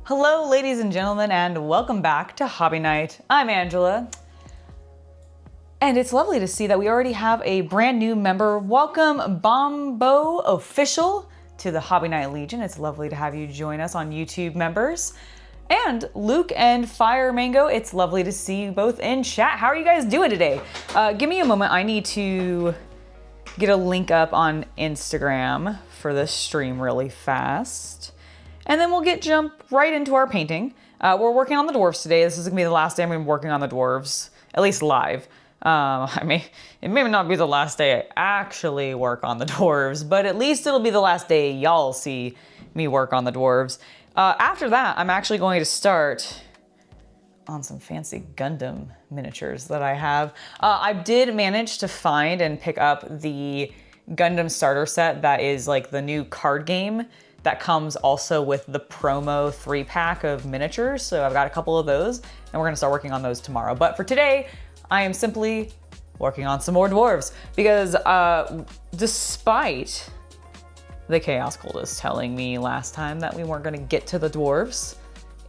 Hello, ladies and gentlemen, and welcome back to Hobby Night. I'm Angela, and it's lovely to see that we already have a brand new member. Welcome, Bombo Official, to the Hobby Night Legion. It's lovely to have you join us on YouTube, members. And Luke and Fire Mango, it's lovely to see you both in chat. How are you guys doing today? Give me a moment. I need to get a link up on Instagram for this stream really fast. And then we'll jump right into our painting. We're working on the Dwarves today. This is gonna be the last day I'm gonna be working on the Dwarves, at least live. It may not be the last day I actually work on the Dwarves, but at least it'll be the last day y'all see me work on the Dwarves. After that, I'm actually going to start on some fancy Gundam miniatures that I have. I did manage to find and pick up the Gundam starter set that is like the new card game that comes also with the promo 3-pack of miniatures. So I've got a couple of those and we're gonna start working on those tomorrow. But for today, I am simply working on some more Dwarves because despite the Chaos Cultist telling me last time that we weren't gonna get to the Dwarves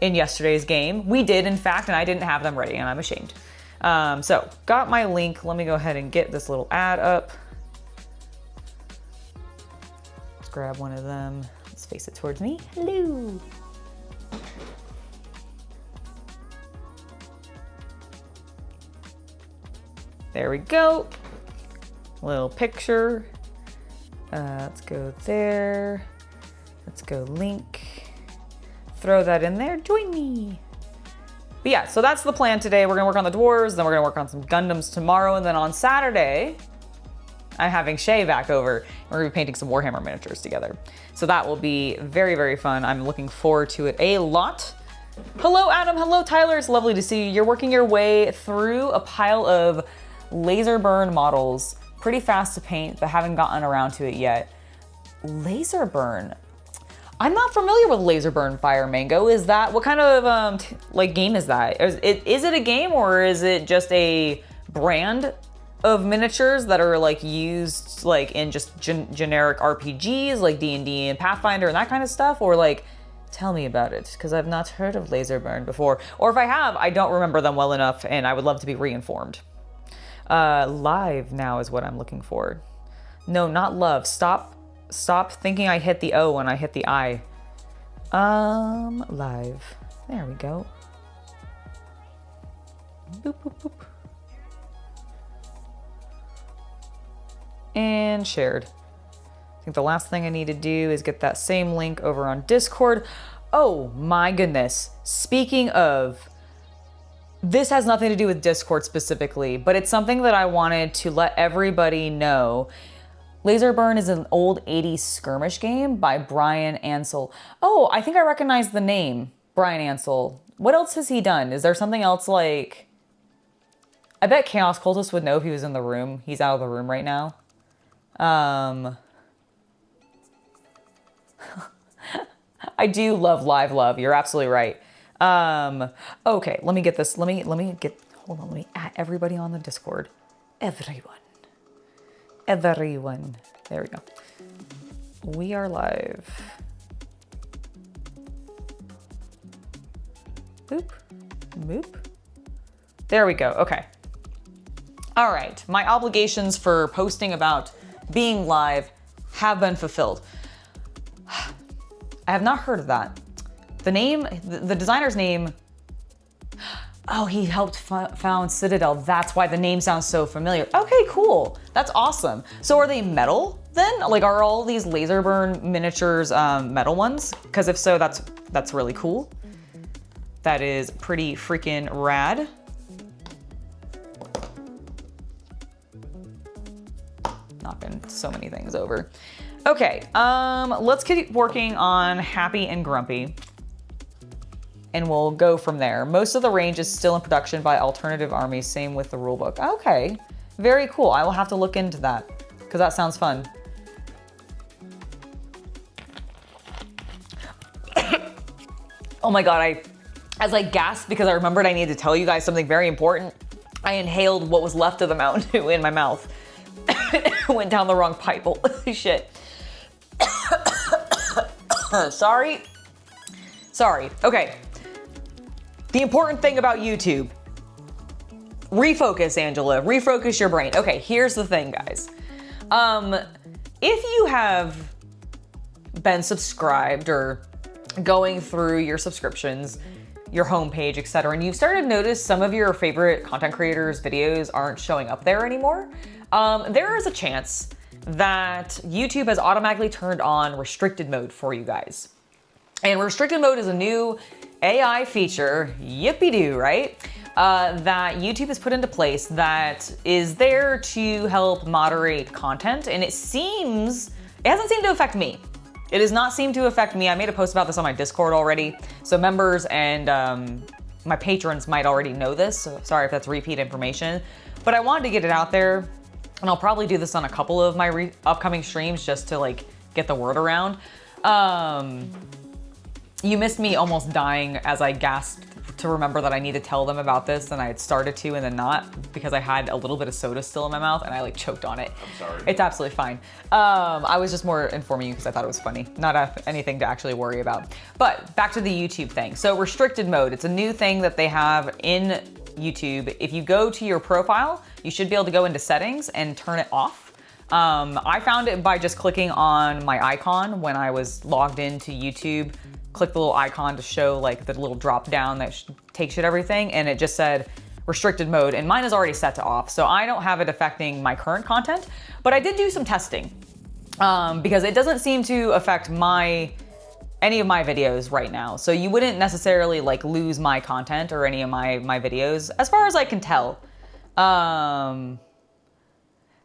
in yesterday's game, we did in fact, and I didn't have them ready and I'm ashamed. So got my link. Let me go ahead and get this little ad up. Let's grab one of them. Let's face it towards me. Hello. There we go. Little picture. Let's go there. Let's go link. Throw that in there. Join me. But yeah, so that's the plan today. We're gonna work on the Dwarves, then we're gonna work on some Gundams tomorrow, and then on Saturday, I'm having Shay back over. We're gonna be painting some Warhammer miniatures together. So that will be very, very fun. I'm looking forward to it a lot. Hello, Adam. Hello, Tyler. It's lovely to see you. You're working your way through a pile of laser burn models. Pretty fast to paint, but haven't gotten around to it yet. Laser burn. I'm not familiar with laser burn, Fire Mango. Is that, what kind of like game is that? Is it a game or is it just a brand of miniatures that are like used like in just generic RPGs like D&D and Pathfinder and that kind of stuff? Or like, tell me about it, because I've not heard of laser burn before. Or if I have, I don't remember them well enough and I would love to be reinformed. Live now is what I'm looking for. No, not love. Stop thinking I hit the O when I hit the I. Live. There we go. Boop, boop, boop. And shared. I think the last thing I need to do is get that same link over on Discord. Oh my goodness. Speaking of, this has nothing to do with Discord specifically, but it's something that I wanted to let everybody know. Laser Burn is an old 80s skirmish game by Brian Ansell. Oh, I think I recognize the name, Brian Ansell. What else has he done? Is there something else like... I bet Chaos Cultist would know if he was in the room. He's out of the room right now. I do love live love. You're absolutely right. Okay, let me get this. Hold on, let me add everybody on the Discord. Everyone. There we go. We are live. Boop, boop. There we go, okay. All right, my obligations for posting about being live have been fulfilled. I have not heard of that. The name, the designer's name, oh, he helped found Citadel. That's why the name sounds so familiar. Okay, cool. That's awesome. So are they metal then? Like, are all these laser burn miniatures metal ones? Because if so, that's really cool. That is pretty freaking rad. Knocking so many things over. Okay, let's keep working on Happy and Grumpy. And we'll go from there. Most of the range is still in production by alternative armies, same with the rulebook. Okay, very cool. I will have to look into that because that sounds fun. Oh my God, as I gasped because I remembered I needed to tell you guys something very important, I inhaled what was left of the Mountain Dew in my mouth. Went down the wrong pipe. Holy shit. Sorry. Sorry. Okay. The important thing about YouTube. Refocus, Angela. Refocus your brain. Okay, here's the thing, guys. If you have been subscribed or going through your subscriptions, your homepage, etc., and you've started to notice some of your favorite content creators' videos aren't showing up there anymore, there is a chance that YouTube has automatically turned on restricted mode for you guys. And restricted mode is a new AI feature, yippee-doo, right? That YouTube has put into place that is there to help moderate content. And it hasn't seemed to affect me. It does not seem to affect me. I made a post about this on my Discord already. So members and my patrons might already know this. So sorry if that's repeat information, but I wanted to get it out there. And I'll probably do this on a couple of my upcoming streams just to like get the word around. You missed me almost dying as I gasped to remember that I need to tell them about this, and I had started to and then not because I had a little bit of soda still in my mouth and I like choked on it. I'm sorry. It's absolutely fine. I was just more informing you because I thought it was funny, not anything to actually worry about. But back to the YouTube thing. So restricted mode, it's a new thing that they have in YouTube. If you go to your profile, you should be able to go into settings and turn it off. I found it by just clicking on my icon when I was logged into YouTube. Click the little icon to show like the little drop down that takes you to everything, and it just said restricted mode, and mine is already set to off, so I don't have it affecting my current content. But I did do some testing because it doesn't seem to affect any of my videos right now. So you wouldn't necessarily like lose my content or any of my videos as far as I can tell.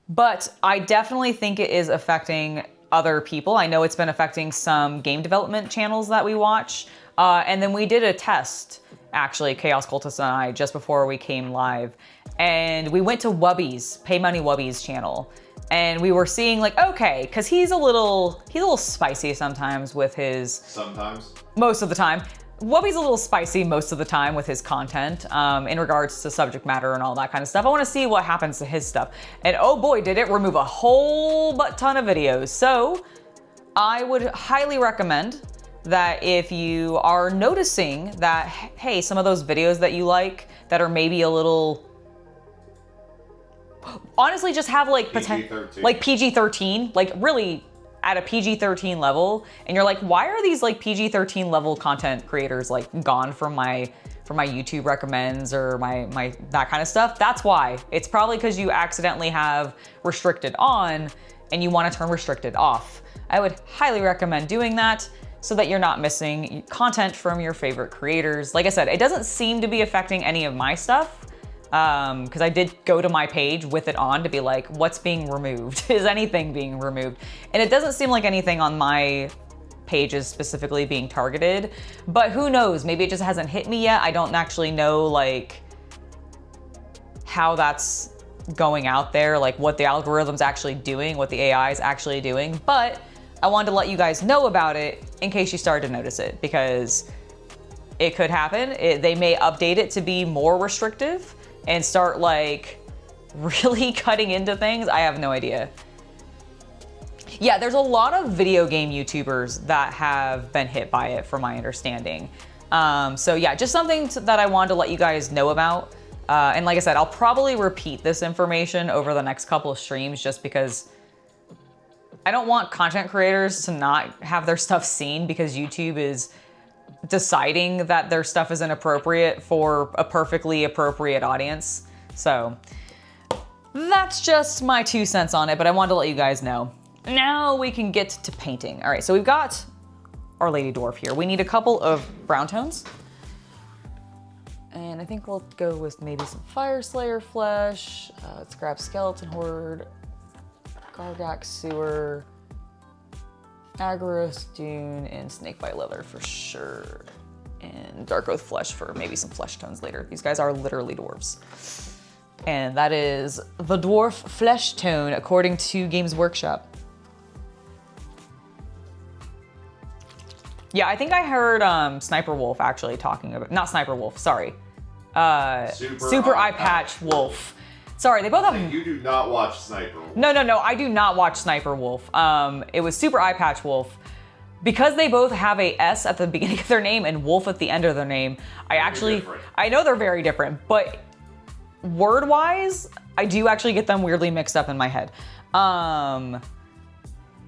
But I definitely think it is affecting other people. I know it's been affecting some game development channels that we watch. And then we did a test, actually, Chaos Cultist and I, just before we came live. And we went to Wubby's, Pay Money Wubby's channel. And we were seeing like, okay, because he's a little spicy sometimes with his... Sometimes? Most of the time. Wubby's a little spicy most of the time with his content in regards to subject matter and all that kind of stuff. I want to see what happens to his stuff. And oh boy, did it remove a whole ton of videos. So I would highly recommend that if you are noticing that, hey, some of those videos that you like that are maybe a little... Honestly, just have like PG-13. Like PG-13, like really at a PG-13 level, and you're like, why are these like PG-13 level content creators like gone from my YouTube recommends or my that kind of stuff? That's why. It's probably because you accidentally have restricted on and you want to turn restricted off. I would highly recommend doing that so that you're not missing content from your favorite creators. Like I said, it doesn't seem to be affecting any of my stuff. Because I did go to my page with it on to be like, what's being removed? Is anything being removed? And it doesn't seem like anything on my page is specifically being targeted, but who knows? Maybe it just hasn't hit me yet. I don't actually know like how that's going out there, like what the algorithm's actually doing, what the AI is actually doing. But I wanted to let you guys know about it in case you started to notice it, because it could happen. They may update it to be more restrictive and start like really cutting into things. I have no idea. Yeah, there's a lot of video game YouTubers that have been hit by it from my understanding. So yeah, just something that I wanted to let you guys know about. And like I said, I'll probably repeat this information over the next couple of streams just because I don't want content creators to not have their stuff seen because YouTube is deciding that their stuff is inappropriate for a perfectly appropriate audience. So that's just my 2 cents on it, but I wanted to let you guys know. Now we can get to painting. All right, so we've got our Lady Dwarf here. We need a couple of brown tones. And I think we'll go with maybe some Fire Slayer flesh. Let's grab Skeleton Horde, Gargak Sewer, Agorist Dune, and Snakebite Leather for sure. And Dark Oath Flesh for maybe some flesh tones later. These guys are literally dwarves. And that is the Dwarf Flesh Tone according to Games Workshop. Yeah, I think I heard Sniper Wolf actually talking about, not Sniper Wolf, sorry. Super Eye Patch Wolf. Sorry, they both have... You do not watch Sniper Wolf. No, I do not watch Sniper Wolf. It was Super Eye Patch Wolf. because they both have a S at the beginning of their name and Wolf at the end of their name, I know they're very different, but word-wise, I do actually get them weirdly mixed up in my head.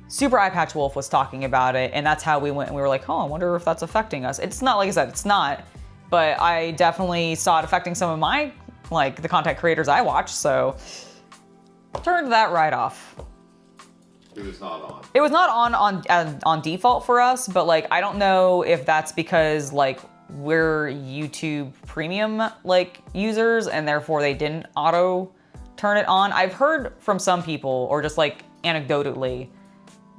Super Eye Patch Wolf was talking about it, and that's how we went, and we were like, oh, I wonder if that's affecting us. It's not, like I said, it's not, but I definitely saw it affecting some of my, like, the content creators I watch, so turned that right off. It was not on. It was not on default for us, but like, I don't know if that's because like we're YouTube premium like users and therefore they didn't auto turn it on. I've heard from some people, or just like anecdotally,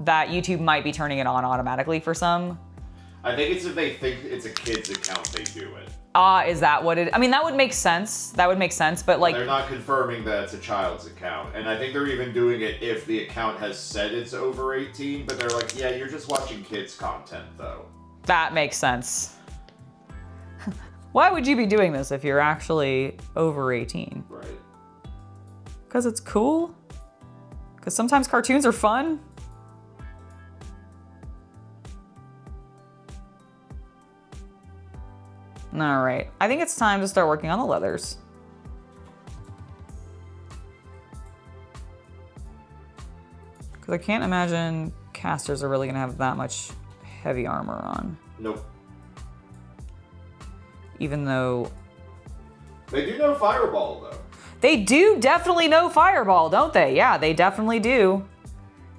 that YouTube might be turning it on automatically for some. I think it's if they think it's a kid's account, they do it. Is that what it, I mean, that would make sense. That would make sense, but like... They're not confirming that it's a child's account. And I think they're even doing it if the account has said it's over 18, but they're like, yeah, you're just watching kids' content, though. That makes sense. Why would you be doing this if you're actually over 18? Right. Because it's cool? Because sometimes cartoons are fun? All right, I think it's time to start working on the leathers. Because I can't imagine casters are really gonna have that much heavy armor on. Nope. Even though... They do know Fireball, though. They do definitely know Fireball, don't they? Yeah, they definitely do.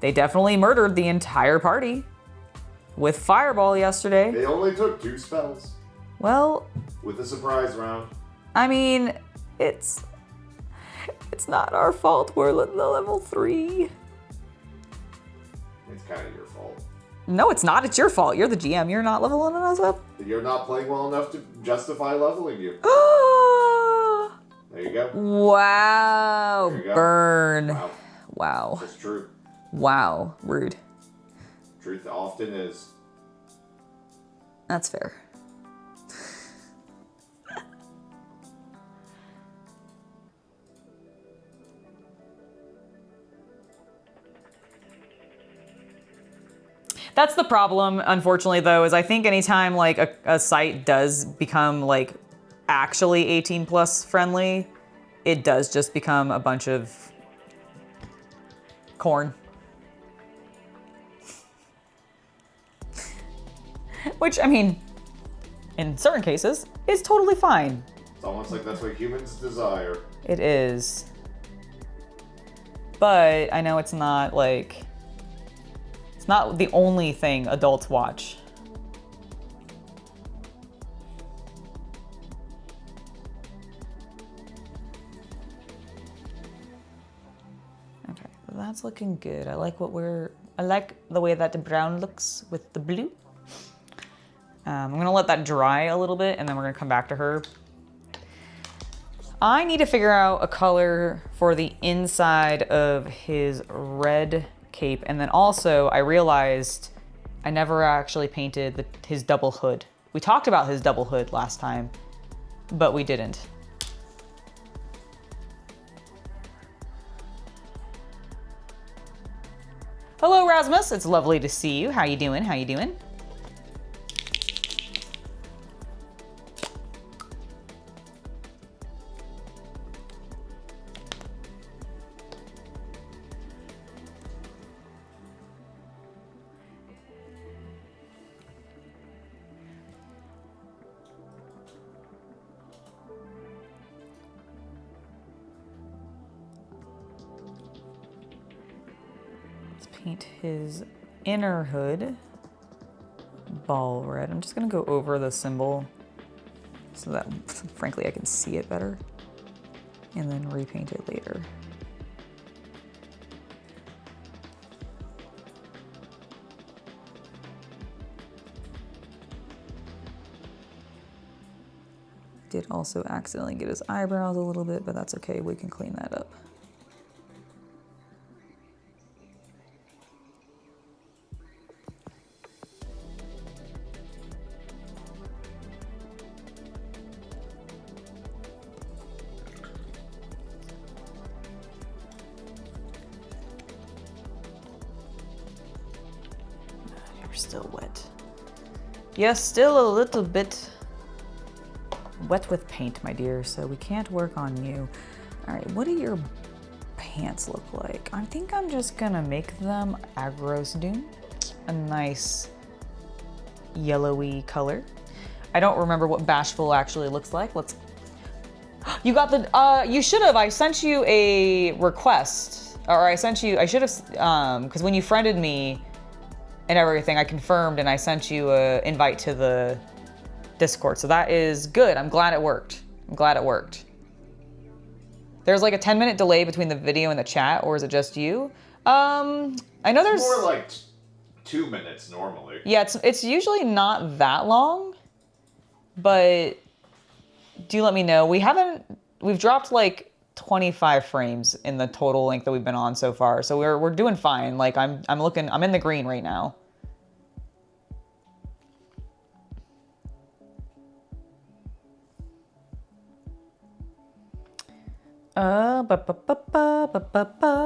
They definitely murdered the entire party with Fireball yesterday. They only took 2 spells. Well... With the surprise round. I mean, it's not our fault we're the level 3. It's kind of your fault. No, it's not. It's your fault. You're the GM. You're not leveling us up. You're not playing well enough to justify leveling you. There you go. Wow. There you go. Burn. Wow. Wow. That's true. Wow. Rude. Truth often is. That's fair. That's the problem, unfortunately, though, is I think anytime like a site does become like actually 18 plus friendly, it does just become a bunch of corn. Which, I mean, in certain cases, is totally fine. It's almost like that's what humans desire. It is. But I know it's not like... It's not the only thing adults watch. Okay, that's looking good. I like the way that the brown looks with the blue. I'm gonna let that dry a little bit and then we're gonna come back to her. I need to figure out a color for the inside of his red cape, and then also I realized I never actually painted his double hood. We talked about his double hood last time, but we didn't. Hello, Rasmus. It's lovely to see you. How you doing? How you doing? Paint his inner hood ball red. I'm just gonna go over the symbol so that, frankly, I can see it better, and then repaint it later. Did also accidentally get his eyebrows a little bit, but that's okay, we can clean that up. still wet. You're still a little bit wet with paint, my dear, so we can't work on you. All right, what do your pants look like? I think I'm just gonna make them Agros Dune, a nice yellowy color. I don't remember what bashful actually looks like. Let's. You got the. You should have. I sent you a request, or I sent you. I should have. Because when you friended me and everything, I confirmed and I sent you a invite to the Discord. So that is good. I'm glad it worked. I'm glad it worked. There's like a 10-minute delay between the video and the chat, or is it just you? I know there's more like 2 minutes normally. Yeah, it's usually not that long, but do let me know. We've dropped like 25 frames in the total length that we've been on so far, so we're doing fine. Like I'm in the green right now.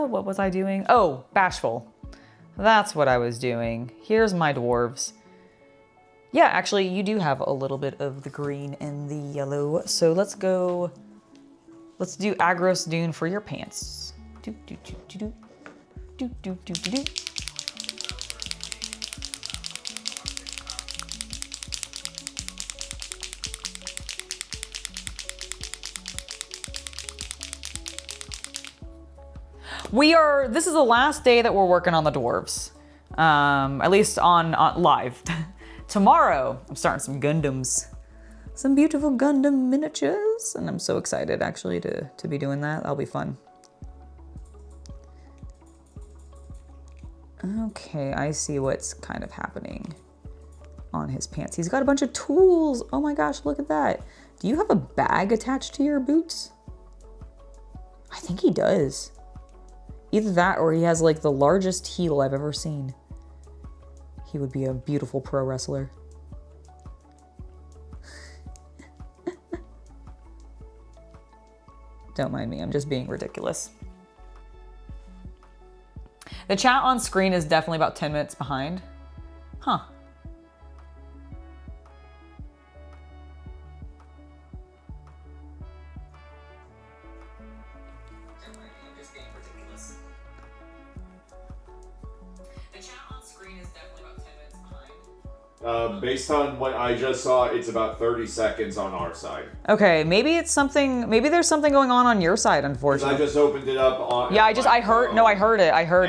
What was I doing? Oh, bashful. That's what I was doing. Here's my dwarves. Yeah, actually, you do have a little bit of the green and the yellow. So let's do Agros Dune for your pants. Do, do, do, do, do. Do, do, do, do, do. This is the last day that we're working on the dwarves. At least on live. Tomorrow, I'm starting some Gundams. Some beautiful Gundam miniatures. And I'm so excited actually to be doing that. That'll be fun. Okay, I see what's kind of happening on his pants. He's got a bunch of tools. Oh my gosh, look at that. Do you have a bag attached to your boots? I think he does. Either that or he has like the largest heel I've ever seen. He would be a beautiful pro wrestler. Don't mind me, I'm just being ridiculous. The chat on screen is definitely about 10 minutes behind. Huh. Based on what I just saw, it's about 30 seconds on our side. Okay, maybe there's something going on your side, unfortunately. I just opened it up on. Yeah, I heard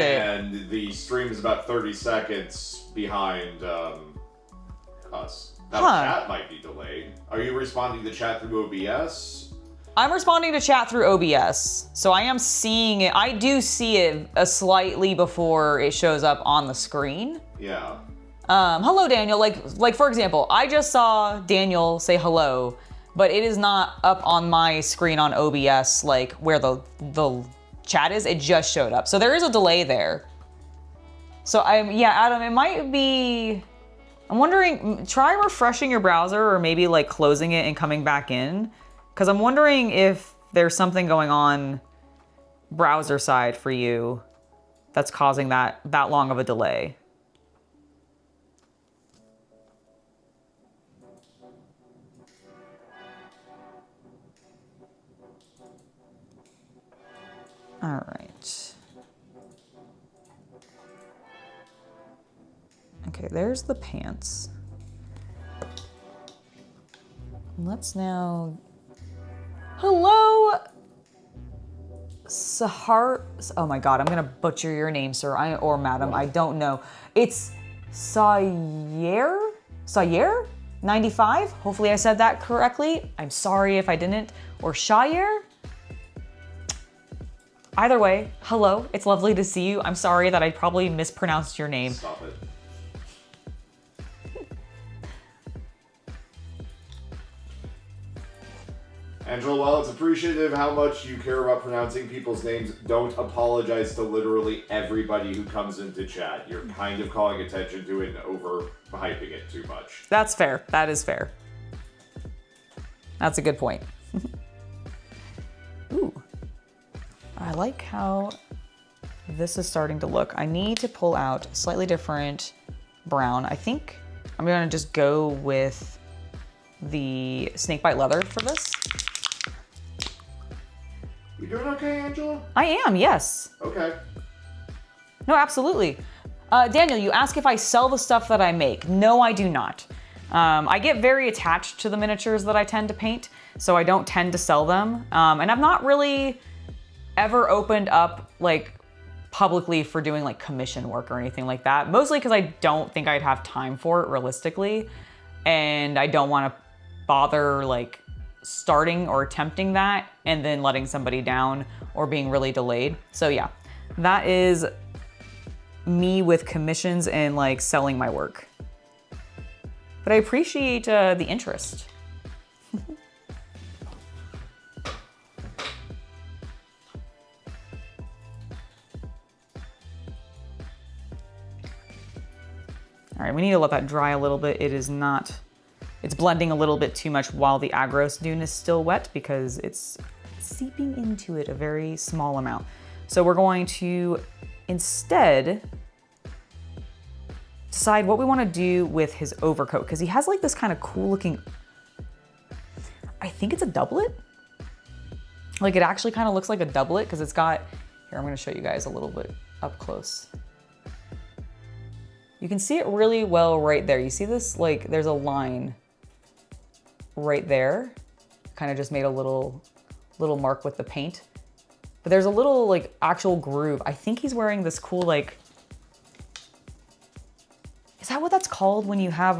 it. And the stream is about 30 seconds behind us. Now, chat might be delayed. Are you responding to chat through OBS? I'm responding to chat through OBS, so I am seeing it. I do see it slightly before it shows up on the screen. Yeah. Hello, Daniel. Like for example, I just saw Daniel say hello, but it is not up on my screen on OBS, like where the chat is. It just showed up. So there is a delay there. So Adam, it might be, I'm wondering, try refreshing your browser or maybe like closing it and coming back in. Cause I'm wondering if there's something going on browser side for you that's causing that long of a delay. All right. Okay, there's the pants. Let's now... Hello, Sahar... Oh my god, I'm gonna butcher your name, sir, or madam, I don't know. It's Sayer? 95? Hopefully I said that correctly. I'm sorry if I didn't. Or Shire? Either way, hello, it's lovely to see you. I'm sorry that I probably mispronounced your name. Stop it. Angela, while it's appreciative how much you care about pronouncing people's names, don't apologize to literally everybody who comes into chat. You're kind of calling attention to it and overhyping it too much. That's fair. That is fair. That's a good point. Ooh. I like how this is starting to look. I need to pull out slightly different brown. I think I'm gonna just go with the snakebite leather for this. You doing okay, Angela? I am, yes. Okay. No, absolutely. Daniel, you ask if I sell the stuff that I make. No, I do not. I get very attached to the miniatures that I tend to paint, so I don't tend to sell them. And I've not really ever opened up like publicly for doing like commission work or anything like that. Mostly because I don't think I'd have time for it realistically. And I don't want to bother like starting or attempting that and then letting somebody down or being really delayed. So yeah, that is me with commissions and like selling my work. But I appreciate the interest. All right, we need to let that dry a little bit. It's blending a little bit too much while the aggro dune is still wet because it's seeping into it a very small amount. So we're going to instead decide what we want to do with his overcoat because he has like this kind of cool looking, I think it's a doublet. Like it actually kind of looks like a doublet because it's got, here, I'm going to show you guys a little bit up close. You can see it really well right there. You see this, like there's a line right there. Kind of just made a little mark with the paint. But there's a little like actual groove. I think he's wearing this cool like, is that what that's called when you have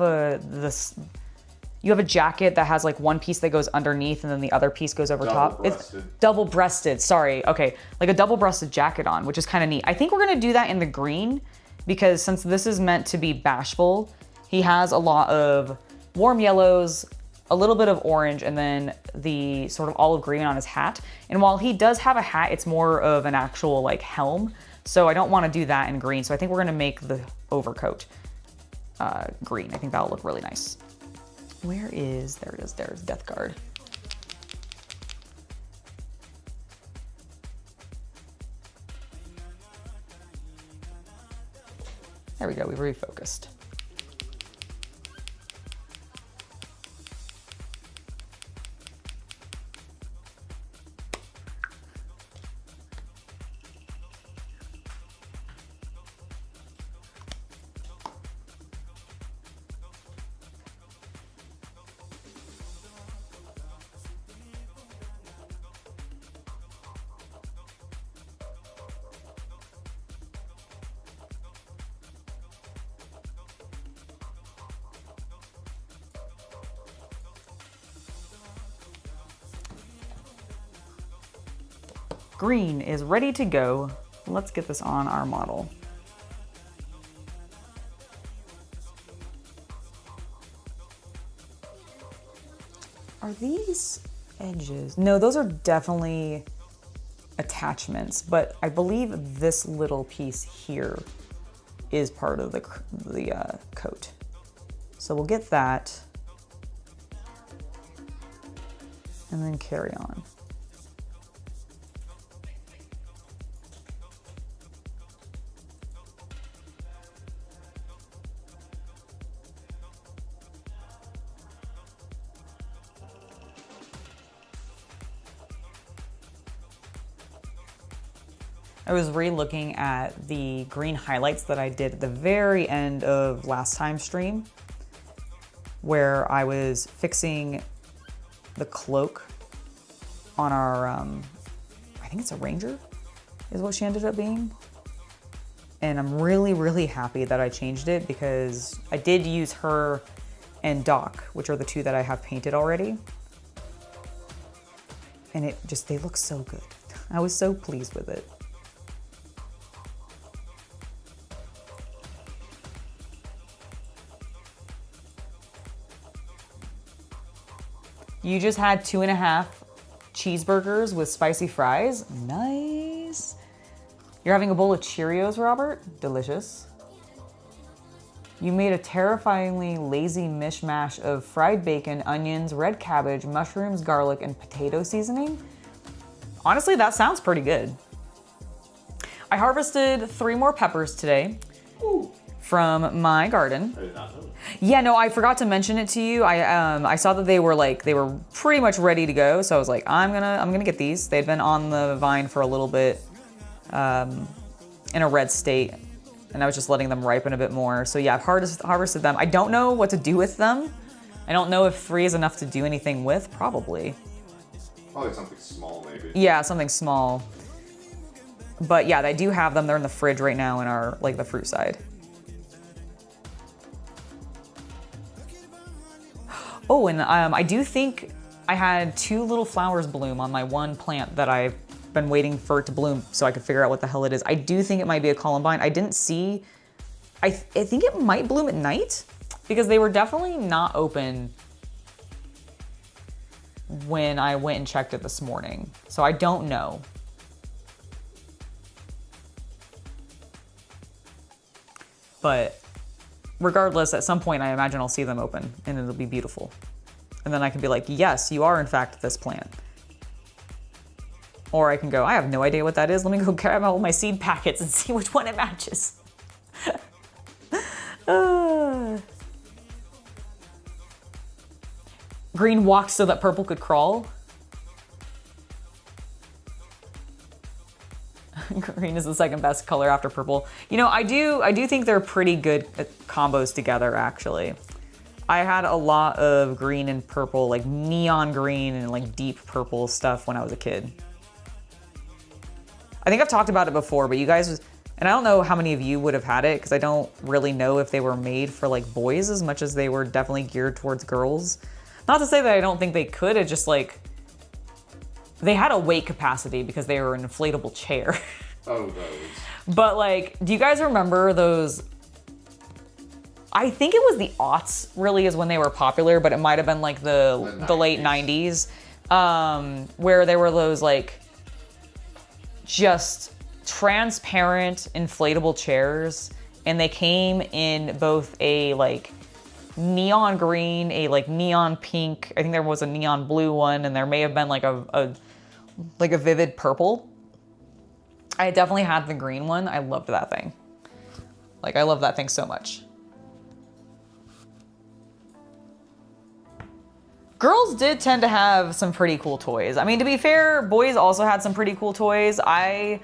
you have a jacket that has like one piece that goes underneath and then the other piece goes over top? It's double-breasted, sorry. Okay, like a double-breasted jacket on, which is kind of neat. I think we're gonna do that in the green because since this is meant to be bashful, he has a lot of warm yellows, a little bit of orange, and then the sort of olive green on his hat. And while he does have a hat, it's more of an actual like helm. So I don't wanna do that in green. So I think we're gonna make the overcoat green. I think that'll look really nice. There it is, there's Death Guard. There we go, we've refocused. Green is ready to go. Let's get this on our model. Are these edges? No, those are definitely attachments, but I believe this little piece here is part of the coat. So we'll get that and then carry on. I was re-looking at the green highlights that I did at the very end of last time's stream, where I was fixing the cloak on our, I think it's a ranger, is what she ended up being. And I'm really, really happy that I changed it because I did use her and Doc, which are the two that I have painted already. And they look so good. I was so pleased with it. You just had 2.5 cheeseburgers with spicy fries. Nice. You're having a bowl of Cheerios, Robert? Delicious. You made a terrifyingly lazy mishmash of fried bacon, onions, red cabbage, mushrooms, garlic, and potato seasoning. Honestly, that sounds pretty good. I harvested 3 more peppers today. Ooh. from my garden. I did not know that. Yeah, no, I forgot to mention it to you. I saw that they were pretty much ready to go, so I was like, I'm gonna get these. They'd been on the vine for a little bit, in a red state, and I was just letting them ripen a bit more. So yeah, I've harvested them. I don't know what to do with them. I don't know if 3 is enough to do anything with. Probably. Probably something small, maybe. Yeah, something small. But yeah, I do have them. They're in the fridge right now in our the fruit side. Oh, and I do think I had 2 little flowers bloom on my one plant that I've been waiting for it to bloom so I could figure out what the hell it is. I do think it might be a columbine. I didn't see, I think it might bloom at night because they were definitely not open when I went and checked it this morning. So I don't know. But regardless, at some point I imagine I'll see them open and it'll be beautiful. And then I can be like, yes, you are in fact this plant. Or I can go, I have no idea what that is. Let me go grab all my seed packets and see which one it matches. Green walked so that purple could crawl. Green is the second best color after purple. You know, I do think they're pretty good combos together, actually. I had a lot of green and purple, like neon green and like deep purple stuff when I was a kid. I think I've talked about it before, but you guys, and I don't know how many of you would have had it because I don't really know if they were made for like boys as much as they were definitely geared towards girls. Not to say that I don't think they could, it's just like, they had a weight capacity because they were an inflatable chair. Oh, those. But like, do you guys remember those? I think it was the aughts really is when they were popular, but it might have been like the late 90s, where there were those like just transparent inflatable chairs, and they came in both a like neon green, a like neon pink. I think there was a neon blue one, and there may have been like a vivid purple. I definitely had the green one. I loved that thing. Like, I love that thing so much. Girls did tend to have some pretty cool toys. I mean, to be fair, boys also had some pretty cool toys. I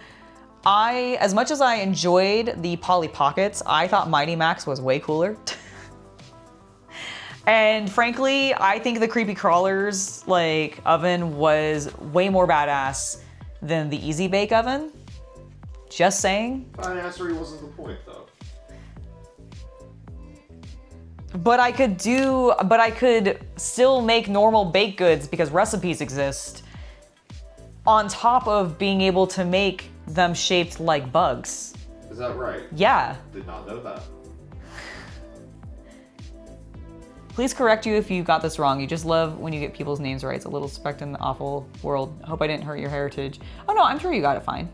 as much as I enjoyed the Polly Pockets, I thought Mighty Max was way cooler. And frankly, I think the Creepy Crawlers like oven was way more badass than the Easy Bake oven. Just saying. Badassery wasn't the point, though. But I could still make normal baked goods because recipes exist on top of being able to make them shaped like bugs. Is that right? Yeah. Did not know that. Please correct you if you got this wrong. You just love when you get people's names right. It's a little specked in the awful world. I hope I didn't hurt your heritage. Oh no, I'm sure you got it fine.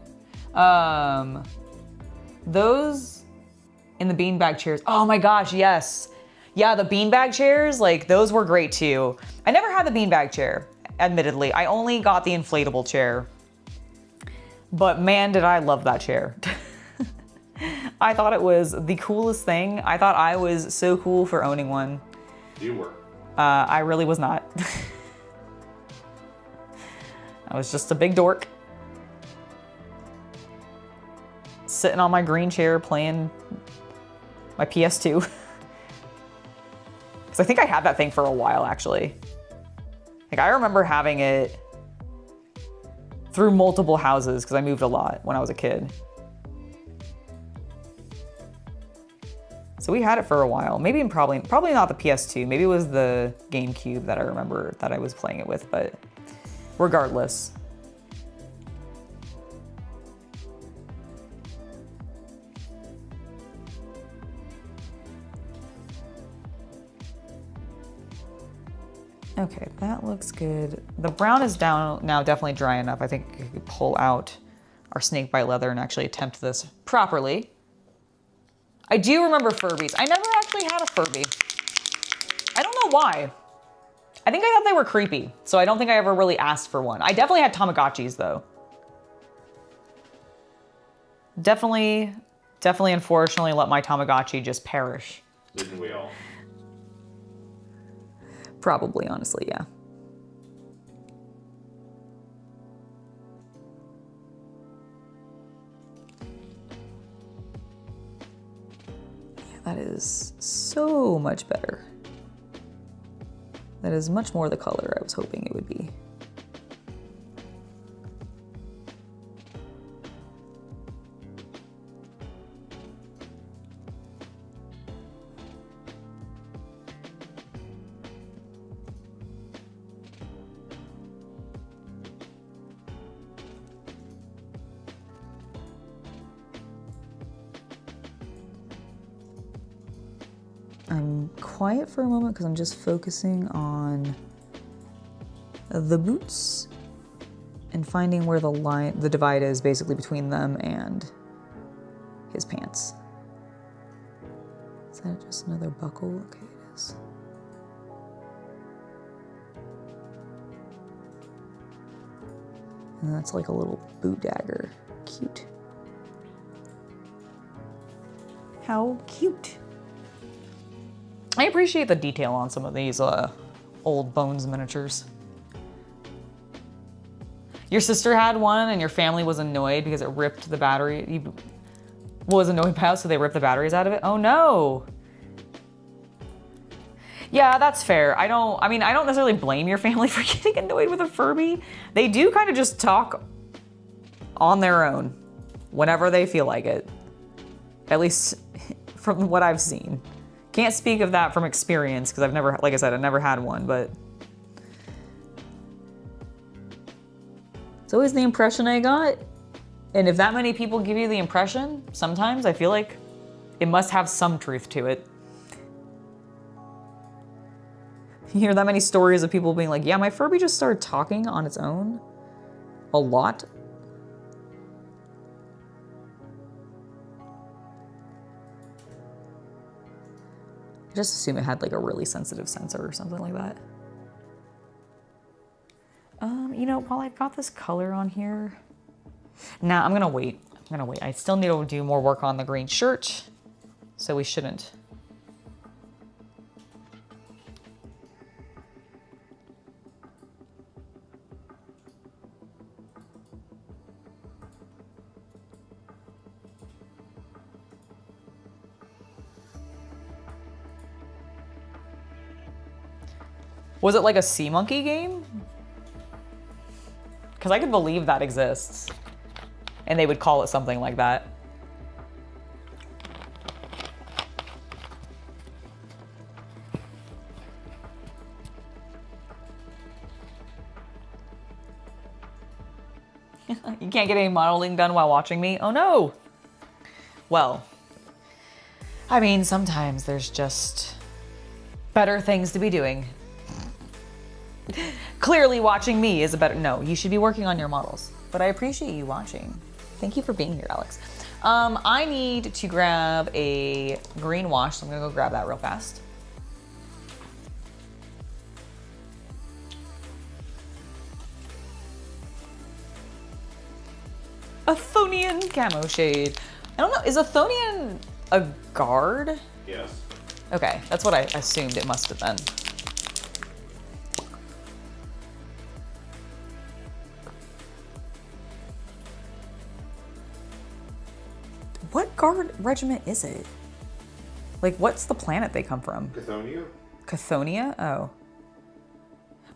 Those in the beanbag chairs. Oh my gosh, yes. Yeah, the beanbag chairs, like those were great too. I never had the beanbag chair, admittedly. I only got the inflatable chair. But man, did I love that chair. I thought it was the coolest thing. I thought I was so cool for owning one. You were. I really was not. I was just a big dork. Sitting on my green chair playing my PS2. Because I think I had that thing for a while, actually. Like, I remember having it through multiple houses because I moved a lot when I was a kid. So we had it for a while. Maybe probably not the PS2. Maybe it was the GameCube that I remember that I was playing it with, but regardless. Okay, that looks good. The brown is down now, definitely dry enough. I think we could pull out our snakebite leather and actually attempt this properly. I do remember Furbies. I never actually had a Furby. I don't know why. I think I thought they were creepy, so I don't think I ever really asked for one. I definitely had Tamagotchis though. Definitely Definitely, unfortunately, let my Tamagotchi just perish. Didn't we all? Probably, honestly, yeah. Yeah, that is so much better. That is much more the color I was hoping it would be. I'm quiet for a moment because I'm just focusing on the boots and finding where the divide is basically between them and his pants. Is that just another buckle? Okay, it is. And that's like a little boot dagger. Cute. How cute. I appreciate the detail on some of these old Bones miniatures. Your sister had one and your family was annoyed because it ripped the battery. Was annoyed by us, so they ripped the batteries out of it? Oh no. Yeah, that's fair. I don't necessarily blame your family for getting annoyed with a Furby. They do kind of just talk on their own whenever they feel like it. At least from what I've seen. Can't speak of that from experience because I've never, like I said, I've never had one, but it's always the impression I got. And if that many people give you the impression, sometimes I feel like it must have some truth to it. You hear that many stories of people being like, yeah, my Furby just started talking on its own a lot. I just assume it had like a really sensitive sensor or something like that. You know, while I've got this color on here, nah, I'm gonna wait. I still need to do more work on the green shirt, so we shouldn't. Was it like a sea monkey game? Because I could believe that exists. And they would call it something like that. You can't get any modeling done while watching me? Oh no! Well, I mean, sometimes there's just better things to be doing. Clearly watching me is a better, no, you should be working on your models. But I appreciate you watching. Thank you for being here, Alex. I need to grab a green wash, so I'm gonna go grab that real fast. Athonian camo shade. I don't know, is Athonian a guard? Yes. Okay, that's what I assumed it must have been. What guard regiment is it? Like, what's the planet they come from? Chthonian? Chthonian? Oh.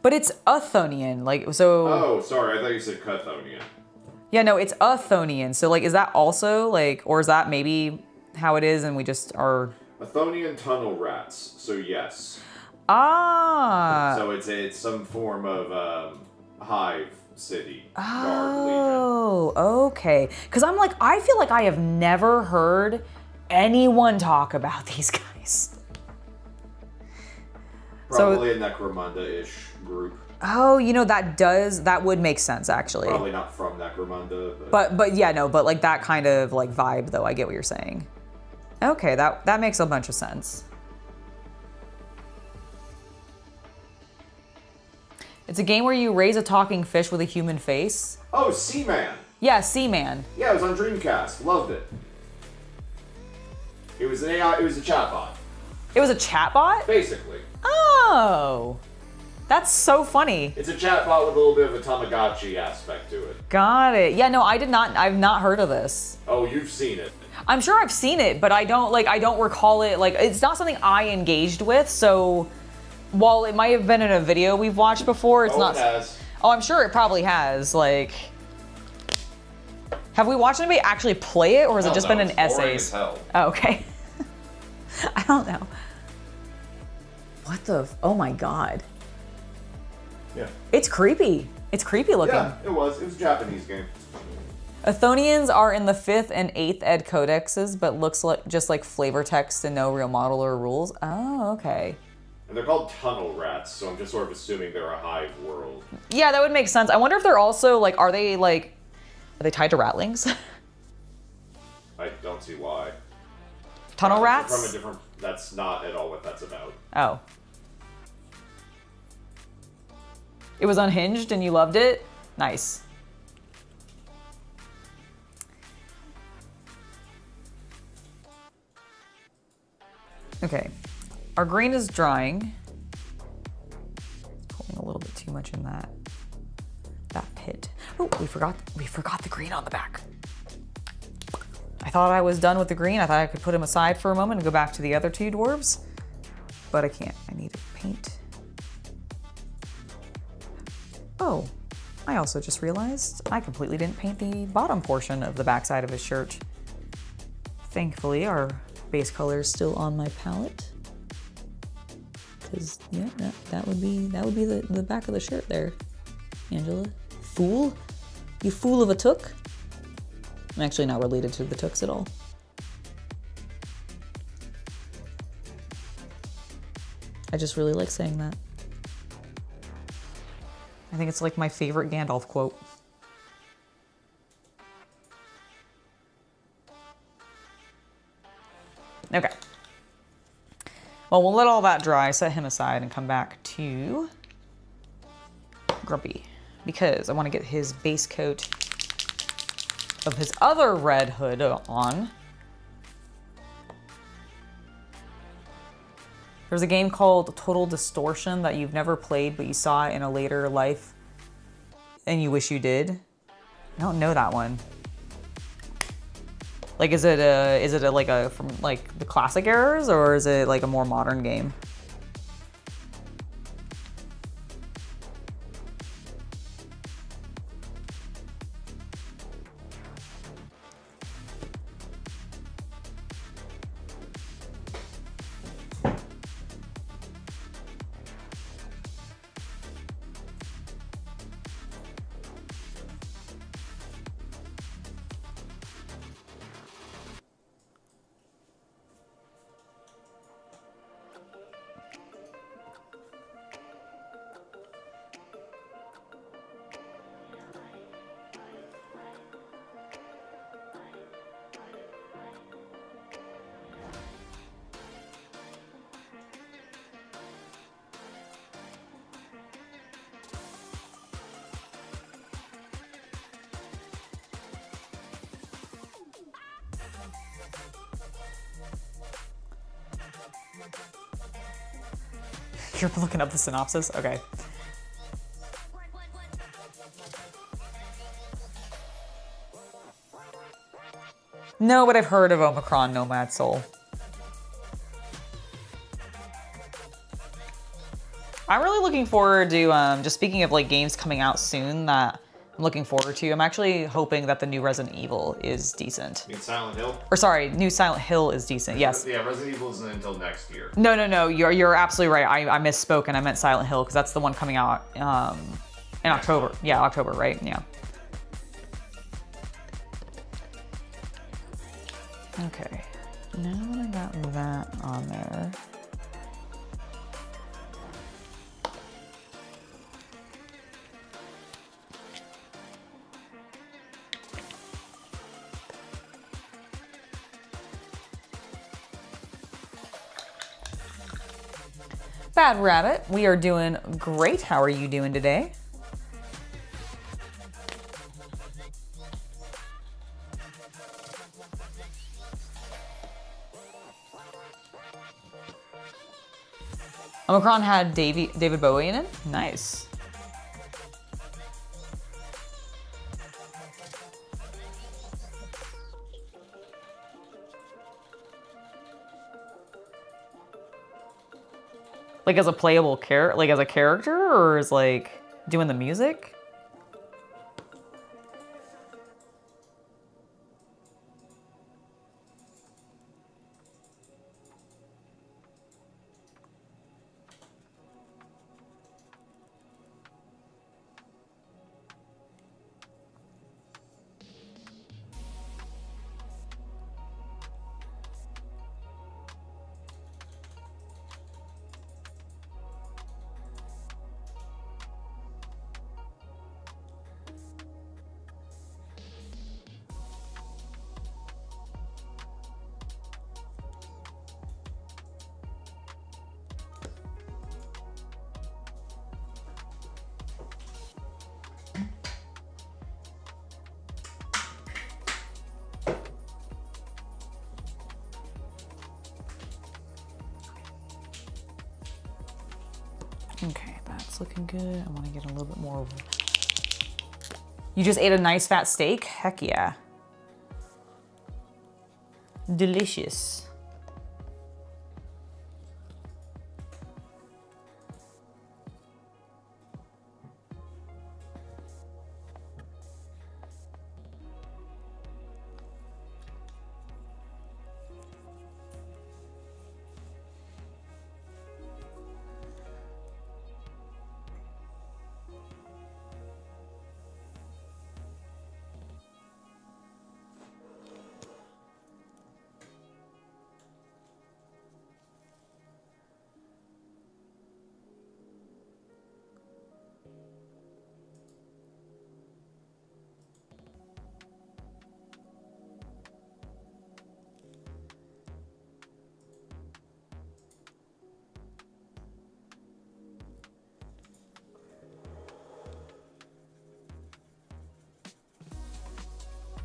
But it's Athonian, like, so... Oh, sorry, I thought you said Chthonian. Yeah, no, it's Athonian. So, like, is that also, like, or is that maybe how it is and we just are... Athonian tunnel rats, so yes. Ah! So it's some form of hive city. Oh, okay. Because I'm like, I feel like I have never heard anyone talk about these guys. Probably a Necromunda-ish group. Oh, you know, that would make sense, actually. Probably not from Necromunda. But yeah, no, but like that kind of like vibe, though, I get what you're saying. Okay, that makes a bunch of sense. It's a game where you raise a talking fish with a human face. Oh, Seaman. Yeah, Seaman. Yeah, it was on Dreamcast. Loved it. It was an AI. It was a chatbot. It was a chatbot? Basically. Oh. That's so funny. It's a chatbot with a little bit of a Tamagotchi aspect to it. Got it. Yeah, no, I've not heard of this. Oh, you've seen it. I'm sure I've seen it, but I don't recall it. Like, it's not something I engaged with, so while it might have been in a video we've watched before, it's not. It has. Oh, I'm sure it probably has. Like, have we watched anybody actually play it, or has it just been in essays? As hell. Oh, okay. I don't know. What the? Oh my god. Yeah. It's creepy. It's creepy looking. Yeah, it was. It was a Japanese game. Athonians are in the 5th and 8th ed codexes, but looks like just like flavor text and no real model or rules. Oh, okay. And they're called tunnel rats, so I'm just sort of assuming they're a hive world. Yeah, that would make sense. I wonder if they're also like, are they tied to ratlings? I don't see why. Tunnel rats? From a different. That's not at all what that's about. Oh. It was unhinged and you loved it? Nice. Okay. Our green is drying. Pulling a little bit too much in that pit. Oh, we forgot the green on the back. I thought I was done with the green. I thought I could put him aside for a moment and go back to the other 2 dwarves, but I can't. I need to paint. Oh, I also just realized I completely didn't paint the bottom portion of the backside of his shirt. Thankfully, our base color is still on my palette. Because, yeah, that would be the back of the shirt there, Angela. Fool? You fool of a took? I'm actually not related to the tooks at all. I just really like saying that. I think it's like my favorite Gandalf quote. Okay. Well, we'll let all that dry, set him aside, and come back to Grumpy, because I want to get his base coat of his other red hood on. There's a game called Total Distortion that you've never played, but you saw it in a later life and you wish you did. I don't know that one. Like, is it from like the classic eras, or is it like a more modern game? You're looking up the synopsis? Okay. No, but I've heard of Omicron Nomad Soul. I'm really looking forward to, just speaking of like games coming out soon that I'm looking forward to, I'm actually hoping that the new Resident Evil is decent. You mean Silent Hill? Or sorry, new Silent Hill is decent, yes. Yeah, Resident Evil isn't until next year. No, you're absolutely right. I misspoke and I meant Silent Hill because that's the one coming out in October. Yeah, October, right? Yeah. Okay, now that I got that on there. Bad Rabbit, we are doing great. How are you doing today? Omicron had David Bowie in it? Nice. Like as a playable character, like as a character, or as like doing the music? Okay, that's looking good. I want to get a little bit more. You just ate a nice fat steak? Heck yeah. Delicious.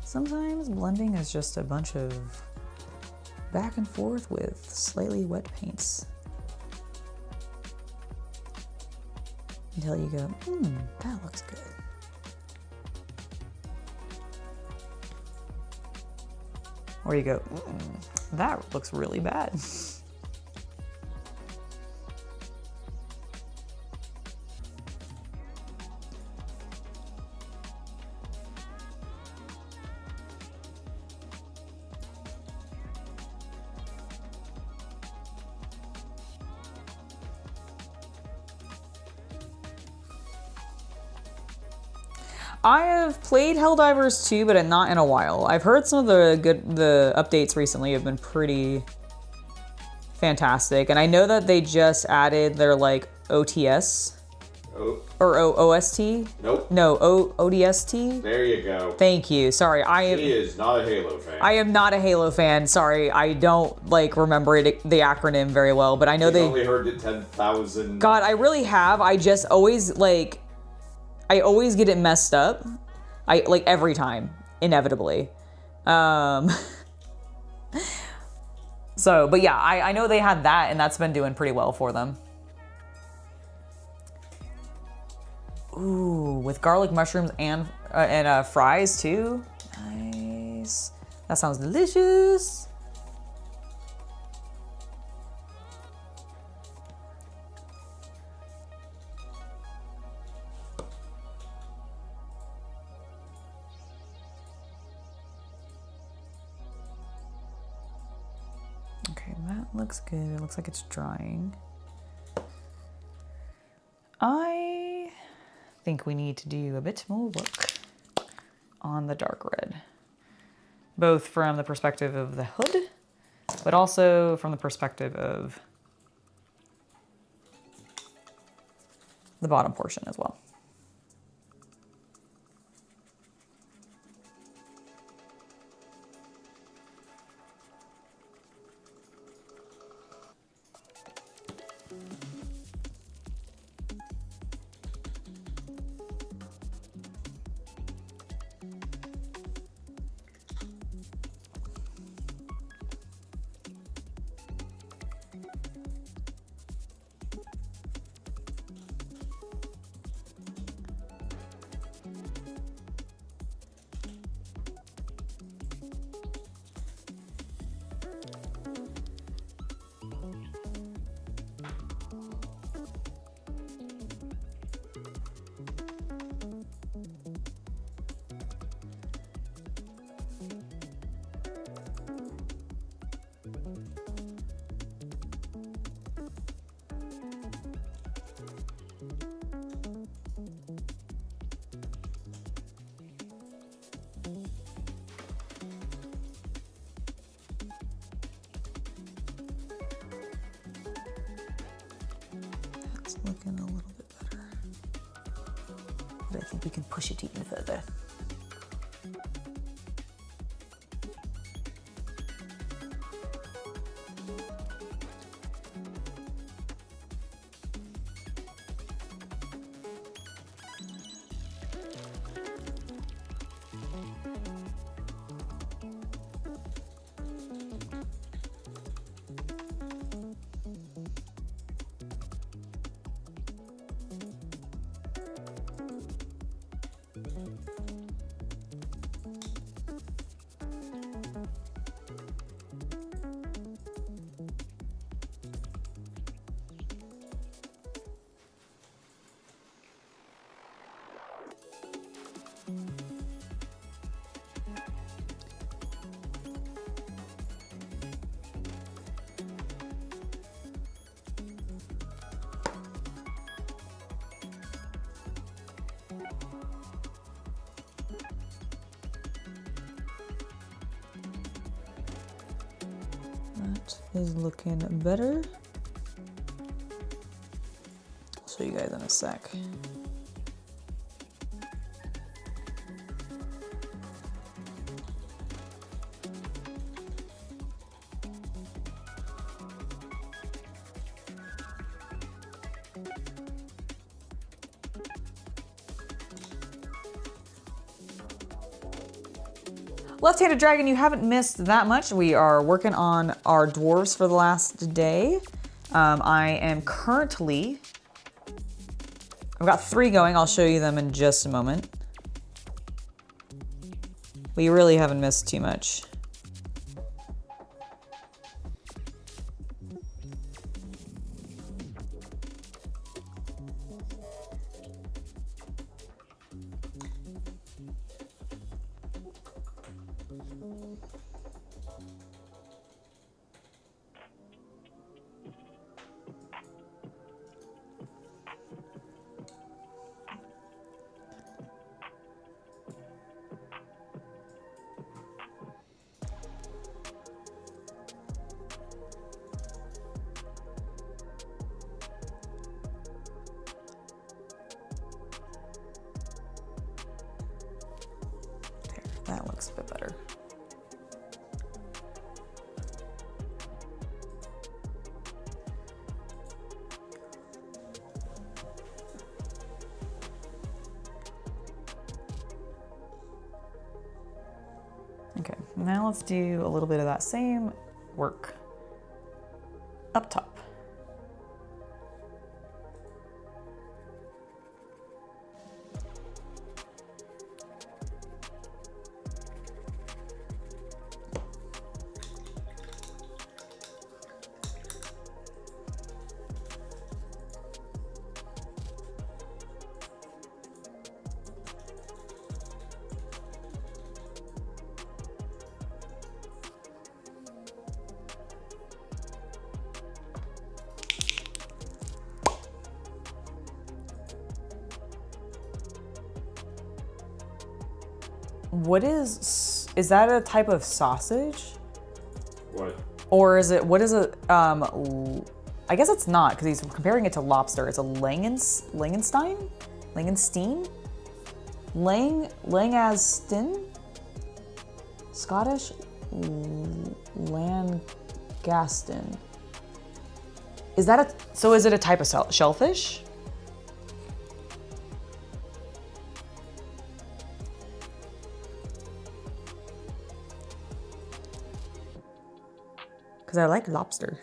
Sometimes blending is just a bunch of back and forth with slightly wet paints. Until you go, that looks good. Or you go, that looks really bad. I have played Helldivers 2, but not in a while. I've heard some of the updates recently have been pretty fantastic, and I know that they just added their like OTS or OST. Nope. No, ODST. There you go. Thank you. Sorry, He is not a Halo fan. I am not a Halo fan. Sorry, I don't like remember the acronym very well, but I know they only heard it 10,000. God, I really have. I just always like. I always get it messed up. I like every time, inevitably. So, but yeah, I know they had that, and that's been doing pretty well for them. Ooh, with garlic mushrooms and fries too. Nice. That sounds delicious. Looks good. It looks like it's drying. I think we need to do a bit more work on the dark red, both from the perspective of the hood, but also from the perspective of the bottom portion as well. looking a little bit better. But I think we can push it even further. That is looking better. I'll show you guys in a sec. Left-handed dragon, you haven't missed that much. We are working on our dwarves for the last day. I am currently, I've got 3 going. I'll show you them in just a moment. We really haven't missed too much. That looks a bit better. Okay, now let's do a little bit of that same work up top. What is that a type of sausage? What? Or is it, what is it, I guess it's not, because he's comparing it to lobster. It's a Langenstein? Langastin? Scottish Langastin. Is that so is it a type of shellfish? Because I like lobster.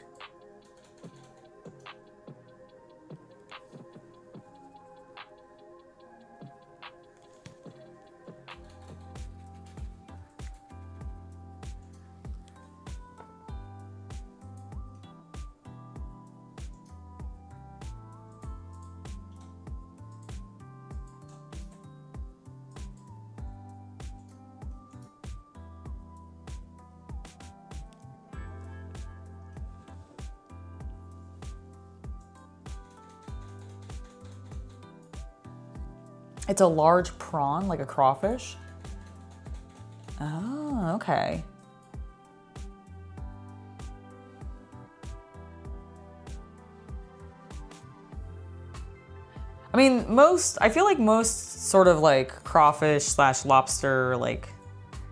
It's a large prawn, like a crawfish. Oh, okay. I mean, I feel like most sort of like crawfish slash lobster, like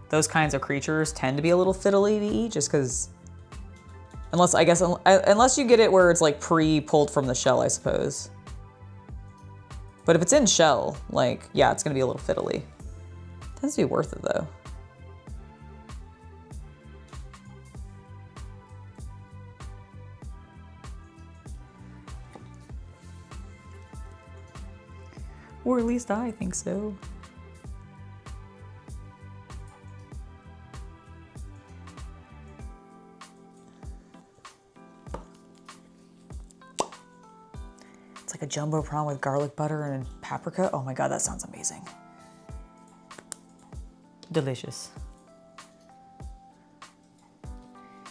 those kinds of creatures tend to be a little fiddly to eat just because, unless you get it where it's like pre-pulled from the shell, I suppose. But if it's in shell, like, yeah, it's gonna be a little fiddly. Tends to be worth it though. Or at least I think so. It's like a jumbo prawn with garlic butter and paprika. Oh my God, that sounds amazing. Delicious.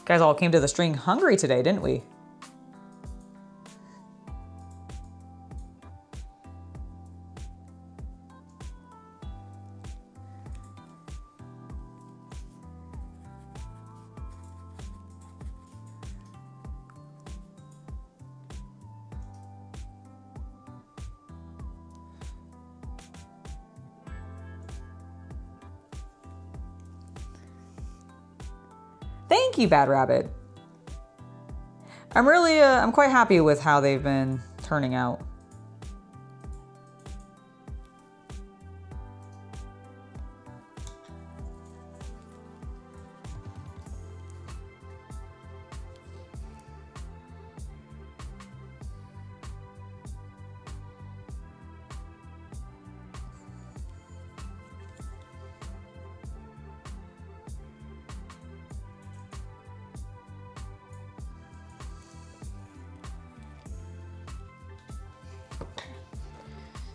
Guys all came to the stream hungry today, didn't we? Thank you, Bad Rabbit. I'm quite happy with how they've been turning out.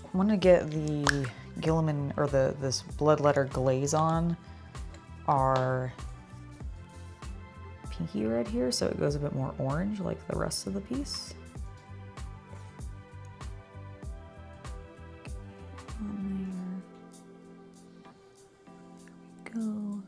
I want to get the Gilliman or this bloodletter glaze on our pinky red here, so it goes a bit more orange like the rest of the piece. On there. There we go.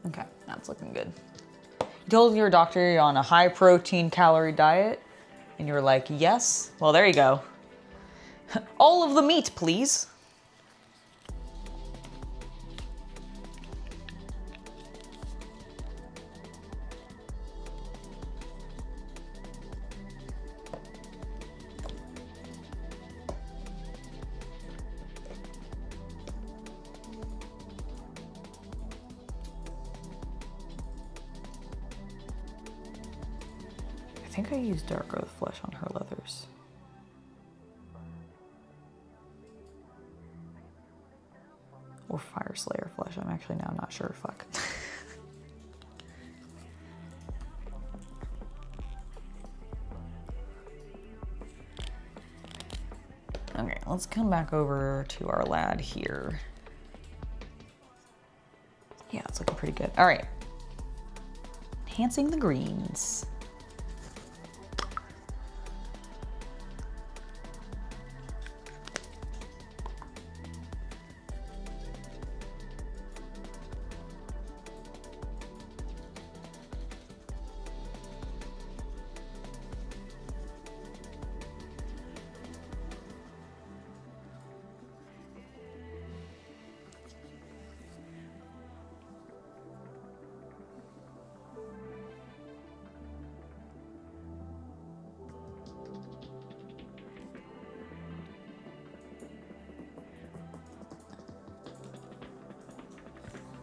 Okay, that's looking good. You told your doctor you're on a high protein calorie diet, and you were like, yes? Well, there you go. All of the meat, please. I think I used dark growth flesh on her leathers. Or Fire Slayer flesh. I'm actually now not sure. Fuck. Okay, let's come back over to our lad here. Yeah, it's looking pretty good. All right. Enhancing the greens.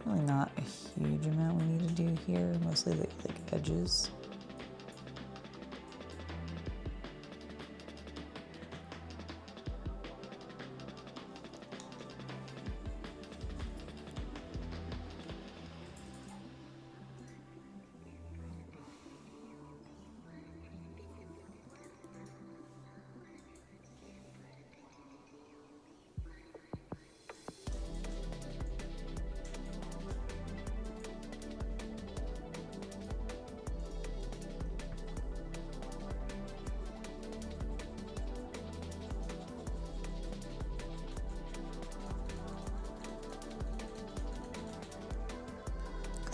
Really not a huge amount we need to do here, mostly the edges.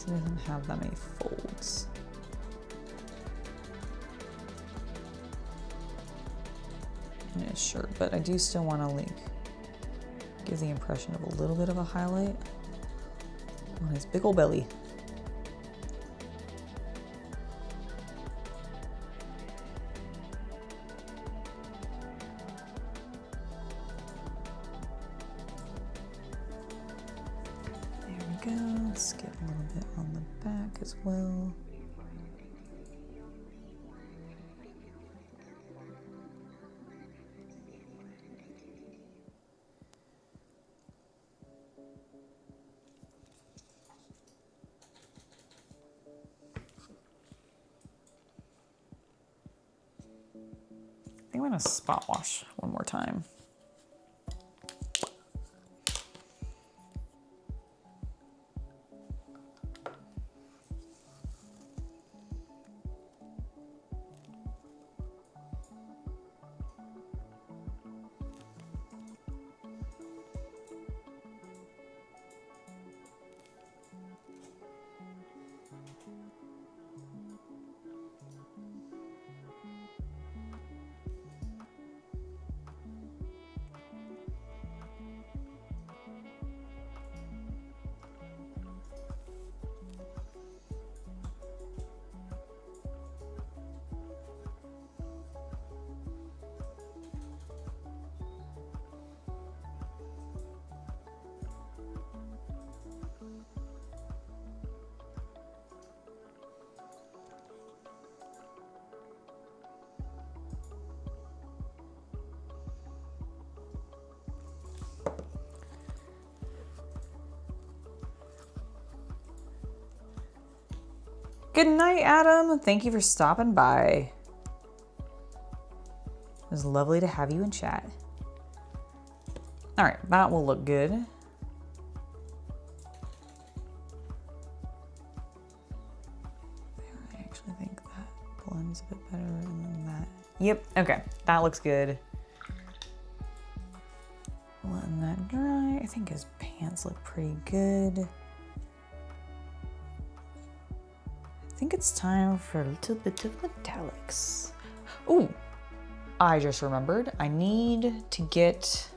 It doesn't have that many folds. In his shirt, but I do still want to like give the impression of a little bit of a highlight on his big old belly. There we go. Let's get a little bit on the back as well. I think I'm gonna spot wash one more time. Good night, Adam. Thank you for stopping by. It was lovely to have you in chat. All right, that will look good. I actually think that blends a bit better than that. Yep, okay, that looks good. Letting that dry. I think his pants look pretty good. I think it's time for a little bit of metallics. Ooh, I just remembered. I need to get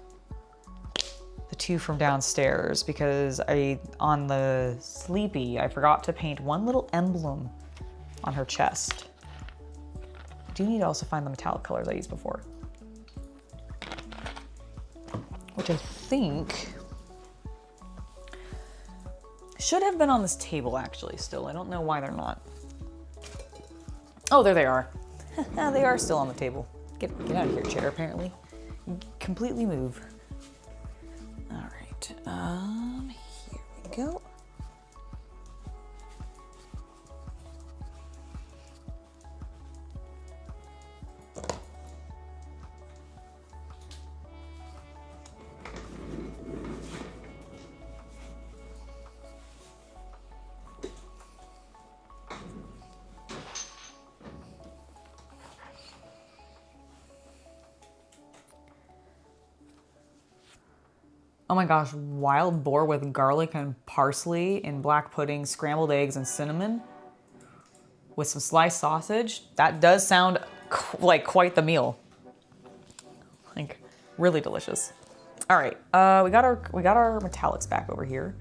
the two from downstairs because on the Sleepy, I forgot to paint one little emblem on her chest. I do need to also find the metallic colors I used before, which I think should have been on this table actually still. I don't know why they're not. Oh, there they are. They are still on the table. Get out of here, chair, apparently. Completely move. All right, here we go. Oh my gosh, wild boar with garlic and parsley in black pudding, scrambled eggs, and cinnamon with some sliced sausage. That does sound like quite the meal. Like, really delicious. All right, we got our metallics back over here.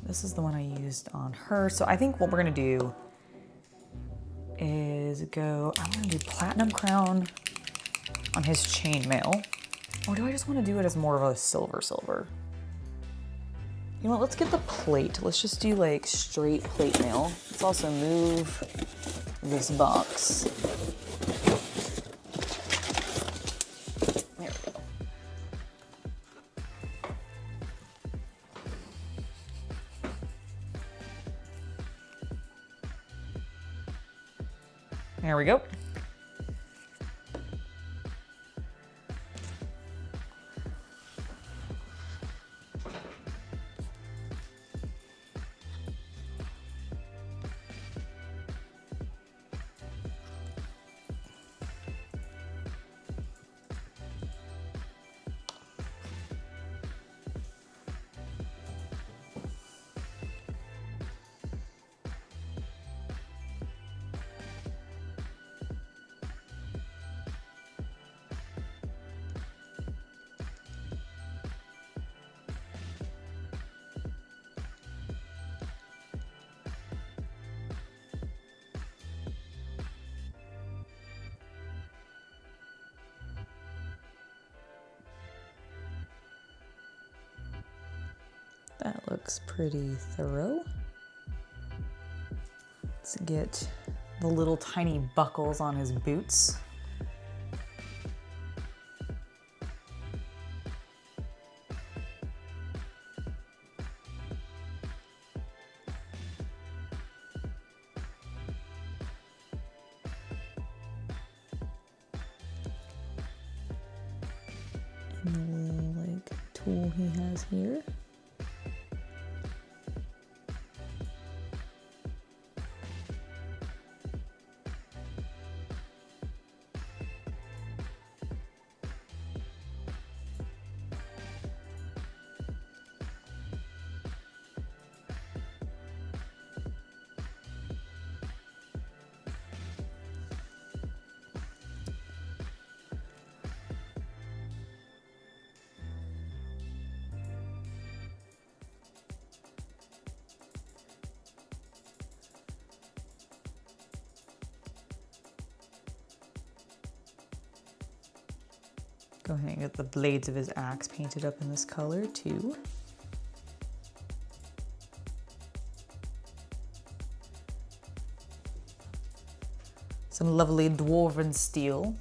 This is the one I used on her. So I think what we're gonna do is I'm gonna do Platinum Crown on his chainmail. Or do I just want to do it as more of a silver? You know what, let's get the plate. Let's just do like straight plate mail. Let's also move this box. There we go. There we go. That looks pretty thorough. Let's get the little tiny buckles on his boots. And the little like tool he has here. Go ahead and get the blades of his axe painted up in this color too. Some lovely dwarven steel.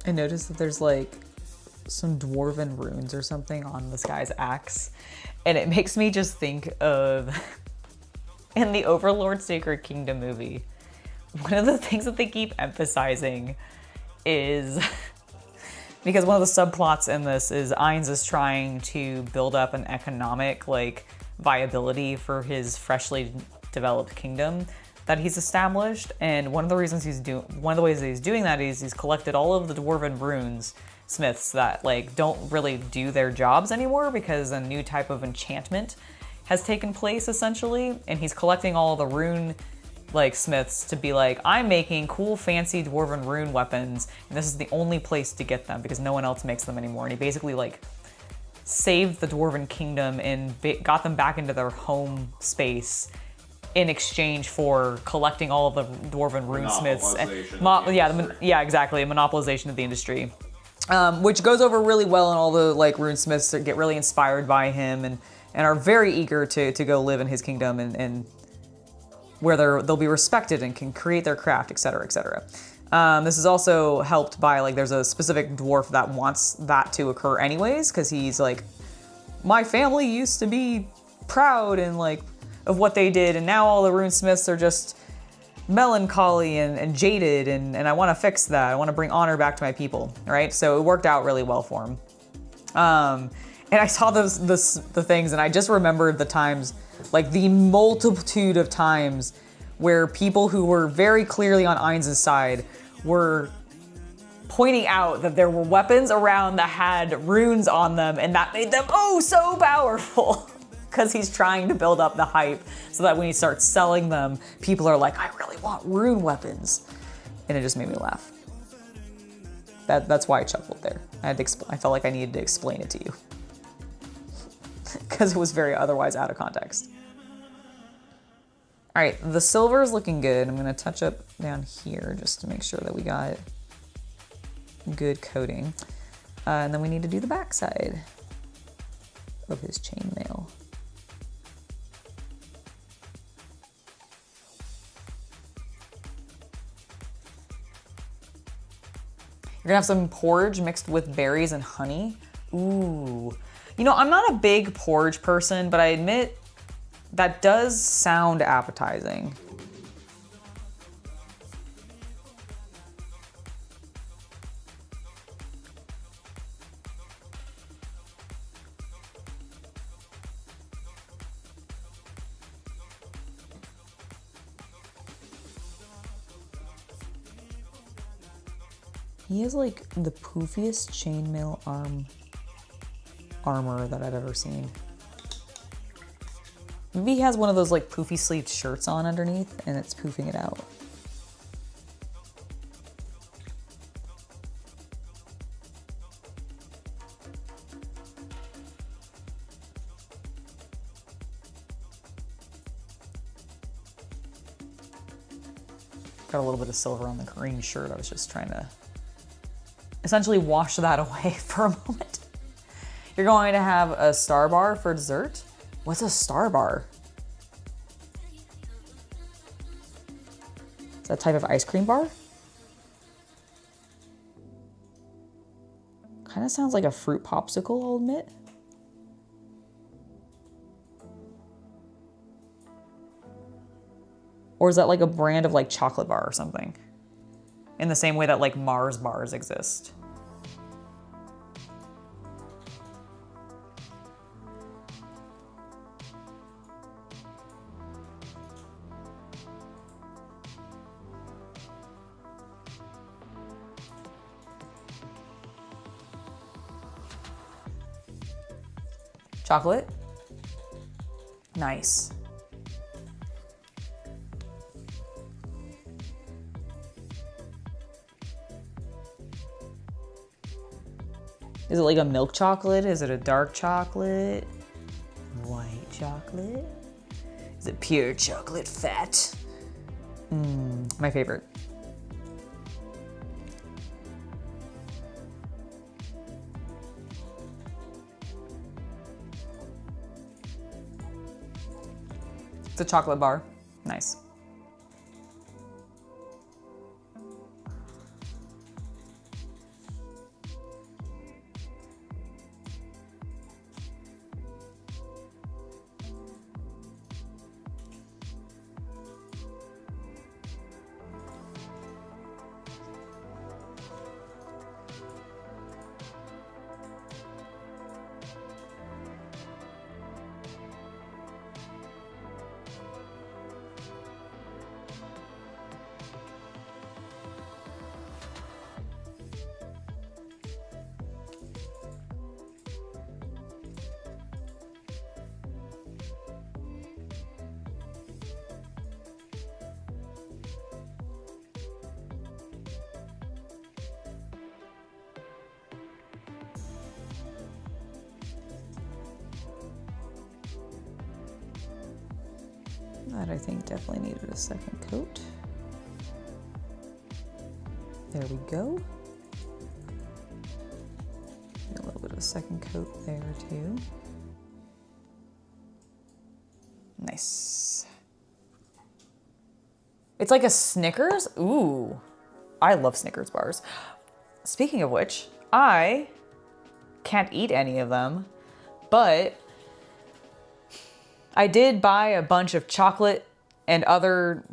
I noticed that there's like some dwarven runes or something on this guy's axe, and it makes me just think of in the Overlord Sacred Kingdom movie, one of the things that they keep emphasizing is because one of the subplots in this is Ainz is trying to build up an economic like viability for his freshly developed kingdom that he's established, and one of the ways that he's doing that is he's collected all of the dwarven runes smiths that like don't really do their jobs anymore because a new type of enchantment has taken place essentially, and he's collecting all the rune like smiths to be like, I'm making cool fancy dwarven rune weapons, and this is the only place to get them because no one else makes them anymore. And he basically like saved the dwarven kingdom and got them back into their home space in exchange for collecting all of the dwarven runesmiths. Exactly, a monopolization of the industry, which goes over really well, and all the like runesmiths that get really inspired by him and are very eager to go live in his kingdom and where they'll be respected and can create their craft, etc., etc. This is also helped by like there's a specific dwarf that wants that to occur anyways because he's like, my family used to be proud and like of what they did, and now all the runesmiths are just melancholy and jaded, and I want to fix that. I want to bring honor back to my people, right? So it worked out really well for him. And I saw the things, and I just remembered the times, like the multitude of times where people who were very clearly on Ainz's side were pointing out that there were weapons around that had runes on them, and that made them so powerful. Because he's trying to build up the hype so that when he starts selling them, people are like, I really want rune weapons. And it just made me laugh. That's why I chuckled there. I felt like I needed to explain it to you. Because it was very otherwise out of context. All right, the silver is looking good. I'm gonna touch up down here just to make sure that we got good coating. And then we need to do the backside of his chainmail. You're gonna have some porridge mixed with berries and honey. Ooh. You know, I'm not a big porridge person, but I admit that does sound appetizing. He has like the poofiest chainmail armor that I've ever seen. Maybe he has one of those like poofy sleeved shirts on underneath and it's poofing it out. Got a little bit of silver on the green shirt. I was just trying to essentially wash that away for a moment. You're going to have a star bar for dessert. What's a star bar? Is that a type of ice cream bar? Kind of sounds like a fruit popsicle, I'll admit. Or is that like a brand of like chocolate bar or something? In the same way that like Mars bars exist. Chocolate? Nice. Is it like a milk chocolate? Is it a dark chocolate? White chocolate? Is it pure chocolate fat? My favorite. It's a chocolate bar. Nice. That I think definitely needed a second coat. There we go. A little bit of a second coat there too. Nice. It's like a Snickers. Ooh, I love Snickers bars. Speaking of which, I can't eat any of them, but I did buy a bunch of chocolate and other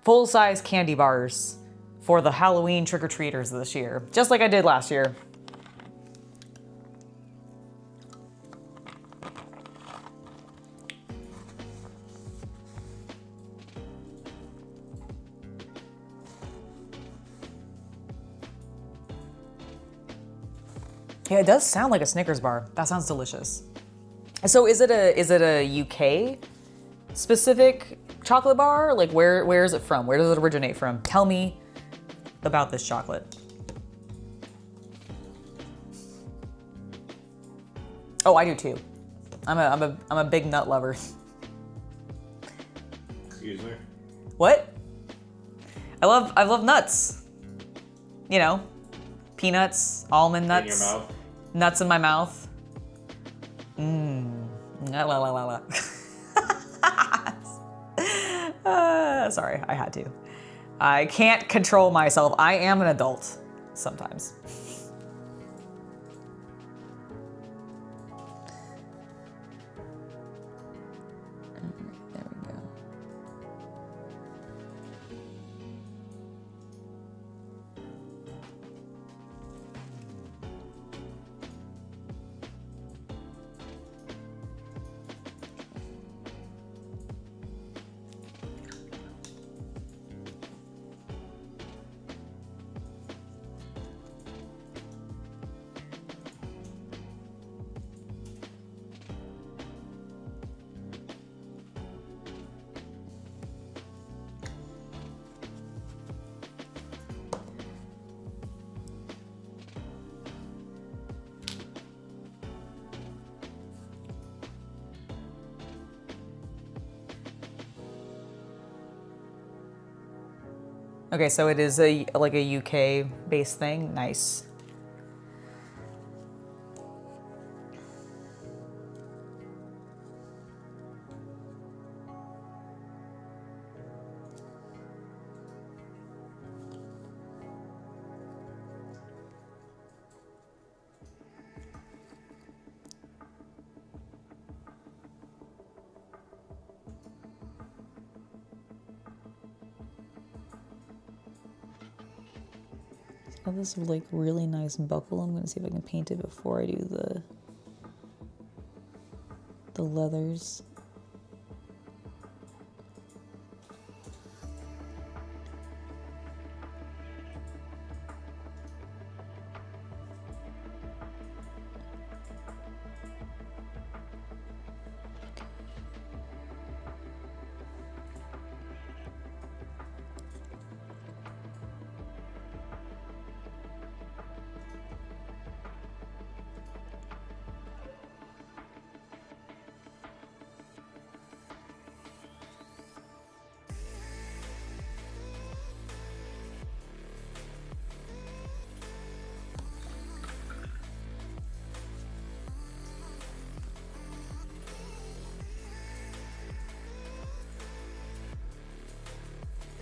full-size candy bars for the Halloween trick-or-treaters this year, just like I did last year. Yeah, it does sound like a Snickers bar. That sounds delicious. So is it a UK specific chocolate bar? Like where is it from? Where does it originate from? Tell me about this chocolate. Oh, I do too. I'm a big nut lover. Excuse me? What? I love nuts. You know, peanuts, almond nuts. In your mouth? Nuts in my mouth. La la la la. Sorry, I had to. I can't control myself. I am an adult sometimes. There we go. Okay, so it is like a UK based thing. Nice. I have this like really nice buckle. I'm gonna see if I can paint it before I do the leathers.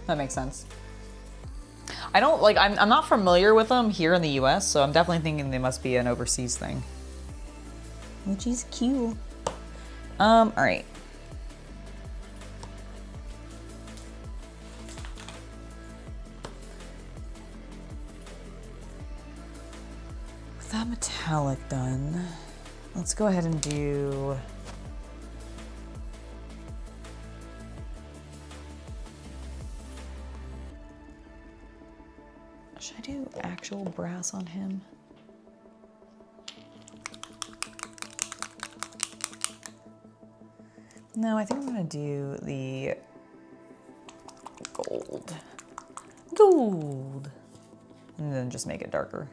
That makes sense. I don't like, I'm not familiar with them here in the US, so I'm definitely thinking they must be an overseas thing. Which is cute. All right. With that metallic done, let's go ahead and do should I do actual brass on him? No, I think I'm gonna do the gold. Gold. And then just make it darker.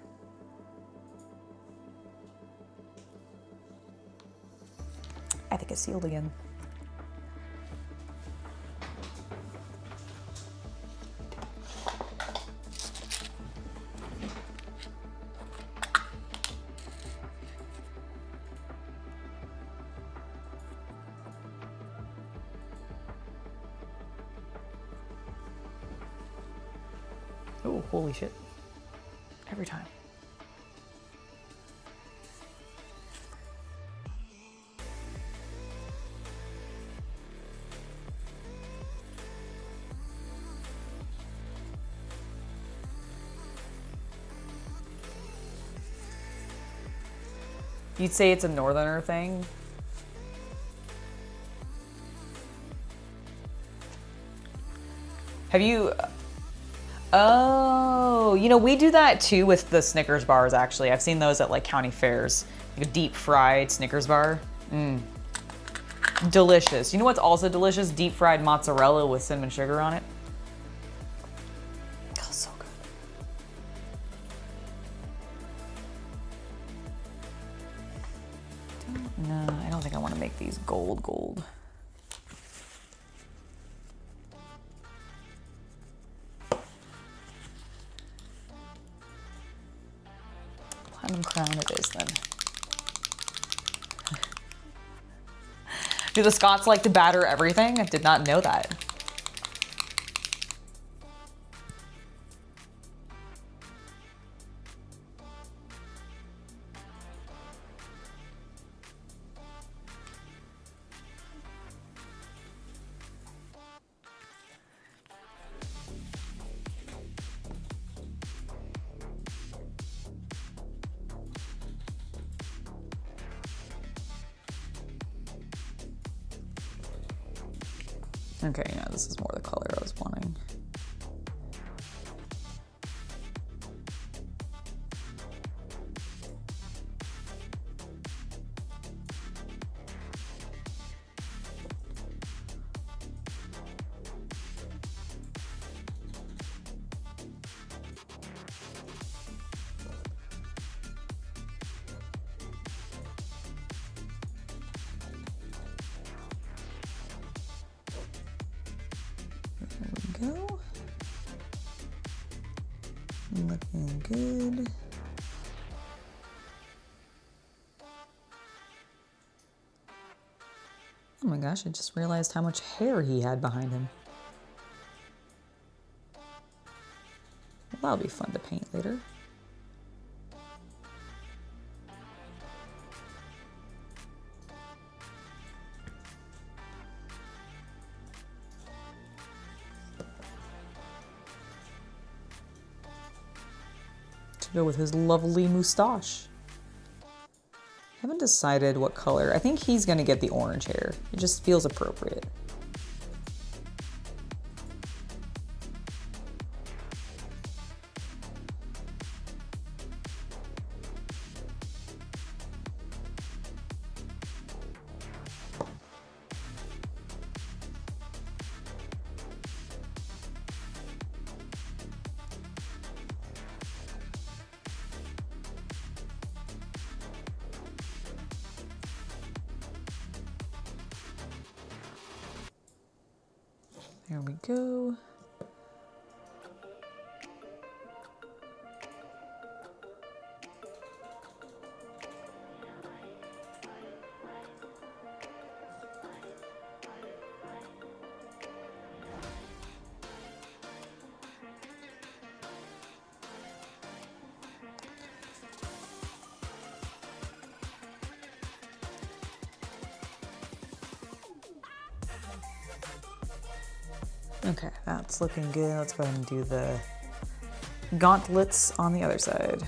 I think it's sealed again. Oh, holy shit. Every time. You'd say it's a northerner thing? Have you... Oh, you know, we do that too with the Snickers bars, actually. I've seen those at like county fairs. Like a deep fried Snickers bar. Delicious. You know what's also delicious? Deep fried mozzarella with cinnamon sugar on it. Oh, so good. No, I don't think I want to make these gold. Platinum crown it is then. Do the Scots like to batter everything? I did not know that. Okay, yeah, this is more the color I was wanting. Go. Looking good. Oh my gosh, I just realized how much hair he had behind him. Well, that'll be fun to paint later. Go with his lovely moustache. Haven't decided what color. I think he's gonna get the orange hair. It just feels appropriate. There we go. Okay, that's looking good. Let's go ahead and do the gauntlets on the other side.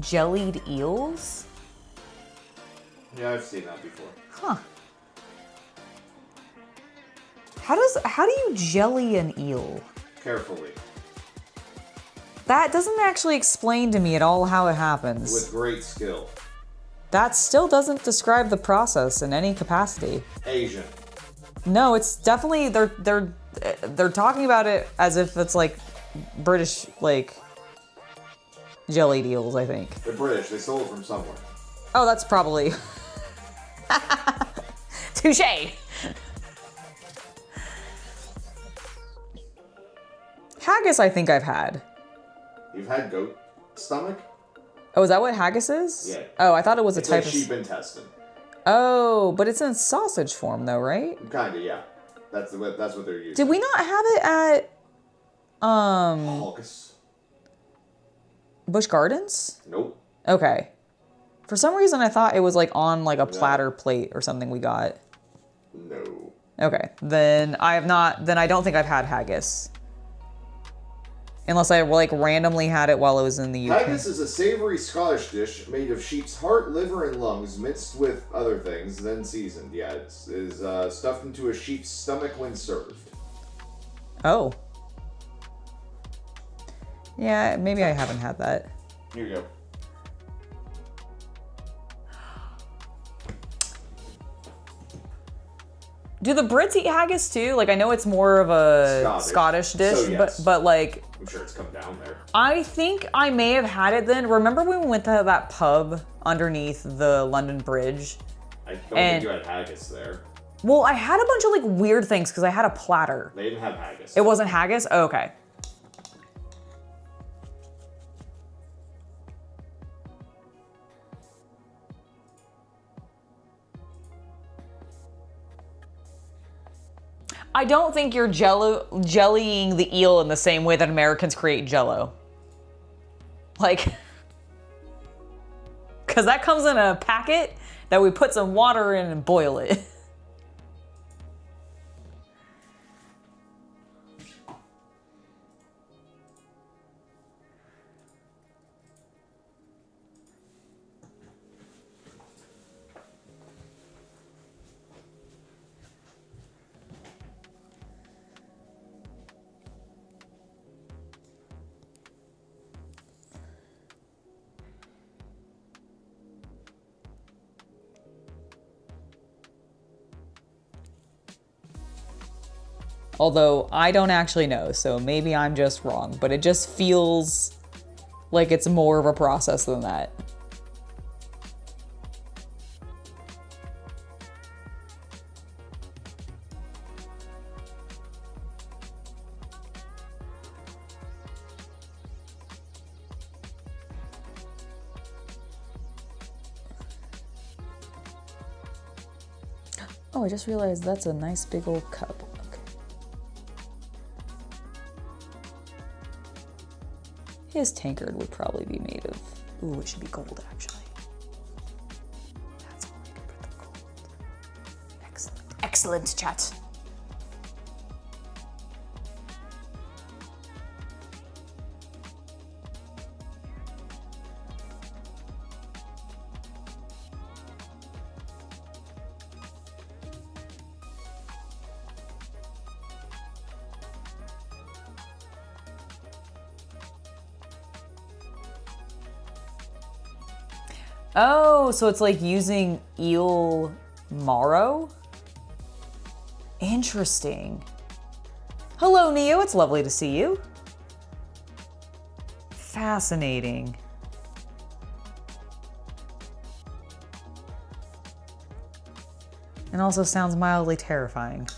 Jellied eels? Yeah, I've seen that before. Huh. How do you jelly an eel? Carefully. That doesn't actually explain to me at all how it happens. With great skill. That still doesn't describe the process in any capacity. Asian. No, it's definitely they're talking about it as if it's like British like jellied eels, I think. They're British. They stole it from somewhere. Oh, that's probably touche. Haggis, I think I've had. You've had goat stomach? Oh, is that what haggis is? Yeah. Oh, I thought it was a type like of sheep intestine. Oh, but it's in sausage form though, right? Kinda, yeah. That's what they're using. Did we not have it at Hawkus? Busch Gardens? Nope. Okay. For some reason I thought it was like on like a platter plate or something we got. No. Okay, then I have not, then I don't think I've had haggis. Unless I like randomly had it while I was in the UK. Haggis is a savory Scottish dish made of sheep's heart, liver, and lungs, mixed with other things, then seasoned. Yeah, it is stuffed into a sheep's stomach when served. Oh. Yeah, maybe I haven't had that. Here you go. Do the Brits eat haggis too? Like, I know it's more of a Scottish dish, so, yes. but like... I'm sure it's come down there. I think I may have had it then. Remember when we went to that pub underneath the London Bridge? I don't think you had haggis there. Well, I had a bunch of like weird things because I had a platter. They didn't have haggis. It wasn't haggis? Oh, okay. I don't think you're jellying the eel in the same way that Americans create Jello. Like, because that comes in a packet that we put some water in and boil it. Although I don't actually know, so maybe I'm just wrong, but it just feels like it's more of a process than that. Oh, I just realized that's a nice big old cup. His tankard would probably be made of... Ooh, it should be gold, actually. That's all I can put the gold. Excellent. Excellent, chat. Oh, so it's like using eel marrow? Interesting. Hello, Neo. It's lovely to see you. Fascinating. And also sounds mildly terrifying.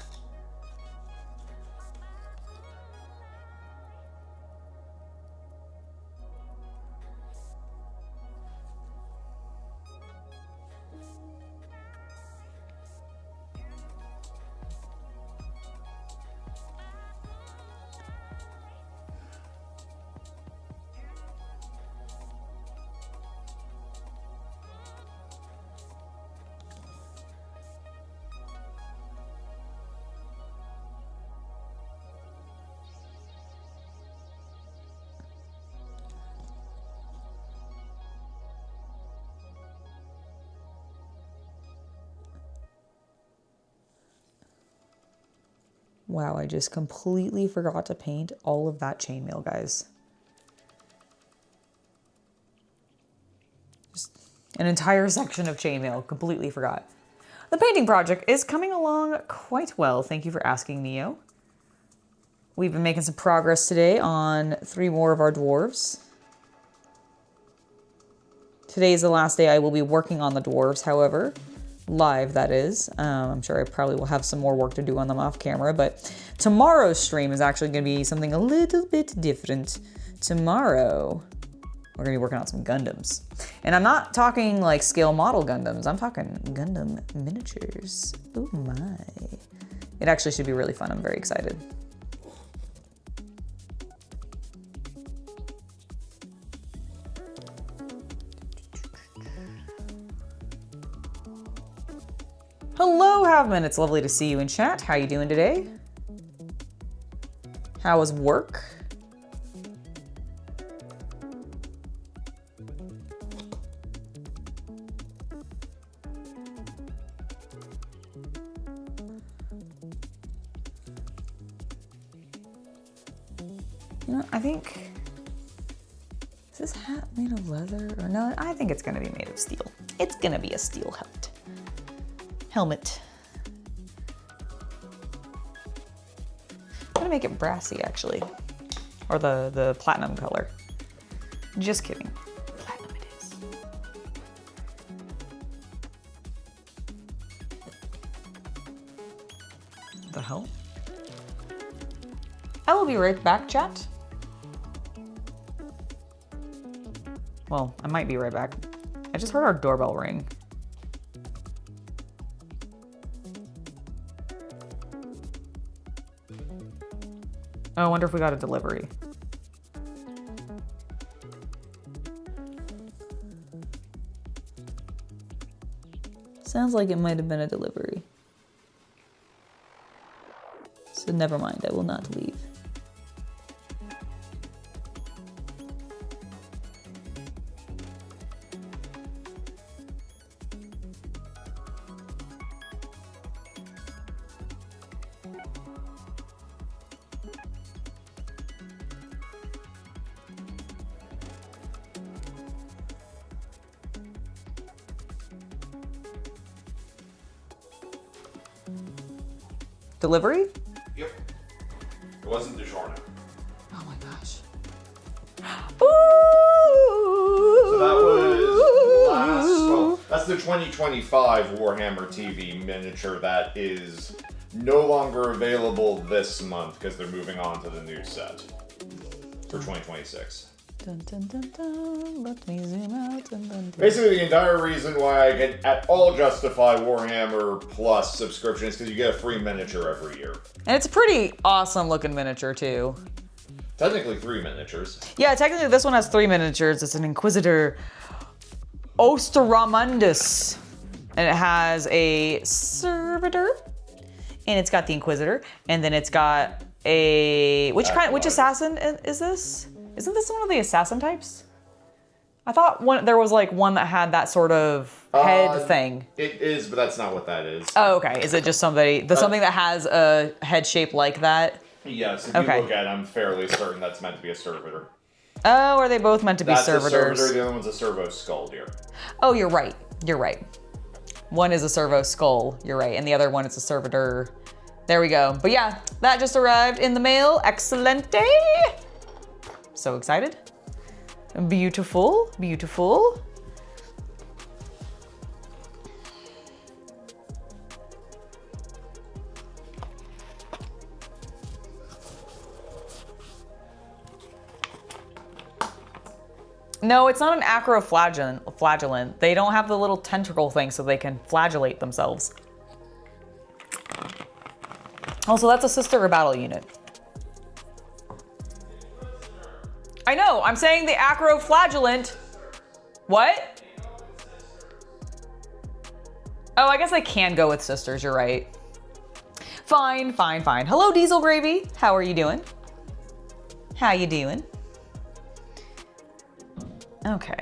Wow, I just completely forgot to paint all of that chainmail, guys. Just an entire section of chainmail, completely forgot. The painting project is coming along quite well. Thank you for asking, Neo. We've been making some progress today on 3 more of our dwarves. Today is the last day I will be working on the dwarves, however. Live, that is. I'm sure I probably will have some more work to do on them off camera, but tomorrow's stream is actually going to be something a little bit different. Tomorrow, we're going to be working on some Gundams. And I'm not talking like scale model Gundams. I'm talking Gundam miniatures. Oh my. It actually should be really fun. I'm very excited. Havman, it's lovely to see you in chat. How you doing today? How was work? You know, I think, is this hat made of leather or no? I think it's gonna be made of steel. It's gonna be a steel helmet. I'm gonna make it brassy actually, or the platinum color. Just kidding, platinum it is. The hell? I will be right back, chat. Well, I might be right back. I just heard our doorbell ring. Oh, I wonder if we got a delivery. Sounds like it might have been a delivery. So never mind, I will not leave. Delivery? Yep. It wasn't DiGiorno. Oh my gosh. So that was last, well, that's the 2025 Warhammer TV miniature that is no longer available this month because they're moving on to the new set for 2026. Dun, dun, dun, dun. Let me zoom out. Dun, dun, dun. Basically, the entire reason why I can at all justify Warhammer Plus subscription is because you get a free miniature every year. And it's a pretty awesome looking miniature too. Technically 3 miniatures. Yeah, technically this one has 3 miniatures. It's an Inquisitor Osteramundus. And it has a Servitor. And it's got the Inquisitor. And then it's got a... Which assassin is this? Isn't this one of the assassin types? I thought there was like one that had that sort of head thing. It is, but that's not what that is. Oh, okay. Is it just something that has a head shape like that? Yes, if you look at it, I'm fairly certain that's meant to be a servitor. Oh, are they both meant to be servitors? That's a servitor, the other one's a servo skull, dear. Oh, you're right. You're right. One is a servo skull, you're right, and the other one is a servitor. There we go. But yeah, that just arrived in the mail. Excelente! So excited. Beautiful, beautiful. No, it's not an acroflagellant. They don't have the little tentacle thing so they can flagellate themselves. Also, that's a sister or battle unit. I know, I'm saying the acroflagellant. What? Oh, I guess I can go with sisters, you're right. Fine, fine, fine. Hello, Diesel Gravy. How are you doing? How you doing? Okay.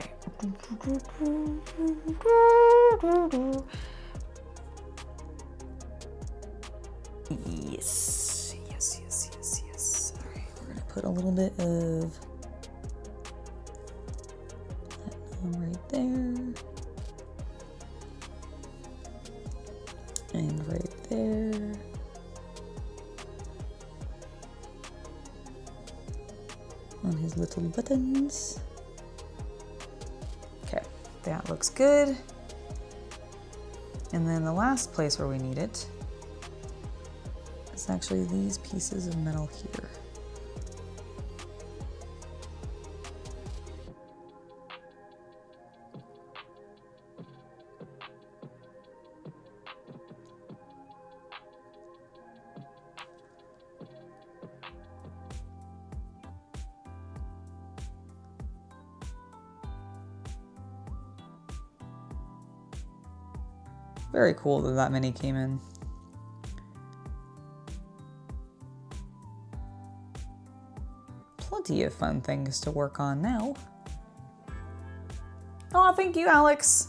Yes. Yes. All right, we're gonna put a little bit of platinum right there. And right there. On his little buttons. Okay, that looks good. And then the last place where we need it is actually these pieces of metal here. Very cool that many came in. plenty of fun things to work on now. Oh, thank you, Alex.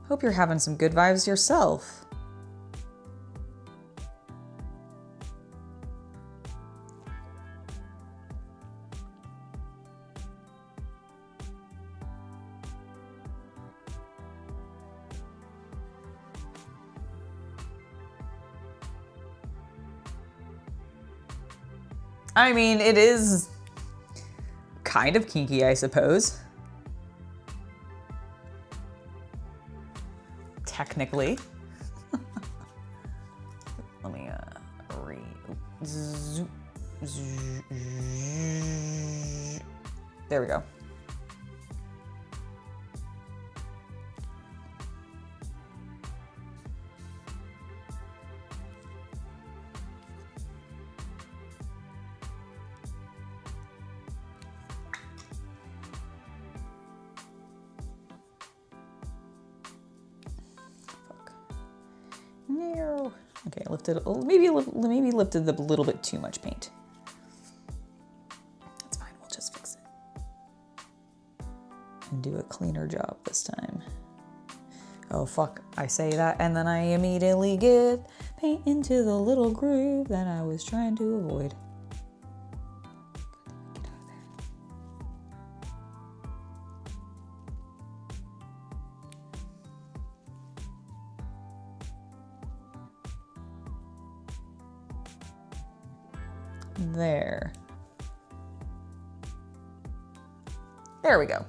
Hope you're having some good vibes yourself. I mean, it is kind of kinky, I suppose. Technically. Let me there we go. No. Okay, I lifted maybe lifted a little bit too much paint. That's fine. We'll just fix it and do a cleaner job this time. Oh fuck! I say that and then I immediately get paint into the little groove that I was trying to avoid. There. There we go.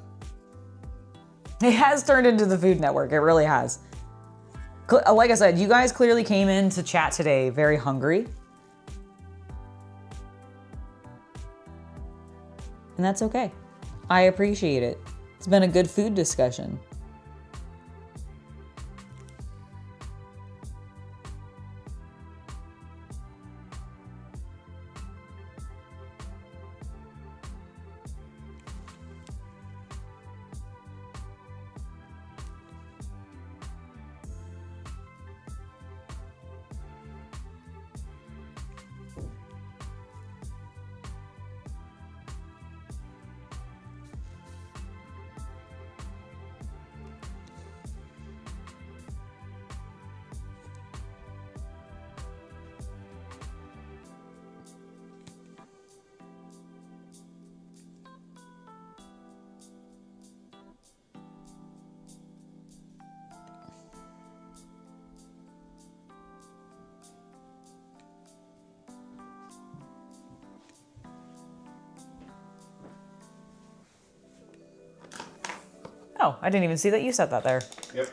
It has turned into the Food Network. It really has. Like I said, you guys clearly came into chat today very hungry. And that's okay. I appreciate it. It's been a good food discussion. Oh, I didn't even see that you said that there. Yep.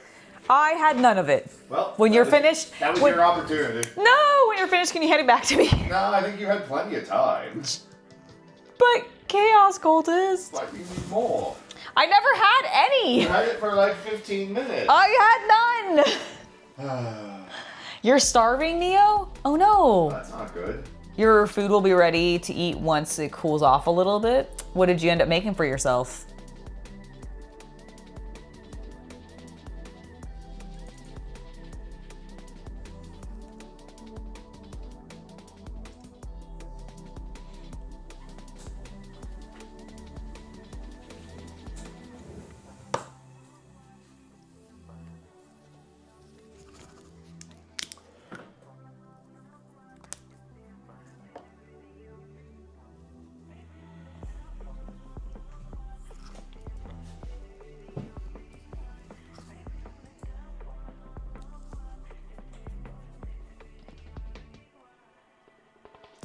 I had none of it. Well, when you're finished... That was your opportunity. No, when you're finished, can you hand it back to me? No, I think you had plenty of time. But Chaos Cultist. But you need more. I never had any. You had it for like 15 minutes. I had none. You're starving, Neo? Oh no. That's not good. Your food will be ready to eat once it cools off a little bit. What did you end up making for yourself?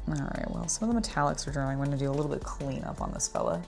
All right, well, some of the metallics are drying. I'm going to do a little bit of cleanup on this fella.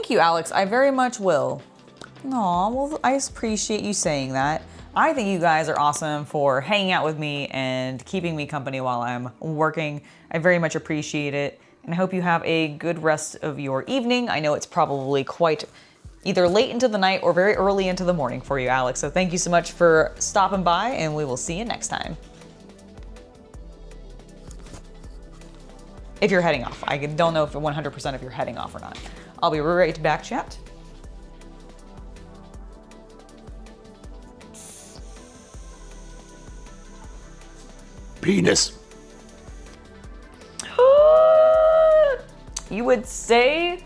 thank you, Alex. I very much will. Aw, well, I appreciate you saying that. I think you guys are awesome for hanging out with me and keeping me company while I'm working. I very much appreciate it. And I hope you have a good rest of your evening. I know it's probably quite either late into the night or very early into the morning for you, Alex. So thank you so much for stopping by, and we will see you next time. If you're heading off. I don't know if 100% if you're heading off or not. I'll be right back, chat. Penis. You would say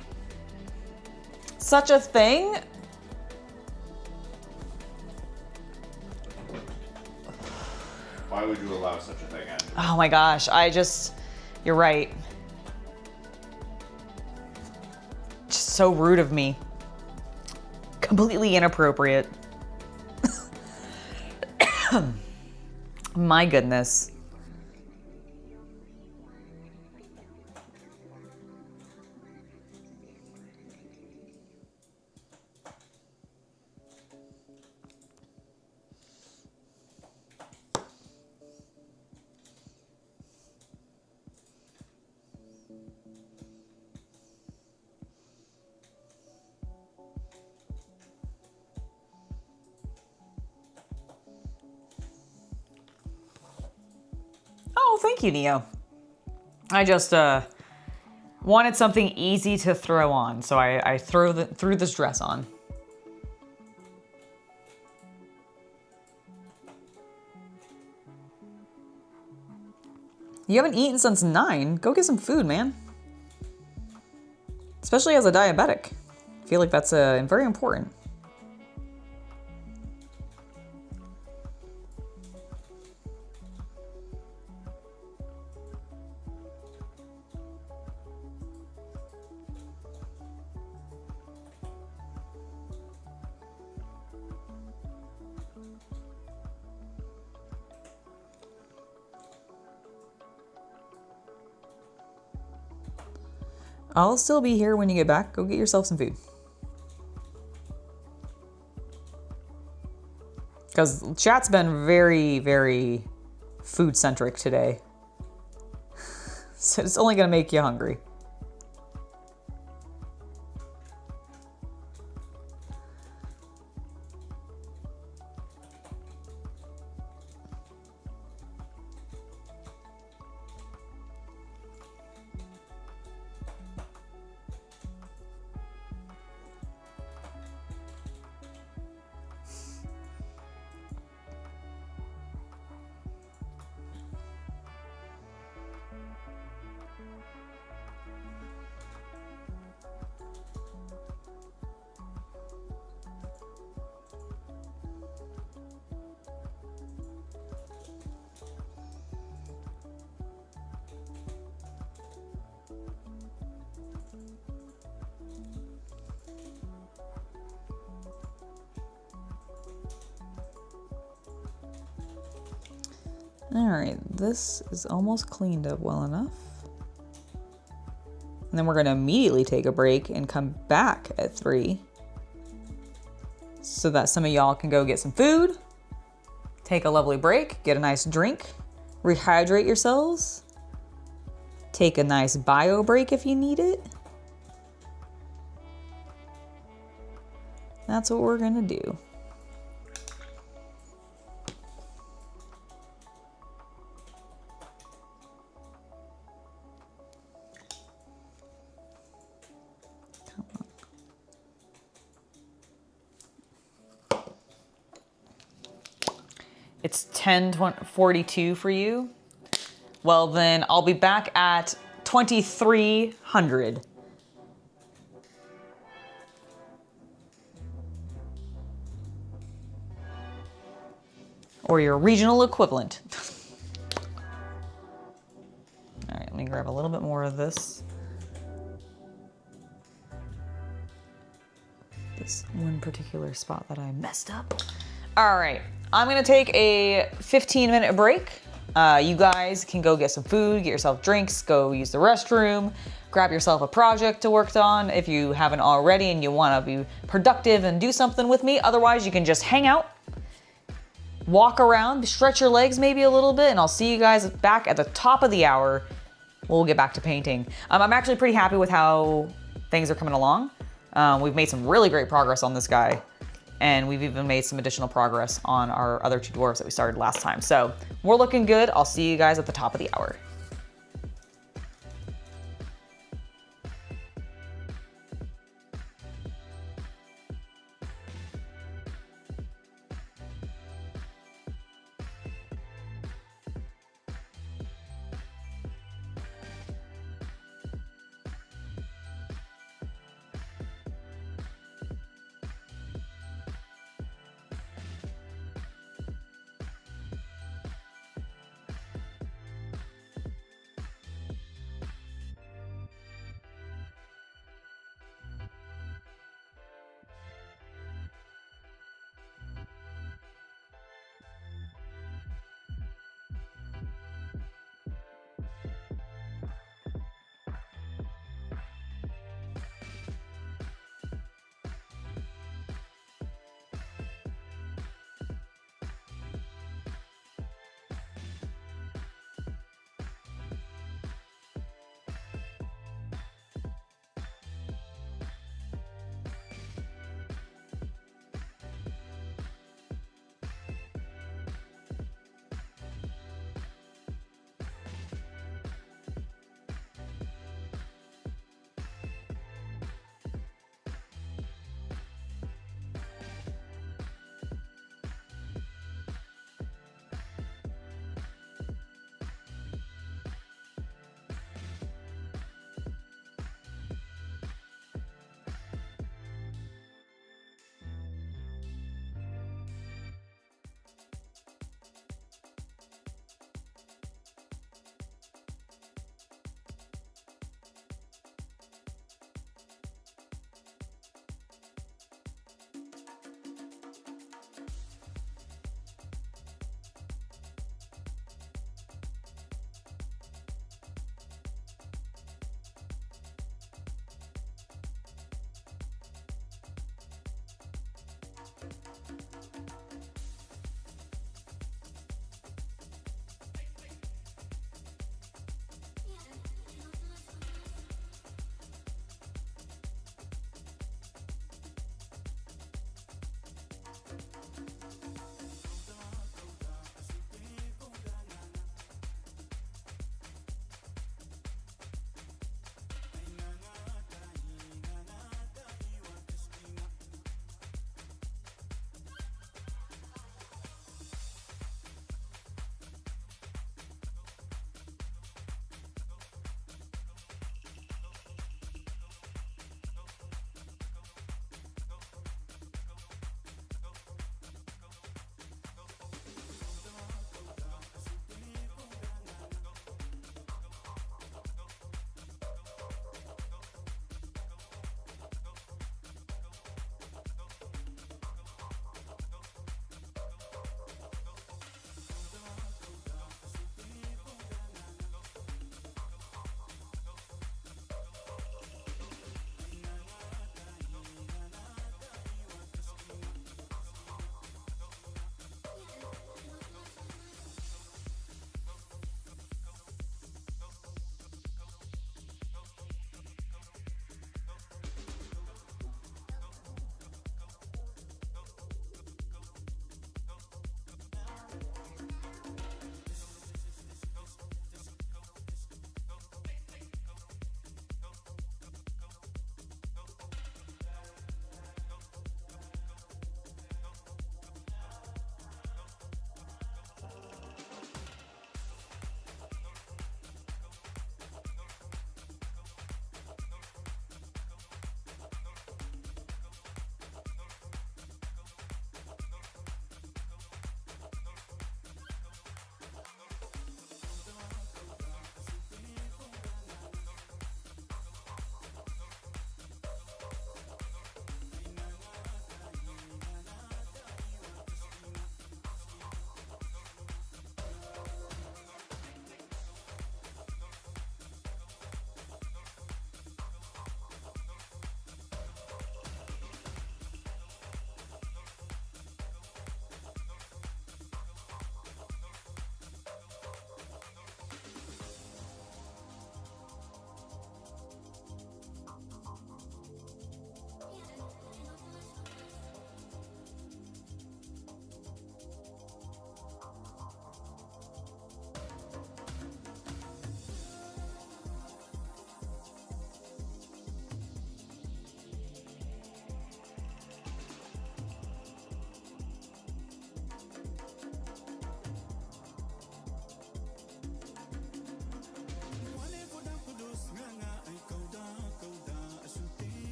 such a thing? Why would you allow such a thing, Andrew? Oh my gosh, you're right. Just so rude of me. Completely inappropriate. My goodness. Oh, thank you, Neo. I just wanted something easy to throw on, so I threw this dress on. You haven't eaten since 9. Go get some food, man. Especially as a diabetic. I feel like that's very important. I'll still be here when you get back. Go get yourself some food. Because chat's been very, very food-centric today. So it's only going to make you hungry. All right, this is almost cleaned up well enough. And then we're gonna immediately take a break and come back at 3 so that some of y'all can go get some food, take a lovely break, get a nice drink, rehydrate yourselves, take a nice bio break if you need it. That's what we're gonna do. It's 10:42 for you. Well, then I'll be back at 2300. Or your regional equivalent. All right, let me grab a little bit more of this. This one particular spot that I messed up. All right, I'm gonna take a 15-minute break, You guys can go get some food, get yourself drinks, go use the restroom, grab yourself a project to work on if you haven't already and you want to be productive and do something with me. Otherwise, you can just hang out, walk around, stretch your legs maybe a little bit, and I'll see you guys back at the top of the hour. We'll get back to painting. I'm actually pretty happy with how things are coming along. We've made some really great progress on this guy. And we've even made some additional progress on our other 2 dwarves that we started last time. So we're looking good. I'll see you guys at the top of the hour.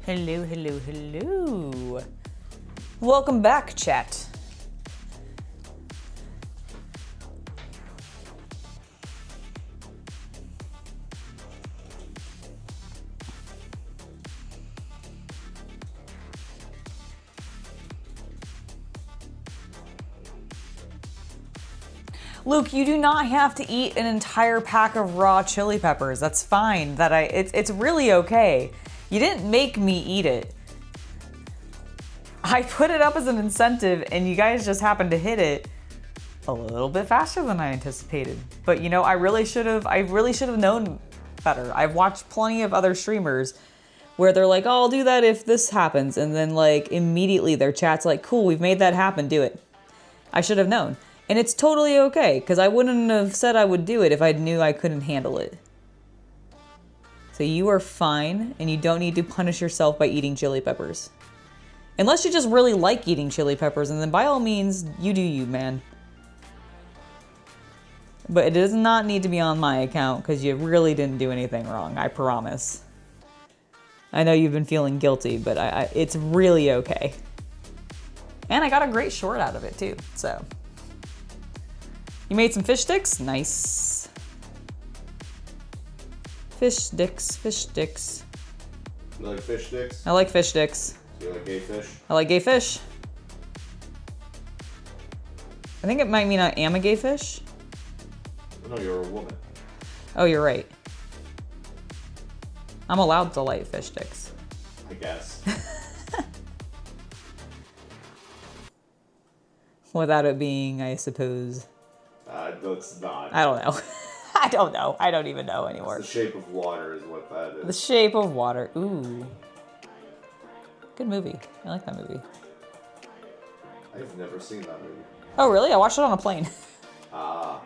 Hello, hello, hello. Welcome back, chat. Luke, you do not have to eat an entire pack of raw chili peppers. That's fine. It's really okay. You didn't make me eat it. I put it up as an incentive and you guys just happened to hit it a little bit faster than I anticipated. But you know, I really should have known better. I've watched plenty of other streamers where they're like, "Oh, I'll do that if this happens." And then like immediately their chat's like, "Cool, we've made that happen, do it." I should have known. And it's totally okay, because I wouldn't have said I would do it if I knew I couldn't handle it. So you are fine, and you don't need to punish yourself by eating chili peppers. Unless you just really like eating chili peppers, and then by all means, you do you, man. But it does not need to be on my account, because you really didn't do anything wrong, I promise. I know you've been feeling guilty, but it's really okay. And I got a great short out of it, too, so... You made some fish sticks? Nice. Fish sticks, fish sticks. You like fish sticks? I like fish sticks. Do you like gay fish? I like gay fish. I think it might mean I am a gay fish. No, you're a woman. Oh, you're right. I'm allowed to like fish sticks. I guess. Without it being, I suppose... That's not. I don't know. I don't know. I don't even know anymore. The Shape of Water is what that is. The Shape of Water. Ooh. Good movie. I like that movie. I've never seen that movie. Oh, really? I watched it on a plane. Ah.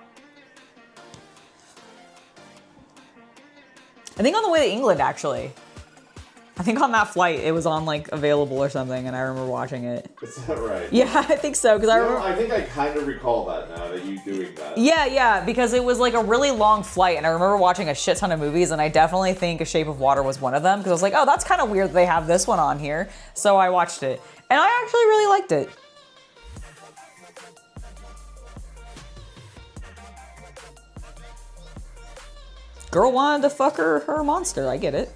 I think on the way to England, actually. I think on that flight, it was on, like, available or something, and I remember watching it. Is that right? Yeah, I think so, because I remember... I think I kind of recall that now, that you doing that. Yeah, because it was, like, a really long flight, and I remember watching a shit ton of movies, and I definitely think A Shape of Water was one of them, because I was like, oh, that's kind of weird that they have this one on here. So I watched it, and I actually really liked it. Girl wanted to fuck her monster, I get it.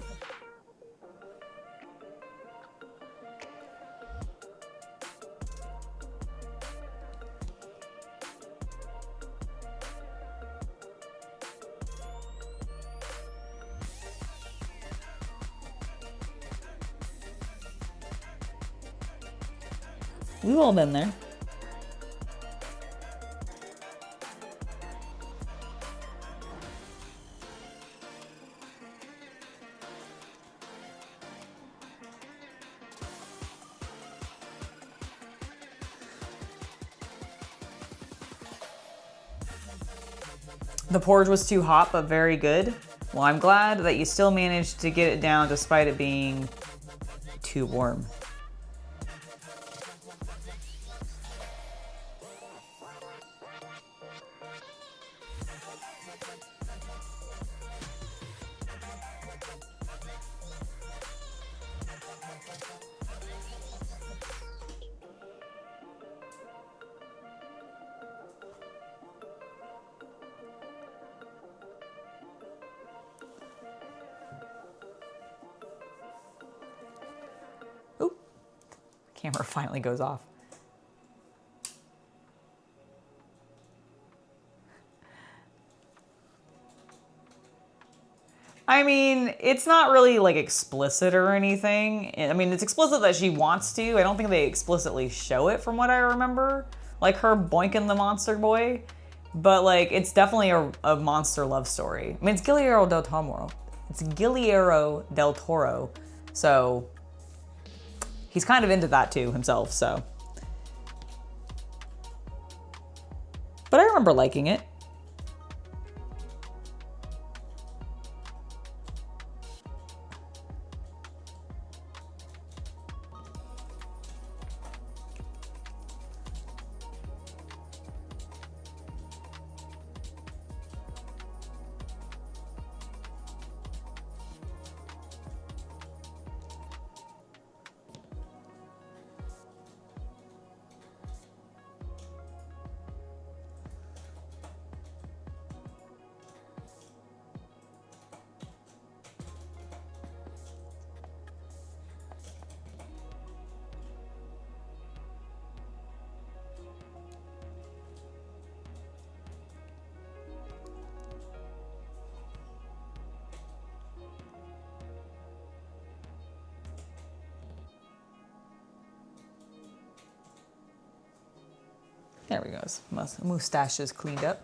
We've all been there. The porridge was too hot, but very good. Well, I'm glad that you still managed to get it down despite it being too warm. Camera finally goes off. I mean, it's not really like explicit or anything. I mean, it's explicit that she wants to. I don't think they explicitly show it from what I remember. Like her boinking the monster boy. But like, it's definitely a monster love story. I mean, it's Guillermo del Toro. It's Guillermo del Toro. So he's kind of into that too himself, so. But I remember liking it. There we go. His mustache is cleaned up.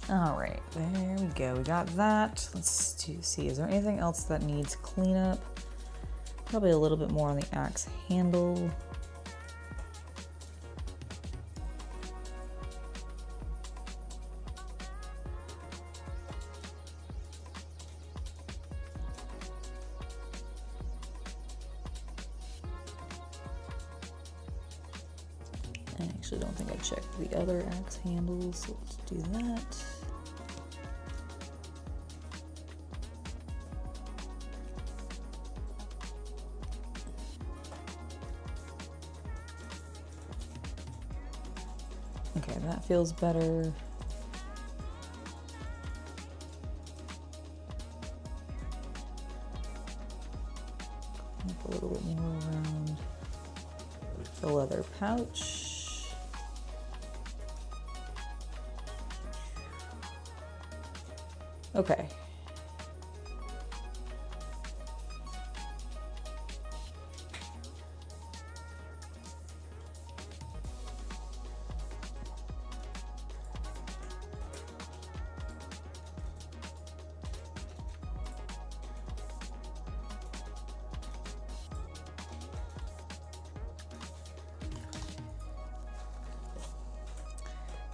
All right, there we go. We got that. Let's see, is there anything else that needs cleanup? Probably a little bit more on the axe handle. I actually don't think I checked the other axe handles, so let's do that. Okay, that feels better. A little bit more around the leather pouch. Okay.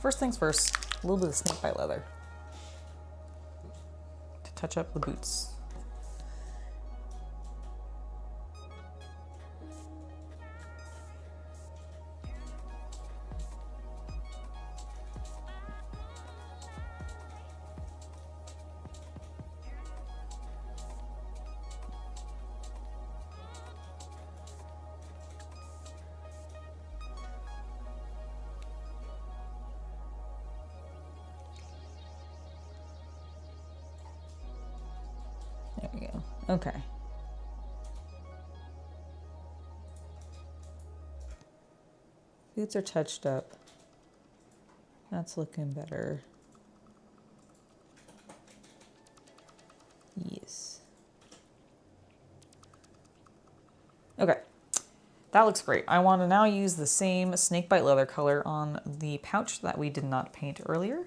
First things first, a little bit of snakebite leather to touch up the boots. There we go. Okay. Boots are touched up. That's looking better. Yes. Okay. That looks great. I want to now use the same snakebite leather color on the pouch that we did not paint earlier,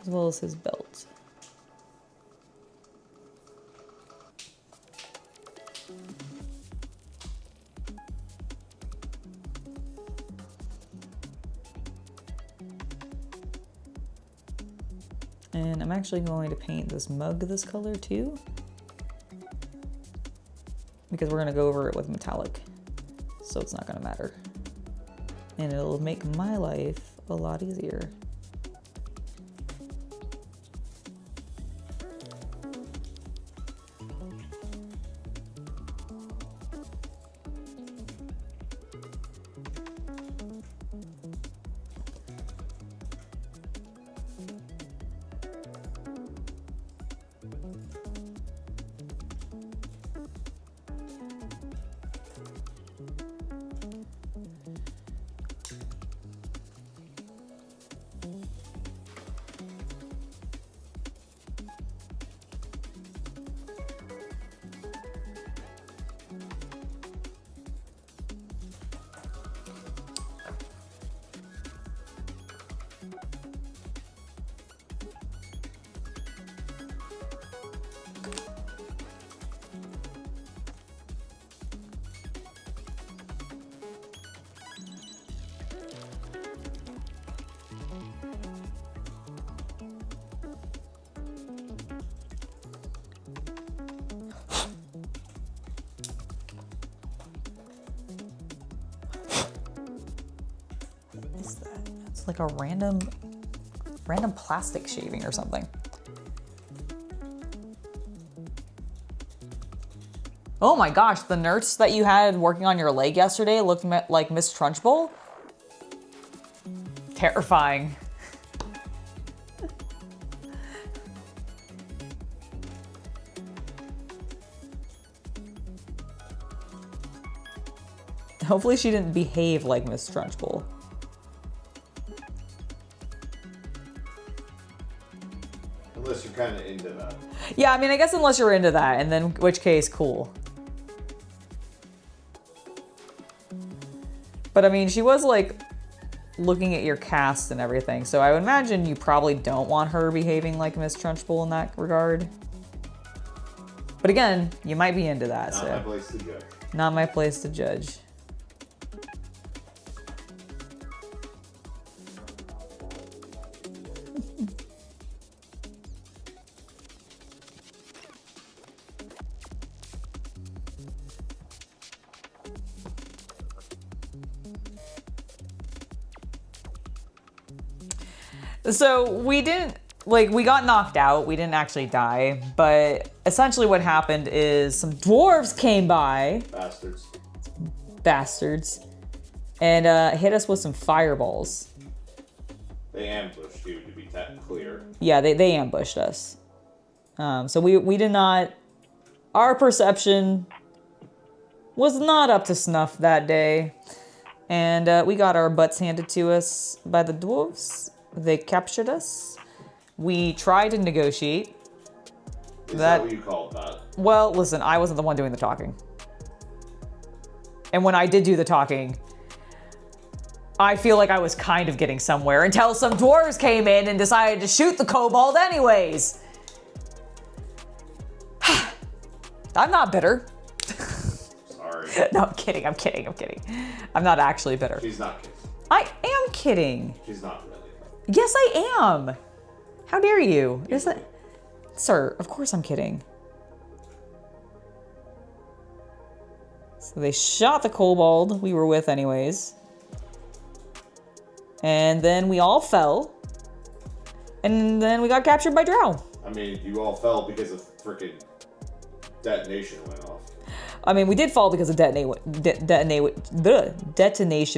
as well as his belt. And I'm actually going to paint this mug this color too, because we're going to go over it with metallic, so it's not going to matter. And it'll make my life a lot easier. It's like a random plastic shaving or something. Oh my gosh, the nurse that you had working on your leg yesterday looked like Miss Trunchbull. Terrifying. Hopefully she didn't behave like Miss Trunchbull. Unless you're kind of into that. Yeah, I mean, I guess unless you're into that, and then in which case, cool. But I mean, she was like looking at your cast and everything, so I would imagine you probably don't want her behaving like Miss Trunchbull in that regard. But again, you might be into that. Not my place to judge. Not my place to judge. So we didn't, like, we got knocked out. We didn't actually die. But essentially what happened is some dwarves came by. Bastards. Bastards. And hit us with some fireballs. They ambushed you, to be clear. Yeah, they ambushed us. So we did not, our perception was not up to snuff that day. And we got our butts handed to us by the dwarves. They captured us. We tried to negotiate. Is that what you called that? Well, listen, I wasn't the one doing the talking. And when I did do the talking, I feel like I was kind of getting somewhere until some dwarves came in and decided to shoot the kobold anyways. I'm not bitter. Sorry. No, I'm kidding. I'm not actually bitter. She's not kidding. I am kidding. She's not really. Yes, I am. How dare you? Is that, sir? Of course I'm kidding. So they shot the kobold we were with anyways. And then we all fell. And then we got captured by drow. I mean, you all fell because of freaking detonation went off. I mean, we did fall because of detonation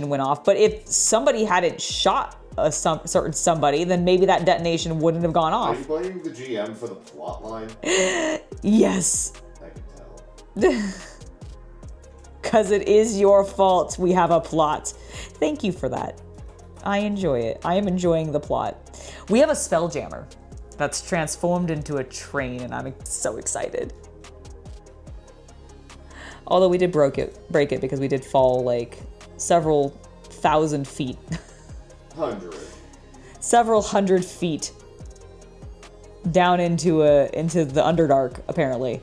went off. But if somebody hadn't shot a certain somebody, then maybe that detonation wouldn't have gone off. Are you blaming the GM for the plot line? Yes. I can tell. Because it is your fault we have a plot. Thank you for that. I enjoy it. I am enjoying the plot. We have a spelljammer that's transformed into a train, and I'm so excited. Although we did break it because we did fall like several thousand feet. 100. Several hundred feet down into the Underdark, apparently.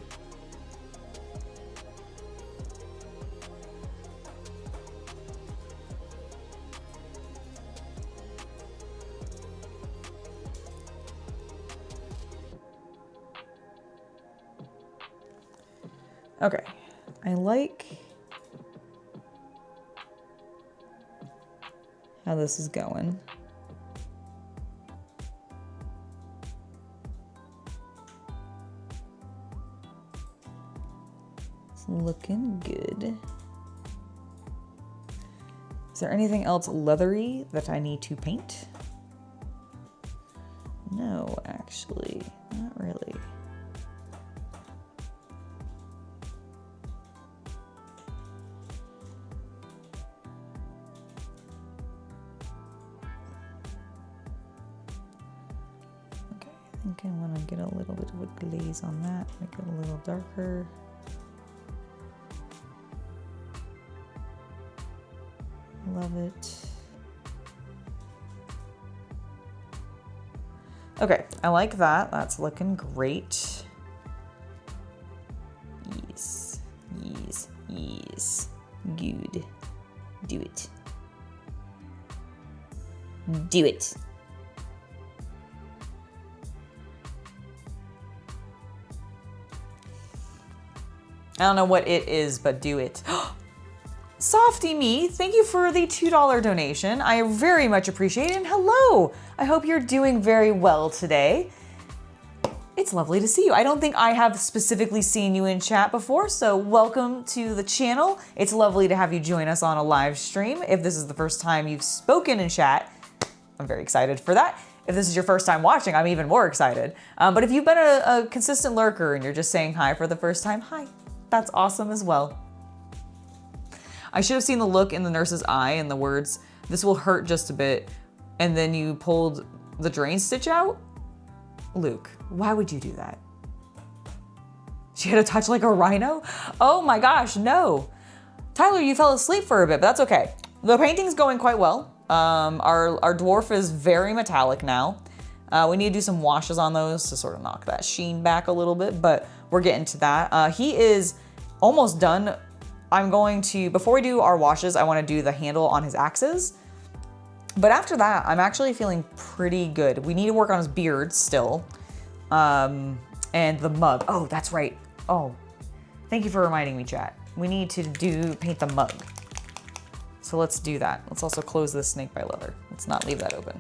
Okay, I like how this is going. It's looking good. Is there anything else leathery that I need to paint? No, actually, not really. I think I want to get a little bit of a glaze on that, make it a little darker. Love it. Okay, I like that. That's looking great. Yes, yes, yes. Good. Do it. Do it. I don't know what it is, but do it. Softy Me, thank you for the $2 donation. I very much appreciate it. And hello, I hope you're doing very well today. It's lovely to see you. I don't think I have specifically seen you in chat before, so welcome to the channel. It's lovely to have you join us on a live stream. If this is the first time you've spoken in chat, I'm very excited for that. If this is your first time watching, I'm even more excited. But if you've been a consistent lurker and you're just saying hi for the first time, hi. That's awesome as well. I should have seen the look in the nurse's eye and the words, "This will hurt just a bit," and then you pulled the drain stitch out? Luke, why would you do that? She had a touch like a rhino? Oh my gosh, no. Tyler, you fell asleep for a bit, but that's okay. The painting's going quite well. Our dwarf is very metallic now. We need to do some washes on those to sort of knock that sheen back a little bit, but we're getting to that. He is almost done. I'm going to, before we do our washes, I want to do the handle on his axes. But after that, I'm actually feeling pretty good. We need to work on his beard still. And the mug. Oh, that's right. Oh, thank you for reminding me, chat. We need to paint the mug. So let's do that. Let's also close this snake by leather. Let's not leave that open.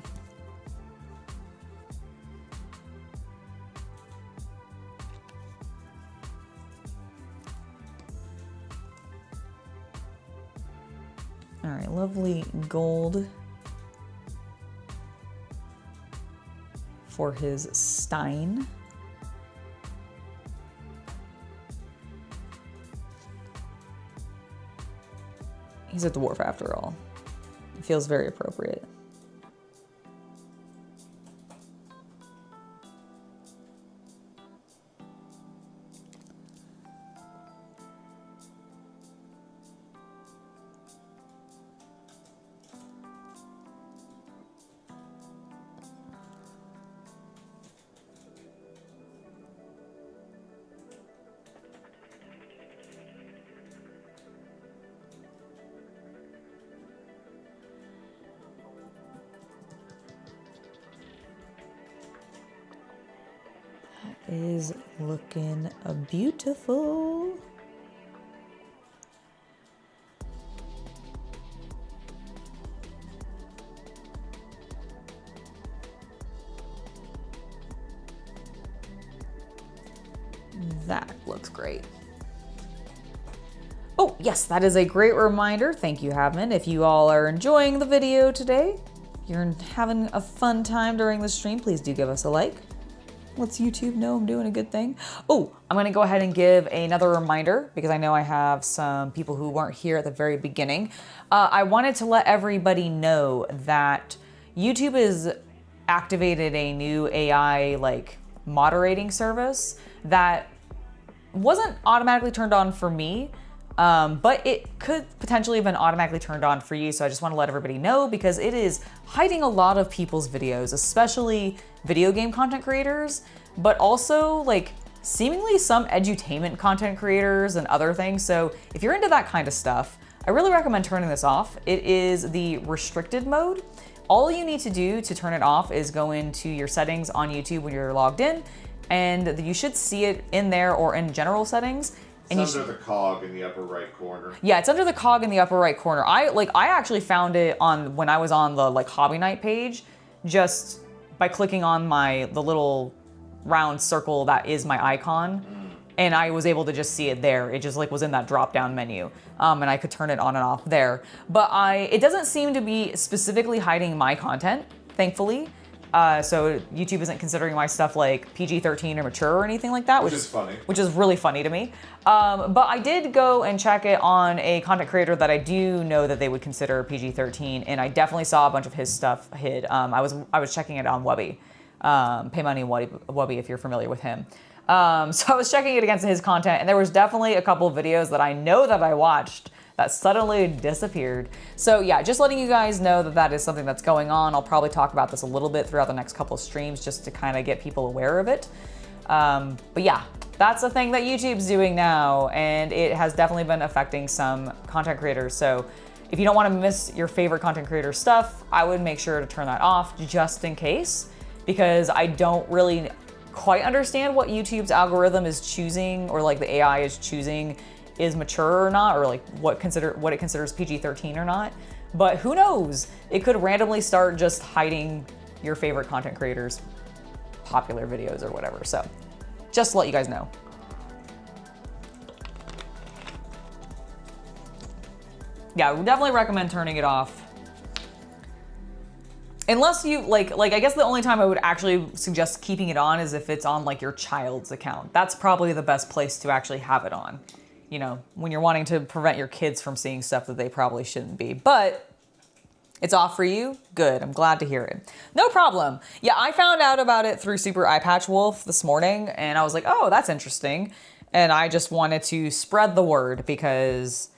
All right, lovely gold for his stein. He's a dwarf after all. It feels very appropriate. Is looking beautiful. That looks great. Oh, yes, that is a great reminder. Thank you, Havman. If you all are enjoying the video today, you're having a fun time during the stream, please do give us a like. Lets YouTube know I'm doing a good thing. Oh, I'm gonna go ahead and give another reminder because I know I have some people who weren't here at the very beginning. I wanted to let everybody know that YouTube has activated a new AI like moderating service that wasn't automatically turned on for me, but it could potentially have been automatically turned on for you. So I just want to let everybody know because it is hiding a lot of people's videos, especially video game content creators, but also like seemingly some edutainment content creators and other things. So if you're into that kind of stuff, I really recommend turning this off. It is the restricted mode. All you need to do to turn it off is go into your settings on YouTube when you're logged in, and you should see it in there or in general settings. And it's under the cog in the upper right corner. Yeah, it's under the cog in the upper right corner. I actually found it on when I was on the like Hobby Night page, just by clicking on the little round circle that is my icon, and I was able to just see it there. It just like was in that drop down menu, and I could turn it on and off there. But it doesn't seem to be specifically hiding my content, thankfully. So YouTube isn't considering my stuff like PG-13 or mature or anything like that, which is funny. Which is really funny to me. But I did go and check it on a content creator that I do know that they would consider PG-13, and I definitely saw a bunch of his stuff hid. I was checking it on Webby, Pay Money Webby if you're familiar with him. So I was checking it against his content, and there was definitely a couple of videos that I know that I watched that suddenly disappeared. So yeah, just letting you guys know that that is something that's going on. I'll probably talk about this a little bit throughout the next couple of streams just to kind of get people aware of it. But yeah, that's the thing that YouTube's doing now, and it has definitely been affecting some content creators. So if you don't want to miss your favorite content creator stuff, I would make sure to turn that off just in case, because I don't really quite understand what YouTube's algorithm is choosing, or like the AI is choosing is mature or not, or like what it considers PG-13 or not. But who knows? It could randomly start just hiding your favorite content creators' popular videos or whatever. So just to let you guys know. Yeah, I would definitely recommend turning it off. Unless you like I guess the only time I would actually suggest keeping it on is if it's on like your child's account. That's probably the best place to actually have it on. you know, when you're wanting to prevent your kids from seeing stuff that they probably shouldn't be. But it's off for you? Good. I'm glad to hear it. No problem. Yeah, I found out about it through Super Eye Patch Wolf this morning, and I was like, oh, that's interesting. And I just wanted to spread the word because,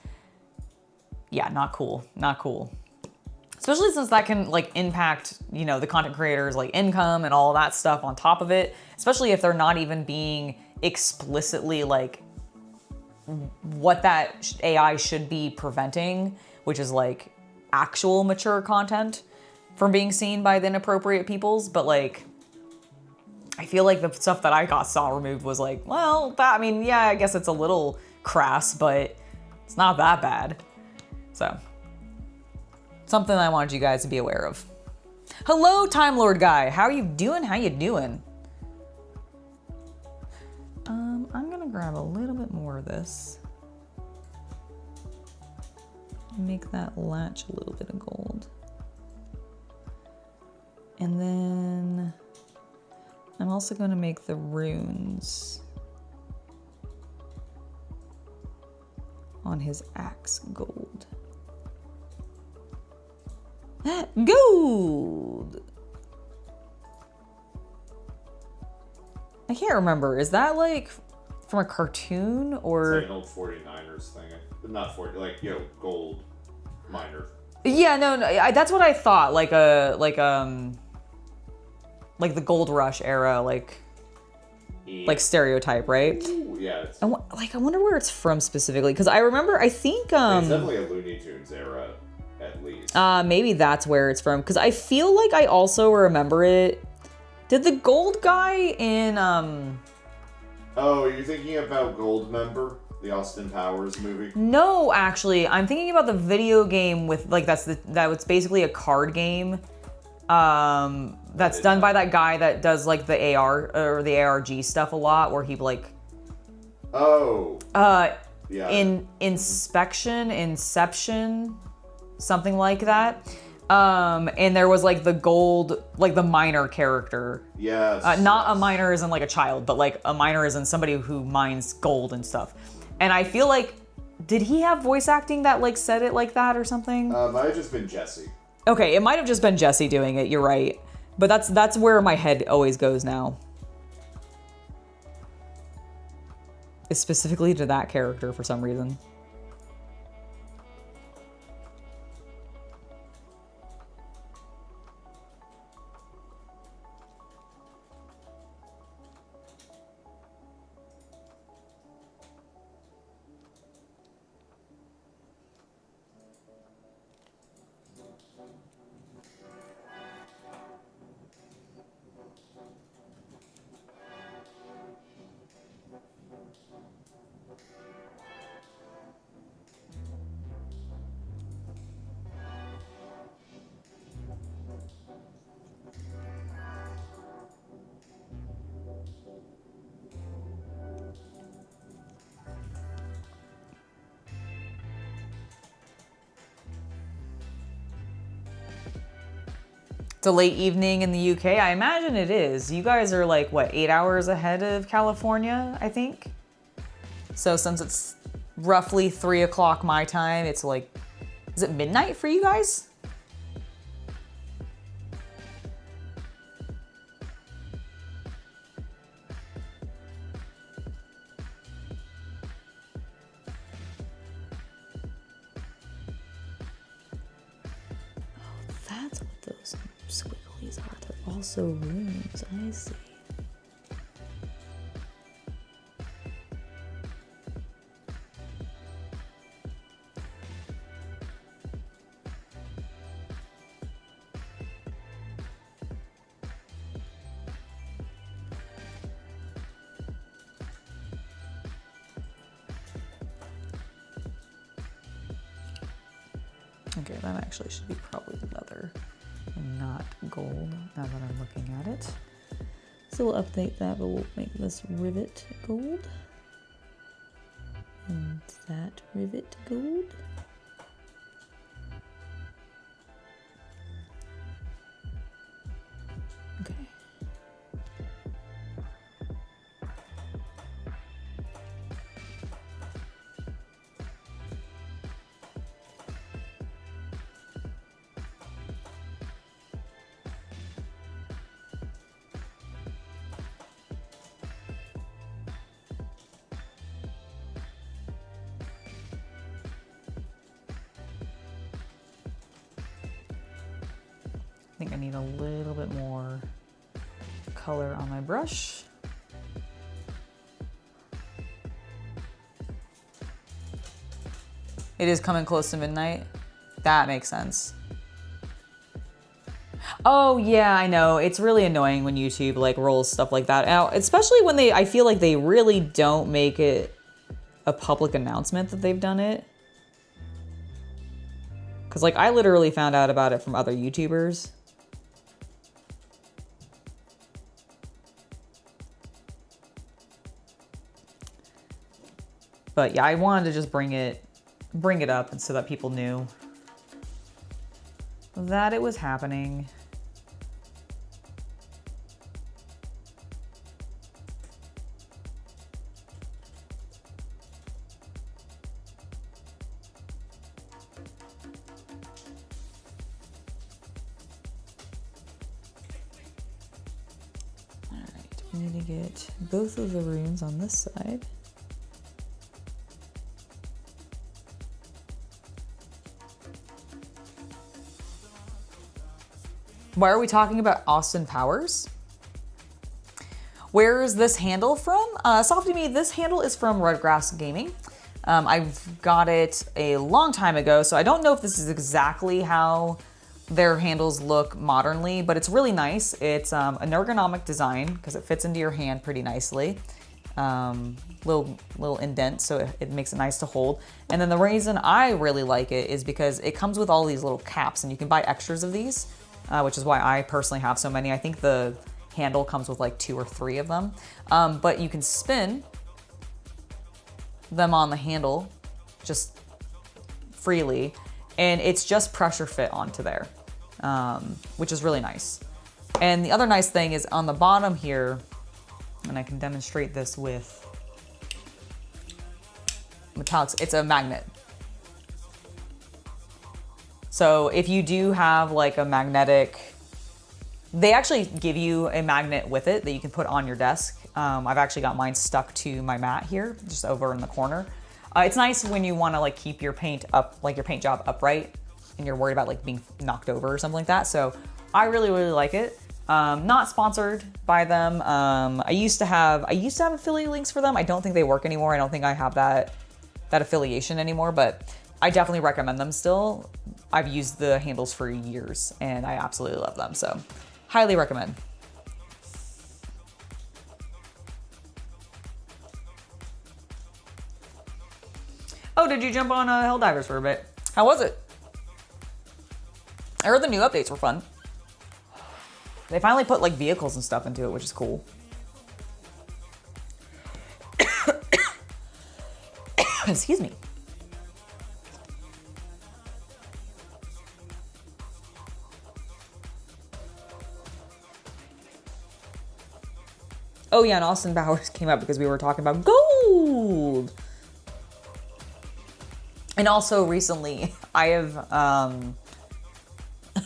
yeah, not cool. Not cool. Especially since that can like impact, you know, the content creators like income and all that stuff on top of it. Especially if they're not even being explicitly like what that AI should be preventing, which is like actual mature content from being seen by the inappropriate peoples. But like, I feel like the stuff that I saw removed was like, well, that, I mean, yeah, I guess it's a little crass, but it's not that bad. So, something I wanted you guys to be aware of. Hello, Time Lord guy. How you doing? How you doing? I'm gonna grab a little bit more of this. Make that latch a little bit of gold. And then I'm also gonna make the runes on his axe gold. Gold! I can't remember. Is that like from a cartoon or? It's like an old 49ers thing. Not 40, like, you know, gold miner. Yeah, no, that's what I thought. Like the Gold Rush era, like stereotype, right? Ooh, yeah. I wonder where it's from specifically, because I remember, I think it's definitely a Looney Tunes era, at least. Maybe that's where it's from, because I feel like I also remember it. Did the gold guy in Oh, you're thinking about Goldmember, the Austin Powers movie? No, actually, I'm thinking about the video game with like that was basically a card game. That's done by that guy that does like the AR or the ARG stuff a lot, where he like. Oh. Yeah. Inception, something like that. And there was like the gold, like the miner character. Yes. Not a miner as in like a child, but like a miner as in somebody who mines gold and stuff. And I feel like, did he have voice acting that like said it like that or something? Might have just been Jesse. Okay, it might have just been Jesse doing it. You're right, but that's where my head always goes now. Is specifically to that character for some reason. It's a late evening in the UK. I imagine it is. You guys are like, what, 8 hours ahead of California, I think? So since it's roughly 3 o'clock my time, it's like, is it midnight for you guys? That's what those squigglies are. They're also runes. I see. Okay, that actually should be probably leather and not gold, now that I'm looking at it. So we'll update that, but we'll make this rivet gold. And that rivet gold. Okay. I need a little bit more color on my brush. It is coming close to midnight. That makes sense. Oh yeah, I know. It's really annoying when YouTube like rolls stuff like that out, especially when I feel like they really don't make it a public announcement that they've done it. Cause like I literally found out about it from other YouTubers. But yeah, I wanted to just bring it up and so that people knew that it was happening. All right, we need to get both of the runes on this side. Why are we talking about Austin Powers? Where is this handle from? Softy Me, this handle is from Redgrass Gaming. I've got it a long time ago, so I don't know if this is exactly how their handles look modernly, but it's really nice. It's an ergonomic design because it fits into your hand pretty nicely. Little indent, so it makes it nice to hold. And then the reason I really like it is because it comes with all these little caps, and you can buy extras of these, which is why I personally have so many. I think the handle comes with like 2 or 3 of them, but you can spin them on the handle just freely, and it's just pressure fit onto there, which is really nice. And the other nice thing is on the bottom here, and I can demonstrate this with metallics, it's a magnet. So if you do have like a magnetic, they actually give you a magnet with it that you can put on your desk. I've actually got mine stuck to my mat here, just over in the corner. It's nice when you want to like keep your paint up, like your paint job upright, and you're worried about like being knocked over or something like that. So I really like it. Not sponsored by them. I used to have affiliate links for them. I don't think they work anymore. I don't think I have that affiliation anymore, but I definitely recommend them still. I've used the handles for years and I absolutely love them. So highly recommend. Oh, did you jump on Helldivers for a bit? How was it? I heard the new updates were fun. They finally put like vehicles and stuff into it, which is cool. Excuse me. Oh yeah, and Austin Powers came up because we were talking about gold. And also recently, I have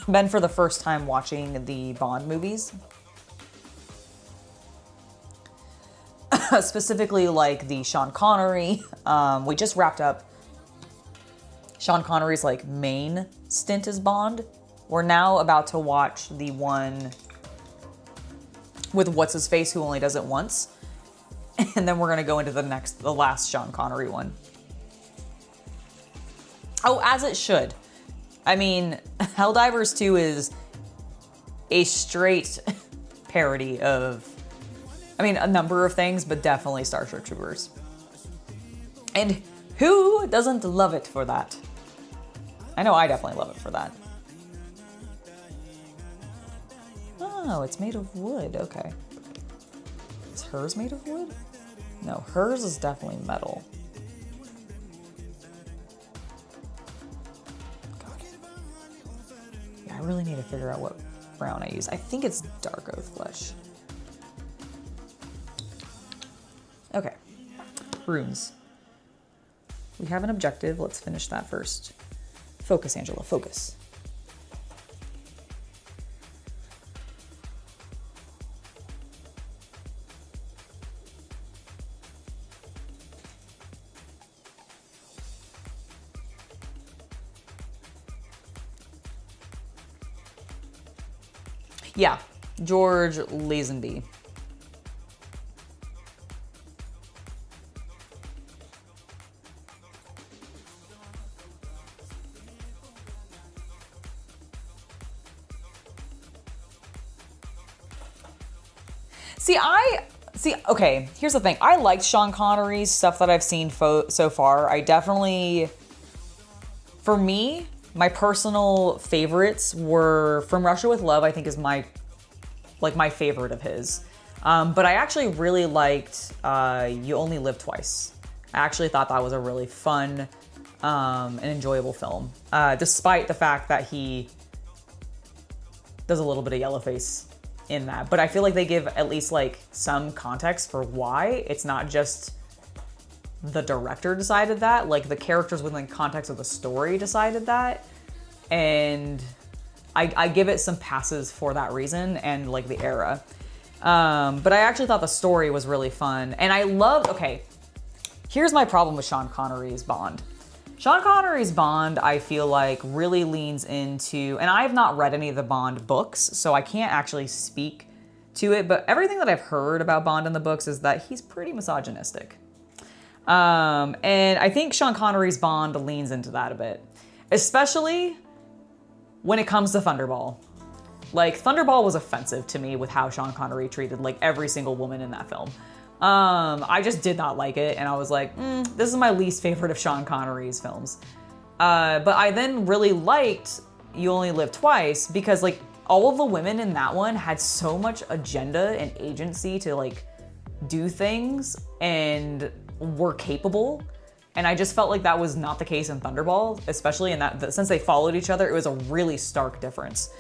been for the first time watching the Bond movies. Specifically like the Sean Connery. We just wrapped up Sean Connery's like main stint as Bond. We're now about to watch the one with what's his face who only does it once. And then we're gonna go into the last Sean Connery one. Oh, as it should. I mean, Helldivers 2 is a straight parody of, I mean, a number of things, but definitely Starship Troopers. And who doesn't love it for that? I know I definitely love it for that. Oh, it's made of wood. Okay. Is hers made of wood? No, hers is definitely metal. God. Yeah, I really need to figure out what brown I use. I think it's dark oath flesh. Okay. Runes. We have an objective. Let's finish that first. Focus, Angela. Focus. Yeah, George Lazenby. Okay, here's the thing. I liked Sean Connery's stuff that I've seen so far. I definitely, for me, my personal favorites were From Russia with Love, I think is my favorite of his. But I actually really liked You Only Live Twice. I actually thought that was a really fun and enjoyable film, despite the fact that he does a little bit of yellowface in that. But I feel like they give at least like some context for why. It's not just the director decided that, like the characters within the context of the story decided that. And I give it some passes for that reason and like the era. But I actually thought the story was really fun. And I loved, okay, here's my problem with Sean Connery's Bond. Sean Connery's Bond, I feel like, really leans into, and I have not read any of the Bond books, so I can't actually speak to it, but everything that I've heard about Bond in the books is that he's pretty misogynistic. And I think Sean Connery's Bond leans into that a bit, especially when it comes to Thunderball. Like, Thunderball was offensive to me with how Sean Connery treated like every single woman in that film. I just did not like it, and I was like, this is my least favorite of Sean Connery's films. But I then really liked You Only Live Twice because like all of the women in that one had so much agenda and agency to like do things and were capable. And I just felt like that was not the case in Thunderball, especially in that since they followed each other, it was a really stark difference.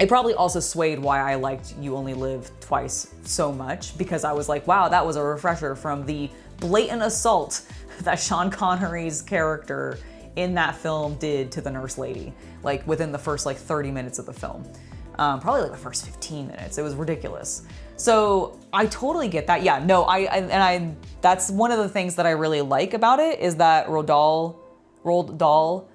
It probably also swayed why I liked You Only Live Twice so much, because I was like, wow, that was a refresher from the blatant assault that Sean Connery's character in that film did to the nurse lady, like within the first like 30 minutes of the film. Probably like the first 15 minutes. It was ridiculous. So I totally get that. Yeah, no, that's one of the things that I really like about it is that Roald Dahl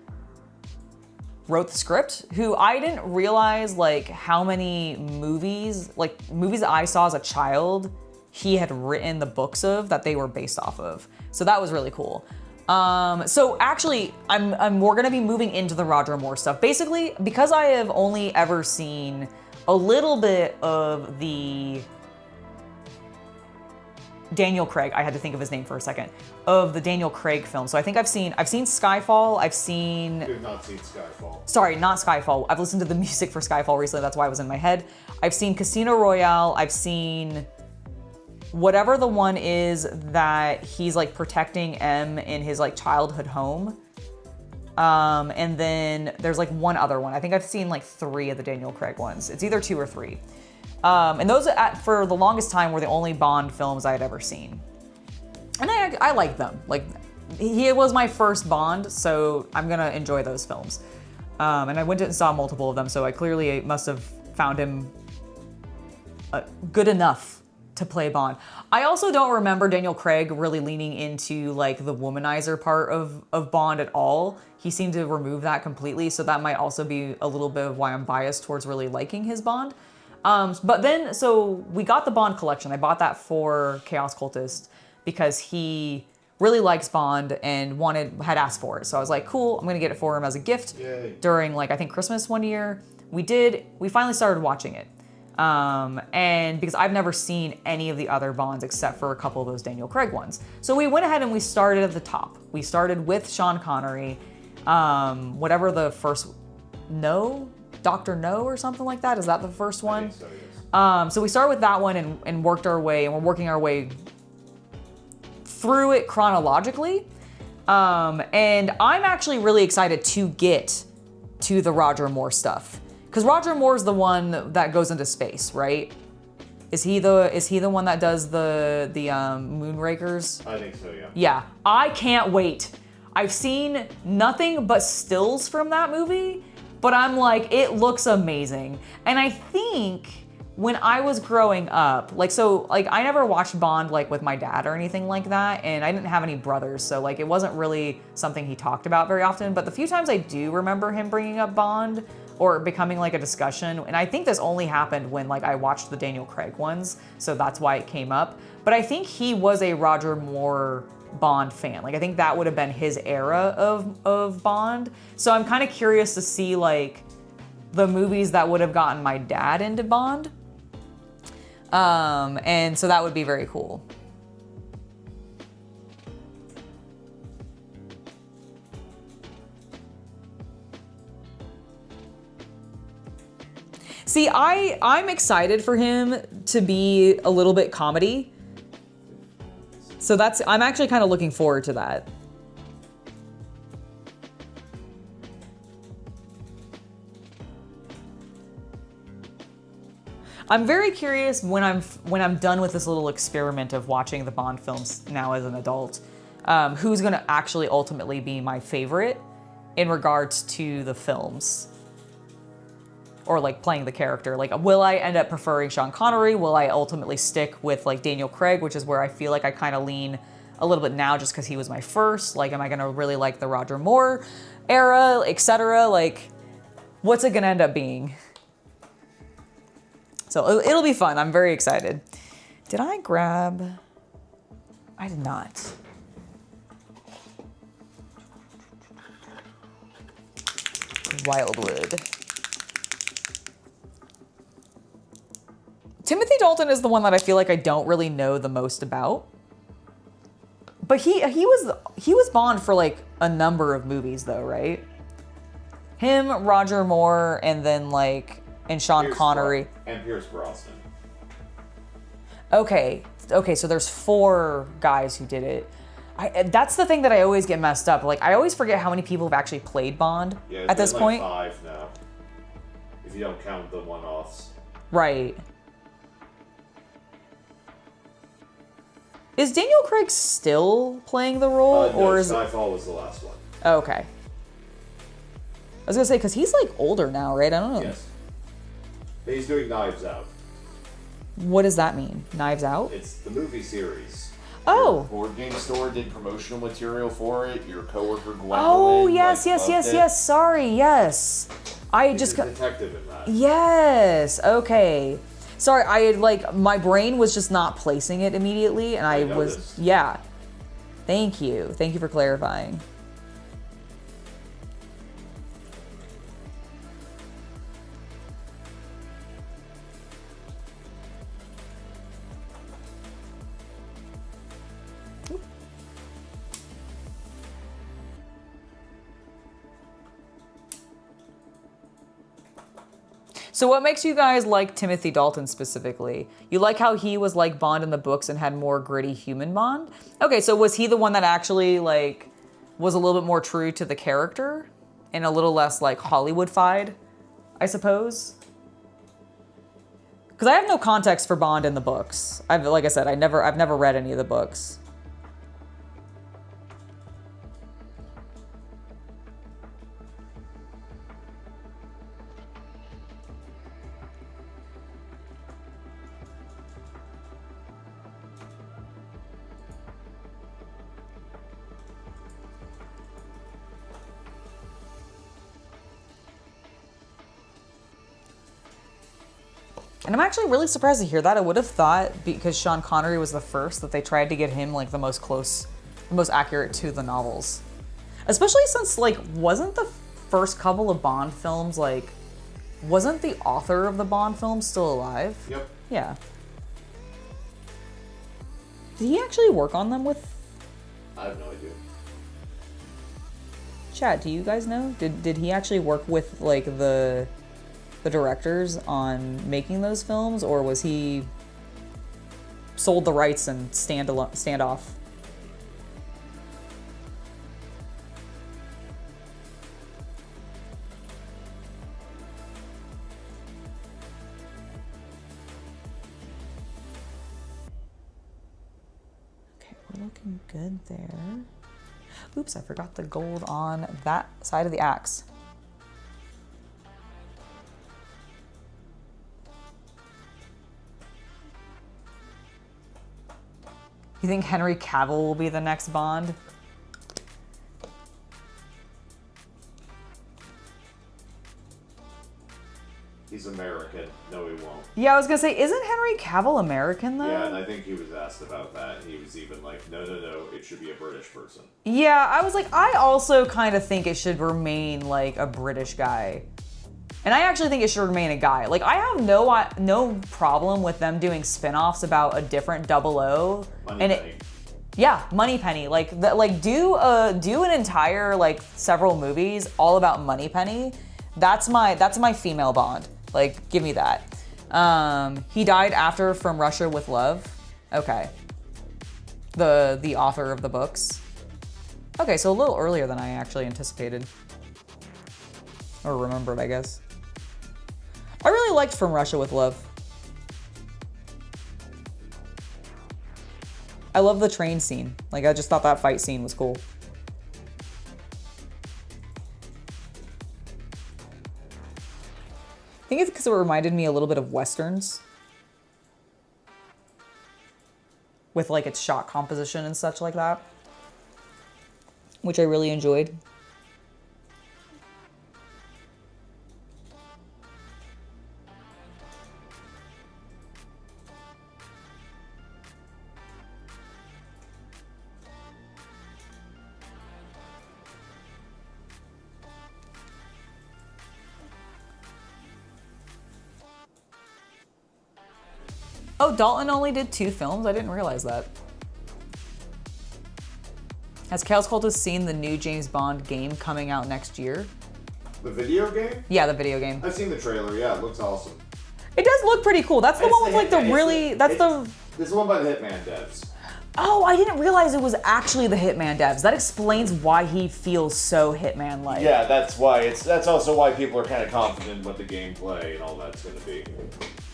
wrote the script, who I didn't realize like how many movies that I saw as a child he had written the books of that they were based off of. So that was really cool. So actually we're gonna be moving into the Roger Moore stuff. Basically, because I have only ever seen a little bit of the Daniel Craig, I had to think of his name for a second, of the Daniel Craig film. So I think I've seen Skyfall, You have not seen Skyfall. Sorry, not Skyfall. I've listened to the music for Skyfall recently, that's why it was in my head. I've seen Casino Royale, I've seen whatever the one is that he's like protecting M in his like childhood home. And then there's like one other one. I think I've seen like 3 of the Daniel Craig ones. It's either 2 or 3. And those for the longest time were the only Bond films I had ever seen. And I like them. Like, he was my first Bond, so I'm gonna enjoy those films. And I went and saw multiple of them, so I clearly must have found him good enough to play Bond. I also don't remember Daniel Craig really leaning into like the womanizer part of Bond at all. He seemed to remove that completely, so that might also be a little bit of why I'm biased towards really liking his Bond. But then, so we got the Bond collection. I bought that for Chaos Cultist because he really likes Bond and had asked for it. So I was like, cool, I'm gonna get it for him as a gift. Yay. During like, I think Christmas one year. We finally started watching it. And because I've never seen any of the other Bonds except for a couple of those Daniel Craig ones. So we went ahead and we started at the top. We started with Sean Connery, whatever the first, Dr. No or something like that. Is that the first one? I think so, yes. So we started with that one and worked our way, and we're working our way through it chronologically. And I'm actually really excited to get to the Roger Moore stuff. Because Roger Moore's the one that goes into space, right? Is he the one that does the Moonrakers? I think so, yeah. Yeah, I can't wait. I've seen nothing but stills from that movie, but I'm like, it looks amazing. And I think when I was growing up, I never watched Bond like with my dad or anything like that, and I didn't have any brothers, so like it wasn't really something he talked about very often. But the few times I do remember him bringing up Bond, or becoming like a discussion. And I think this only happened when like I watched the Daniel Craig ones, so that's why it came up. But I think he was a Roger Moore Bond fan. Like I think that would have been his era of Bond. So I'm kind of curious to see like the movies that would have gotten my dad into Bond. And so that would be very cool. See, I'm excited for him to be a little bit comedy. So I'm actually kind of looking forward to that. I'm very curious when I'm done with this little experiment of watching the Bond films now as an adult, who's gonna actually ultimately be my favorite in regards to the films. Or like playing the character. Like, will I end up preferring Sean Connery? Will I ultimately stick with like Daniel Craig, which is where I feel like I kind of lean a little bit now just because he was my first? Like, am I gonna really like the Roger Moore era, etc.? Like, what's it gonna end up being? So it'll be fun. I'm very excited. Did I grab? I did not. Wildwood. Timothy Dalton is the one that I feel like I don't really know the most about. But he was Bond for like a number of movies though, right? Him, Roger Moore, and then like Sean Connery. And Pierce Brosnan. Okay, so there's 4 guys who did it. That's the thing that I always get messed up. Like I always forget how many people have actually played Bond at this point. 5 now, if you don't count the one-offs. Right. Is Daniel Craig still playing the role, or is Skyfall was the last one? Oh, okay. I was gonna say because he's like older now, right? I don't know. Yes. He's doing Knives Out. What does that mean? Knives Out? It's the movie series. Oh. Your board game store did promotional material for it. Your coworker Gwendolyn. Oh yes. Sorry, yes. He's a detective in that. Yes. Okay. Sorry, I had like my brain was just not placing it immediately, and I was yeah. Thank you for clarifying. So what makes you guys like Timothy Dalton specifically? You like how he was like Bond in the books and had more gritty human Bond? Okay, so was he the one that actually like was a little bit more true to the character and a little less like Hollywood-fied, I suppose? Because I have no context for Bond in the books. Like I said, I've never read any of the books. And I'm actually really surprised to hear that. I would have thought, because Sean Connery was the first, that they tried to get him like the most accurate to the novels. Especially since like, wasn't the first couple of Bond films like, wasn't the author of the Bond films still alive? Yep. Yeah. Did he actually work on them with? I have no idea. Chad, do you guys know? Did he actually work with like the directors on making those films, or was he sold the rights and stand off? Okay, we're looking good there. Oops, I forgot the gold on that side of the axe. You think Henry Cavill will be the next Bond? Yeah, I was gonna say, isn't Henry Cavill American though? Yeah, and I think he was asked about that, and he was even like, no, it should be a British person. Yeah, I was like, I also kind of think it should remain like a British guy. And I actually think it should remain a guy. Like, I have no problem with them doing spin-offs about a different 00. Moneypenny. Yeah, Moneypenny. Like, do an entire like several movies all about Moneypenny. That's my female Bond. Like, give me that. He died after From Russia with Love. Okay. The author of the books. Okay, so a little earlier than I actually anticipated. Or remembered, I guess. I really liked From Russia with Love. I love the train scene. Like, I just thought that fight scene was cool. I think it's because it reminded me a little bit of Westerns. With, like, its shot composition and such like that. Which I really enjoyed. Oh, Dalton only did 2 films? I didn't realize that. Has Chaos Cultist seen the new James Bond game coming out next year? The video game? Yeah, the video game. I've seen the trailer, yeah, it looks awesome. It does look pretty cool. That's the one with like the really, This is the one by the Hitman devs. Oh, I didn't realize it was actually the Hitman devs. That explains why he feels so Hitman-like. Yeah, that's also why people are kind of confident what the gameplay and all that's going to be.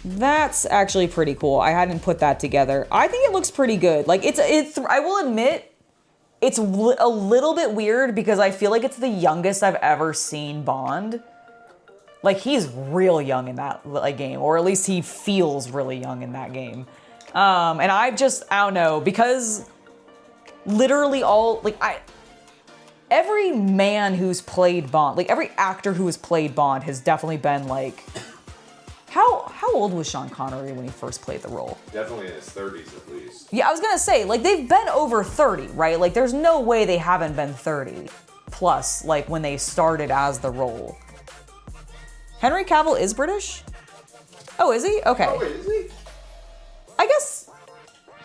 That's actually pretty cool. I hadn't put that together. I think it looks pretty good. Like, it's I will admit, it's a little bit weird because I feel like it's the youngest I've ever seen Bond. Like, he's real young in that like game, or at least he feels really young in that game. And I don't know, because literally every man who's played Bond, like every actor who has played Bond has definitely been like, how old was Sean Connery when he first played the role? Definitely in his 30s at least. Yeah, I was gonna say, like, they've been over 30, right? Like, there's no way they haven't been 30 plus, like, when they started as the role. Henry Cavill is British? Oh, is he? Okay. Oh, wait, is he? I guess,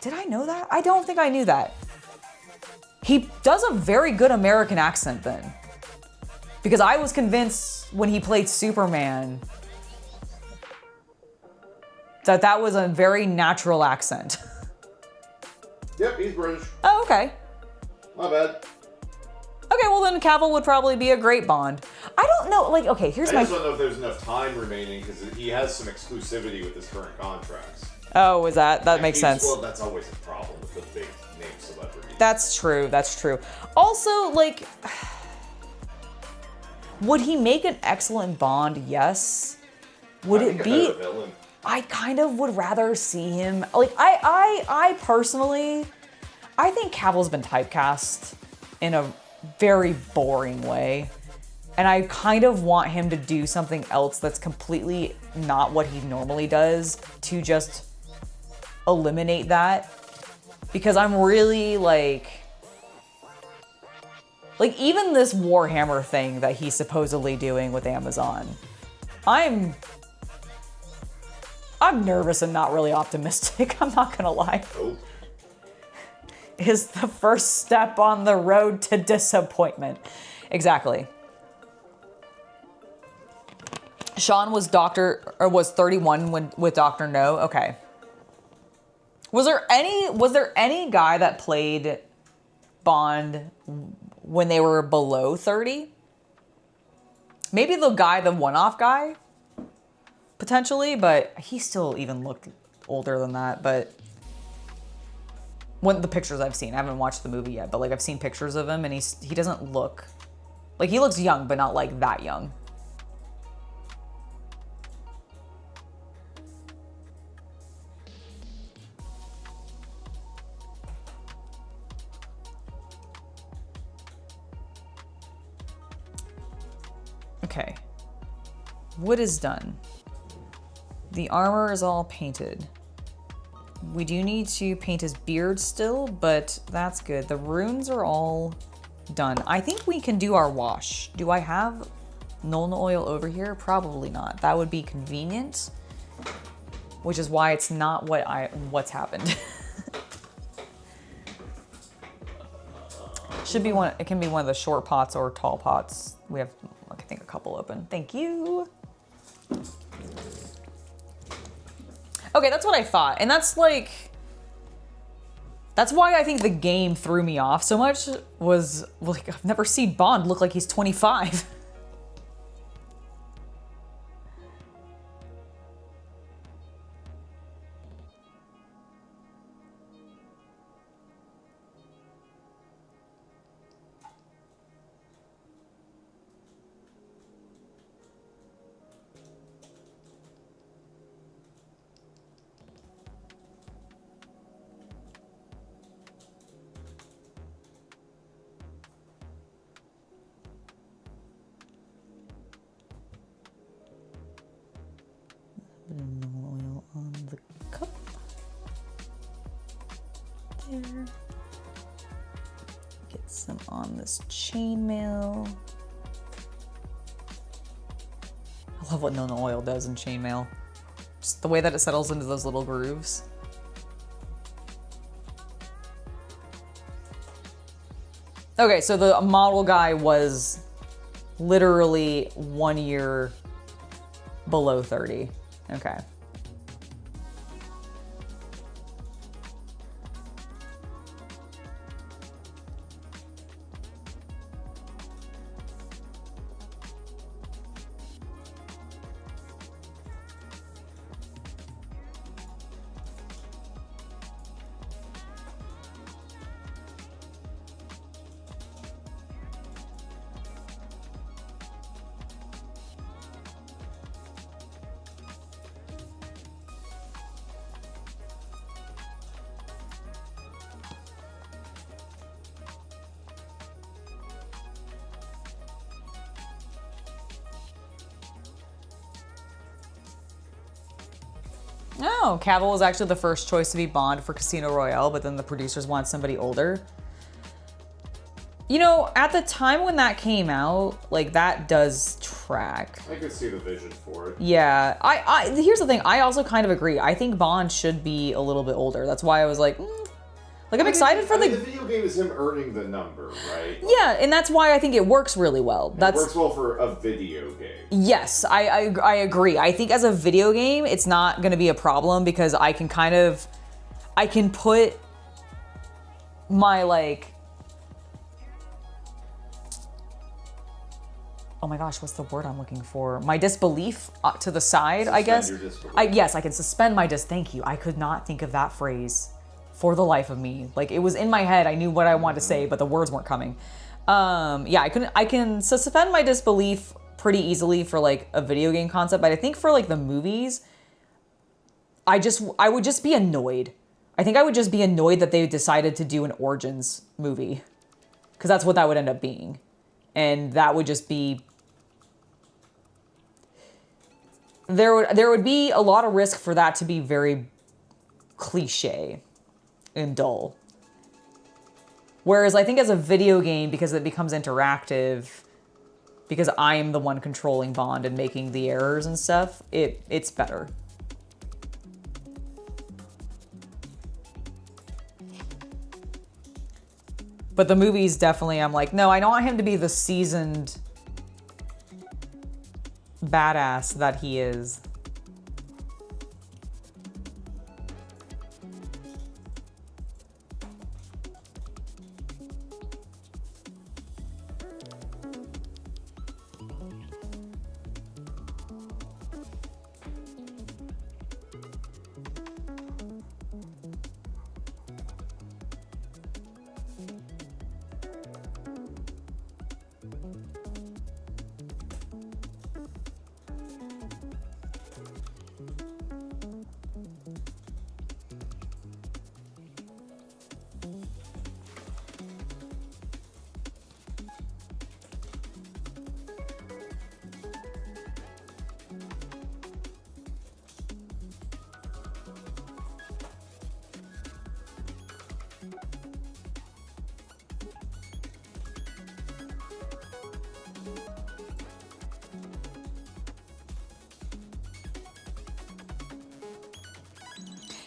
did I know that? I don't think I knew that. He does a very good American accent then. Because I was convinced when he played Superman that was a very natural accent. Yep, he's British. Oh, okay. My bad. Okay, well then Cavill would probably be a great Bond. I don't know, like, okay, here's I my... just don't know if there's enough time remaining because he has some exclusivity with his current contracts. Oh, is that makes sense. Well, that's always a problem with the big name celebrities. That's true. Also, like, would he make an excellent Bond? Yes. Would it be... A villain. I kind of would rather see him, like, I personally, I think Cavill's been typecast in a very boring way. And I kind of want him to do something else that's completely not what he normally does to just eliminate that. Because I'm really like even this Warhammer thing that he's supposedly doing with Amazon, I'm nervous and not really optimistic, I'm not gonna lie. Oh. Is the first step on the road to disappointment. Exactly. Sean was 31 with Dr. No? Okay. Was there any guy that played Bond when they were below 30? Maybe the one-off guy? Potentially, but he still even looked older than that, but when the pictures I've seen, I haven't watched the movie yet, but like I've seen pictures of him and he doesn't look, like he looks young, but not like that young. Okay. Wood is done. The armor is all painted. We do need to paint his beard still, but that's good. The runes are all done. I think we can do our wash. Do I have Nuln oil over here? Probably not. That would be convenient, which is why it's not what's happened. Should be one. It can be one of the short pots or tall pots. We have, I think, a couple open. Thank you. Okay, that's what I thought. And that's like, that's why I think the game threw me off so much, was like, I've never seen Bond look like he's 25. Oil on the cup. There. Get some on this chainmail. I love what Nona oil does in chainmail. Just the way that it settles into those little grooves. Okay, so the model guy was literally 1 year below 30. Okay. Oh, Cavill was actually the first choice to be Bond for Casino Royale, but then the producers wanted somebody older. You know, at the time when that came out, like, that does track. I could see the vision for it. Yeah, here's the thing. I also kind of agree. I think Bond should be a little bit older. That's why I was like, like, I'm excited for the video game is him earning the number, right? Yeah, and that's why I think it works really well. It works well for a video game. Yes, I agree. I think as a video game, it's not going to be a problem because I can put my, like, oh my gosh, what's the word I'm looking for? My disbelief to the side, I guess. Your disbelief. Yes, I can suspend my thank you. I could not think of that phrase for the life of me. Like, it was in my head. I knew what I wanted to say, but the words weren't coming. Yeah, I can suspend my disbelief pretty easily for, like, a video game concept, but I think for, like, the movies, I would just be annoyed. I think I would just be annoyed that they decided to do an Origins movie, because that's what that would end up being. And that would just be, there would be a lot of risk for that to be very cliche and dull. Whereas I think as a video game, because it becomes interactive, because I am the one controlling Bond and making the errors and stuff, it's better. But the movies, definitely, I'm like, no, I don't want him to be the seasoned badass that he is.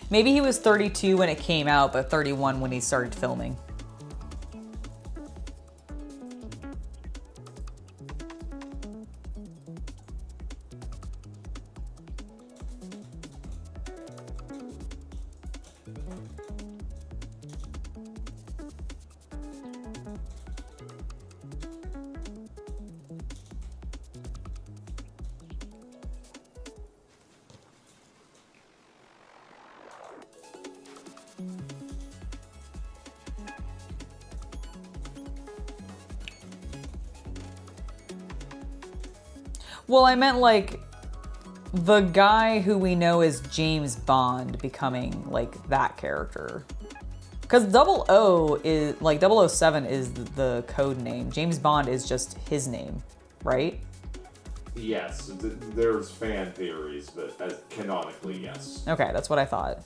Maybe he was 32 when it came out, but 31 when he started filming. Well, I meant like the guy who we know as James Bond becoming like that character. Because 00 is like 007 is the code name. James Bond is just his name, right? Yes, there's fan theories, but canonically, yes. Okay, that's what I thought.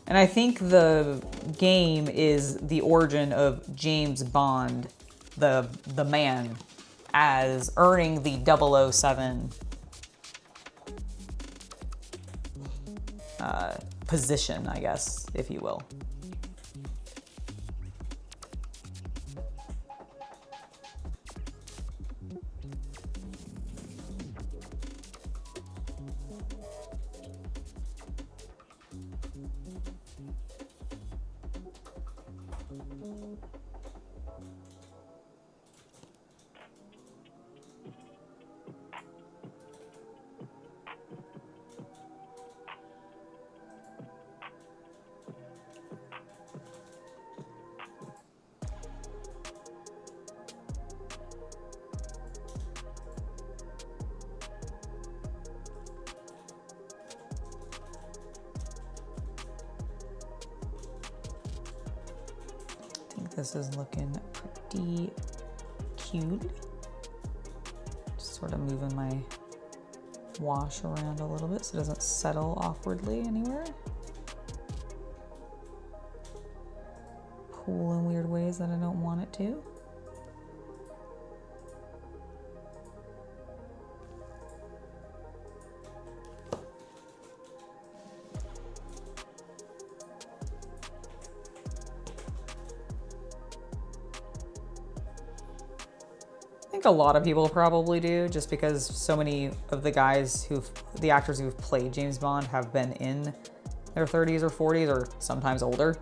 And I think the game is the origin of James Bond, the man, as earning the 007 position, I guess, if you will. This is looking pretty cute. Just sort of moving my wash around a little bit so it doesn't settle awkwardly anywhere. Pool in weird ways that I don't want it to. I think a lot of people probably do, just because so many of the actors who've played James Bond have been in their 30s or 40s or sometimes older.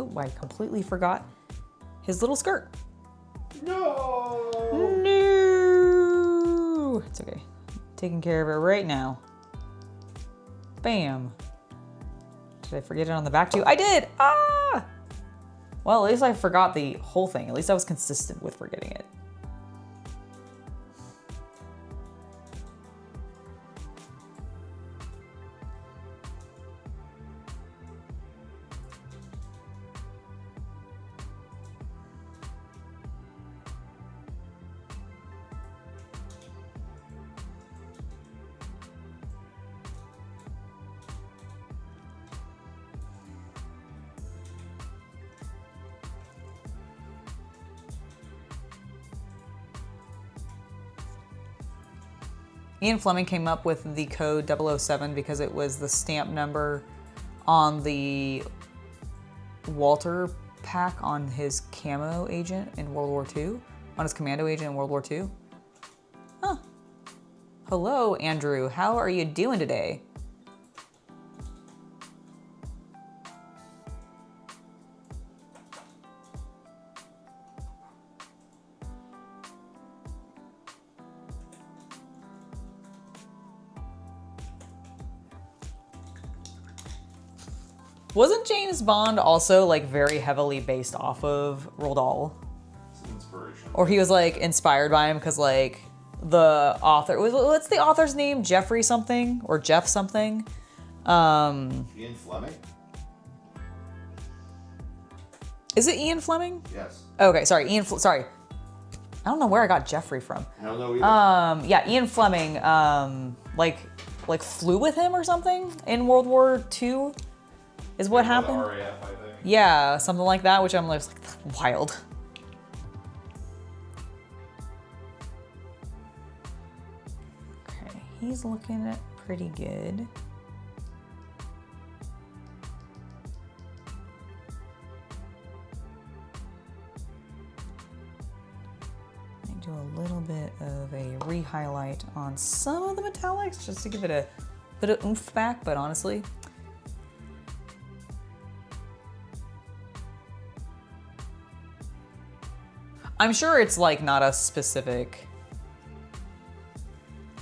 Oh, I completely forgot his little skirt. No! No! It's okay. Taking care of it right now. Bam. Did I forget it on the back too? I did! Ah! Well, at least I forgot the whole thing. At least I was consistent with forgetting it. Ian Fleming came up with the code 007 because it was the stamp number on the Walter pack on his camo agent in World War II, on his commando agent in World War II. Huh. Hello, Andrew. How are you doing today? Wasn't James Bond also like very heavily based off of Roald Dahl? It's an inspiration. Or he was like inspired by him because like the author, what's the author's name? Jeffrey something or Jeff something? Ian Fleming? Is it Ian Fleming? Yes. Okay, sorry, sorry. I don't know where I got Jeffrey from. I don't know either. Yeah, Ian Fleming, like flew with him or something in World War II is what happened. RAF, I think. Yeah, something like that, which I'm just like, wild. Okay, he's looking pretty good. Do a little bit of a re-highlight on some of the metallics just to give it a bit of oomph back, but honestly, I'm sure it's like not a specific,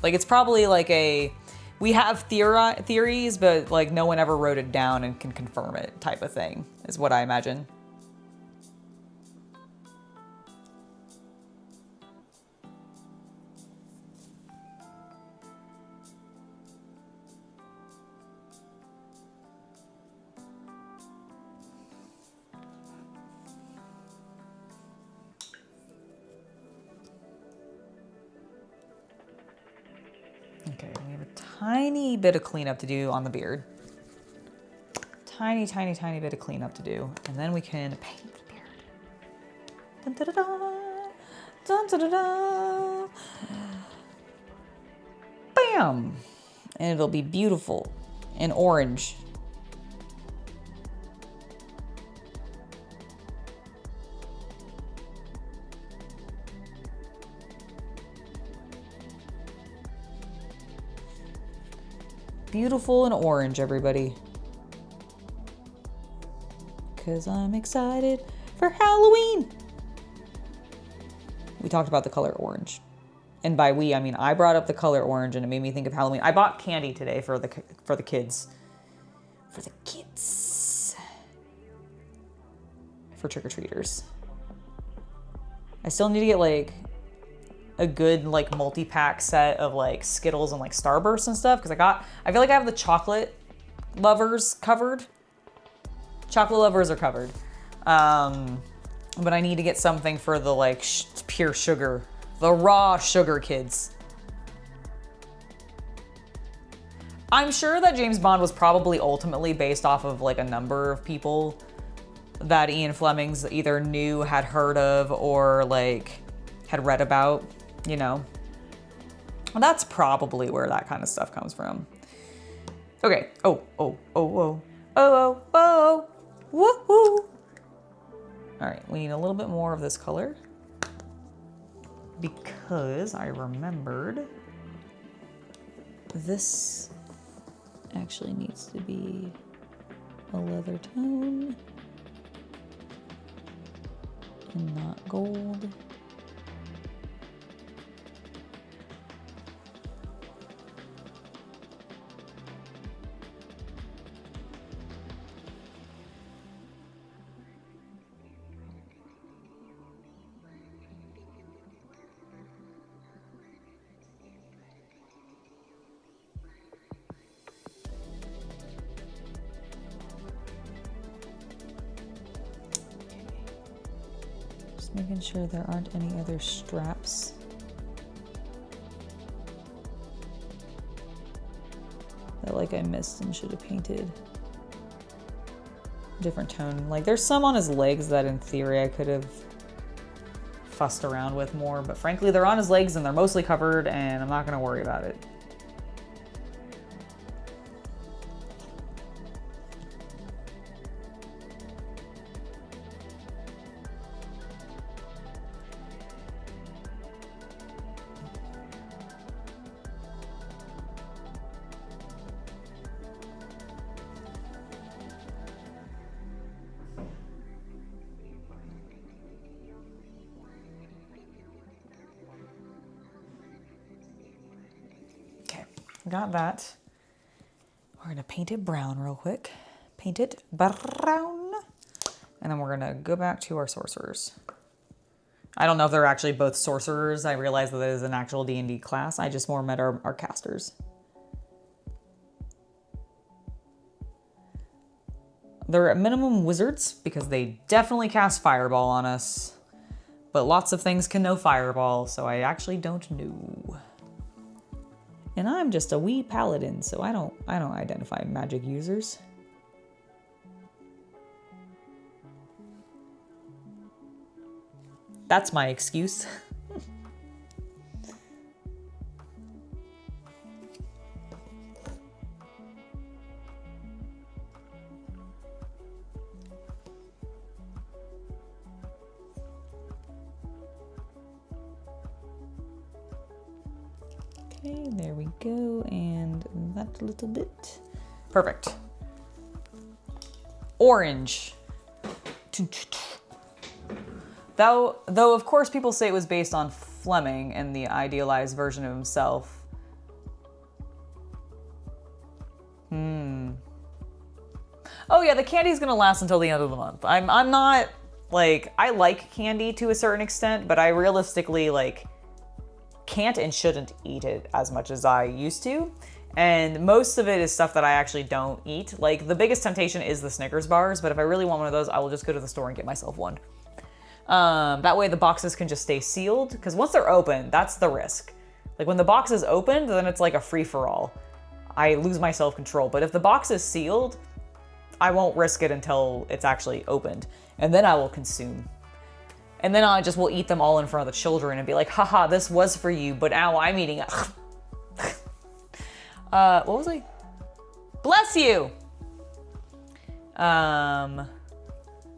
like it's probably like a, we have theories, but like no one ever wrote it down and can confirm it type of thing is what I imagine. Okay, we have a tiny bit of cleanup to do on the beard. Tiny, tiny, tiny bit of cleanup to do. And then we can paint the beard. Dun, da, da, da. Dun, da, da, da. Bam! And it'll be beautiful and orange. Beautiful and orange, everybody. Because I'm excited for Halloween. We talked about the color orange. And by we, I mean I brought up the color orange and it made me think of Halloween. I bought candy today for the kids. For the kids. For trick-or-treaters. I still need to get like a good like multi-pack set of like Skittles and like Starburst and stuff because I feel like I have the chocolate lovers covered. Chocolate lovers are covered. But I need to get something for the like pure sugar, the raw sugar kids. I'm sure that James Bond was probably ultimately based off of like a number of people that Ian Fleming's either knew, had heard of, or like had read about. You know, that's probably where that kind of stuff comes from. Okay. Woohoo. All right, we need a little bit more of this color because I remembered this actually needs to be a leather tone and not gold. Making sure there aren't any other straps. That like I missed and should have painted. Different tone. Like there's some on his legs that in theory I could have fussed around with more, but frankly, they're on his legs and they're mostly covered, and I'm not gonna worry about it. Got that. We're gonna paint it brown real quick. Paint it brown. And then we're gonna go back to our sorcerers. I don't know if they're actually both sorcerers. I realize that it is an actual D&D class. I just more met our casters. They're at minimum wizards because they definitely cast fireball on us. But lots of things can know fireball, so I actually don't know. And I'm just a wee paladin, so I don't identify magic users. That's my excuse. Okay, there we go, and that little bit. Perfect. Orange. Though of course people say it was based on Fleming and the idealized version of himself. Oh yeah, the candy's gonna last until the end of the month. I'm not, like, I like candy to a certain extent, but I realistically, like, can't and shouldn't eat it as much as I used to. And most of it is stuff that I actually don't eat. Like, the biggest temptation is the Snickers bars, but if I really want one of those, I will just go to the store and get myself one. That way the boxes can just stay sealed, because once they're open, that's the risk. Like, when the box is opened, then it's like a free-for-all. I lose my self-control. But if the box is sealed, I won't risk it until it's actually opened. And then I will consume. And then I just will eat them all in front of the children and be like, haha, this was for you, but now I'm eating it. What was I? Bless you!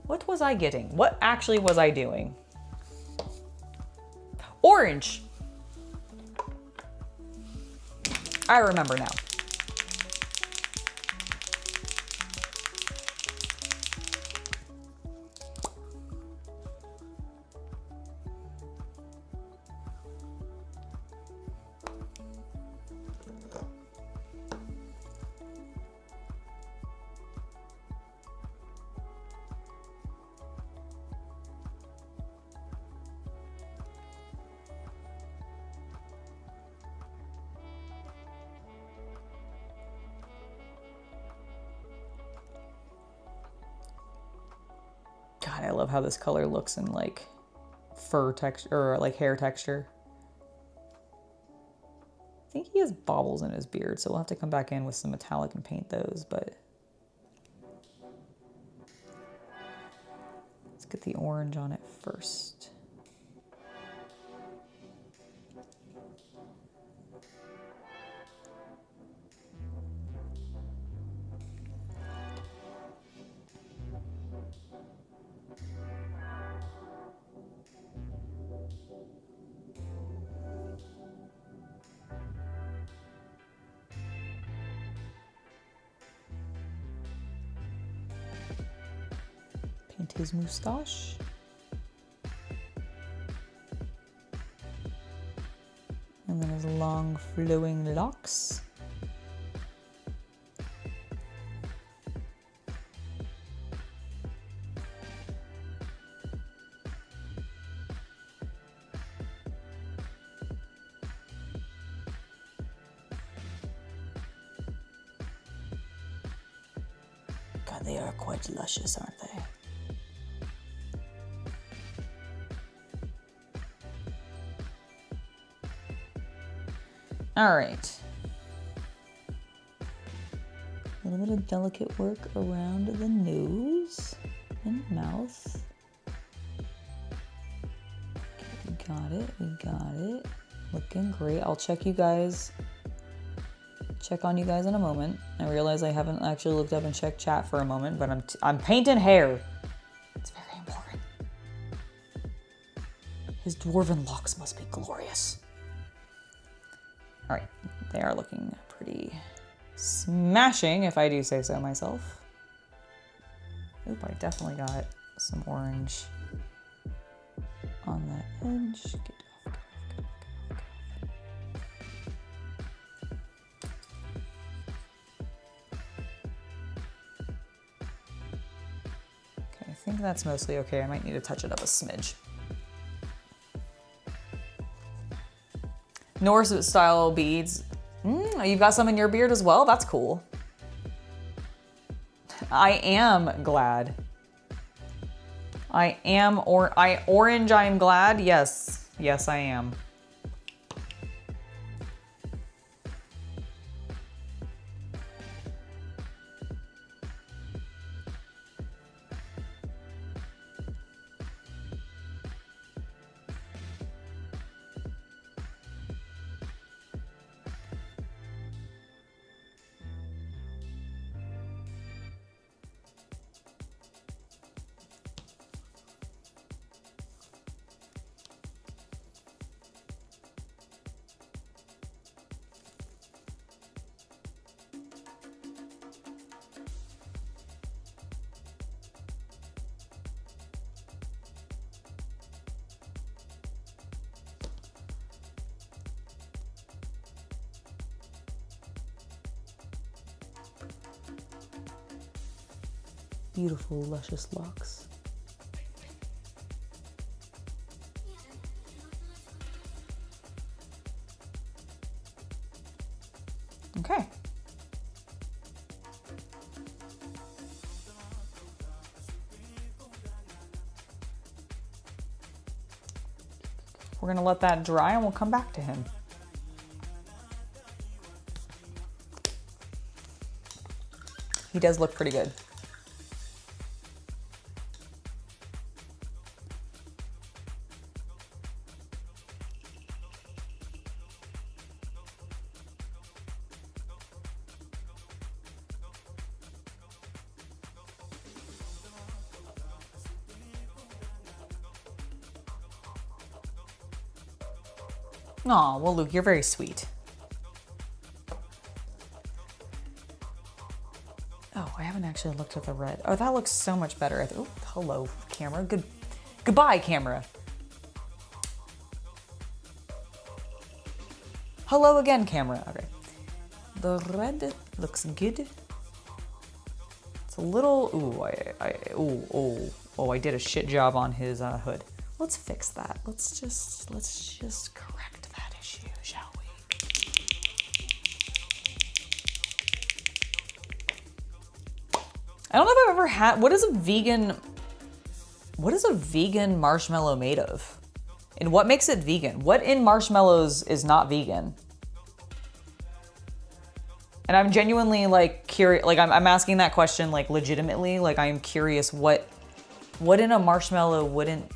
What was I getting? What actually was I doing? Orange. I remember now. God, I love how this color looks in like fur texture or like hair texture. I think he has baubles in his beard, so we'll have to come back in with some metallic and paint those, but let's get the orange on it first. Paint his moustache. And then his long flowing locks. God, they are quite luscious, aren't they? All right. A little bit of delicate work around the nose and mouth. got it. We got it. Looking great. I'll check you guys. Check on you guys in a moment. I realize I haven't actually looked up and checked chat for a moment, but I'm painting hair. It's very important. His dwarven locks must be glorious. All right, they are looking pretty smashing, if I do say so myself. Oop, I definitely got some orange on that edge. Get off, get off, get off, get off, Okay, I think that's mostly okay. I might need to touch it up a smidge. Norse style beads. You've got some in your beard as well? That's cool. I am glad. Orange, I am glad. Yes. Yes, I am. Beautiful, luscious locks. Okay. We're gonna let that dry and we'll come back to him. He does look pretty good. Aw, well, Luke, you're very sweet. Oh, I haven't actually looked at the red. Oh, that looks so much better. Oh, hello, camera. Goodbye, camera. Hello again, camera. Okay. The red looks good. It's a little. Ooh, I did a shit job on his hood. Let's fix that. Let's just correct that issue, shall we? I don't know if I've ever had. What is a vegan marshmallow made of? And what makes it vegan? What in marshmallows is not vegan? And I'm genuinely like curious. Like I'm asking that question like legitimately. Like I'm curious what in a marshmallow wouldn't.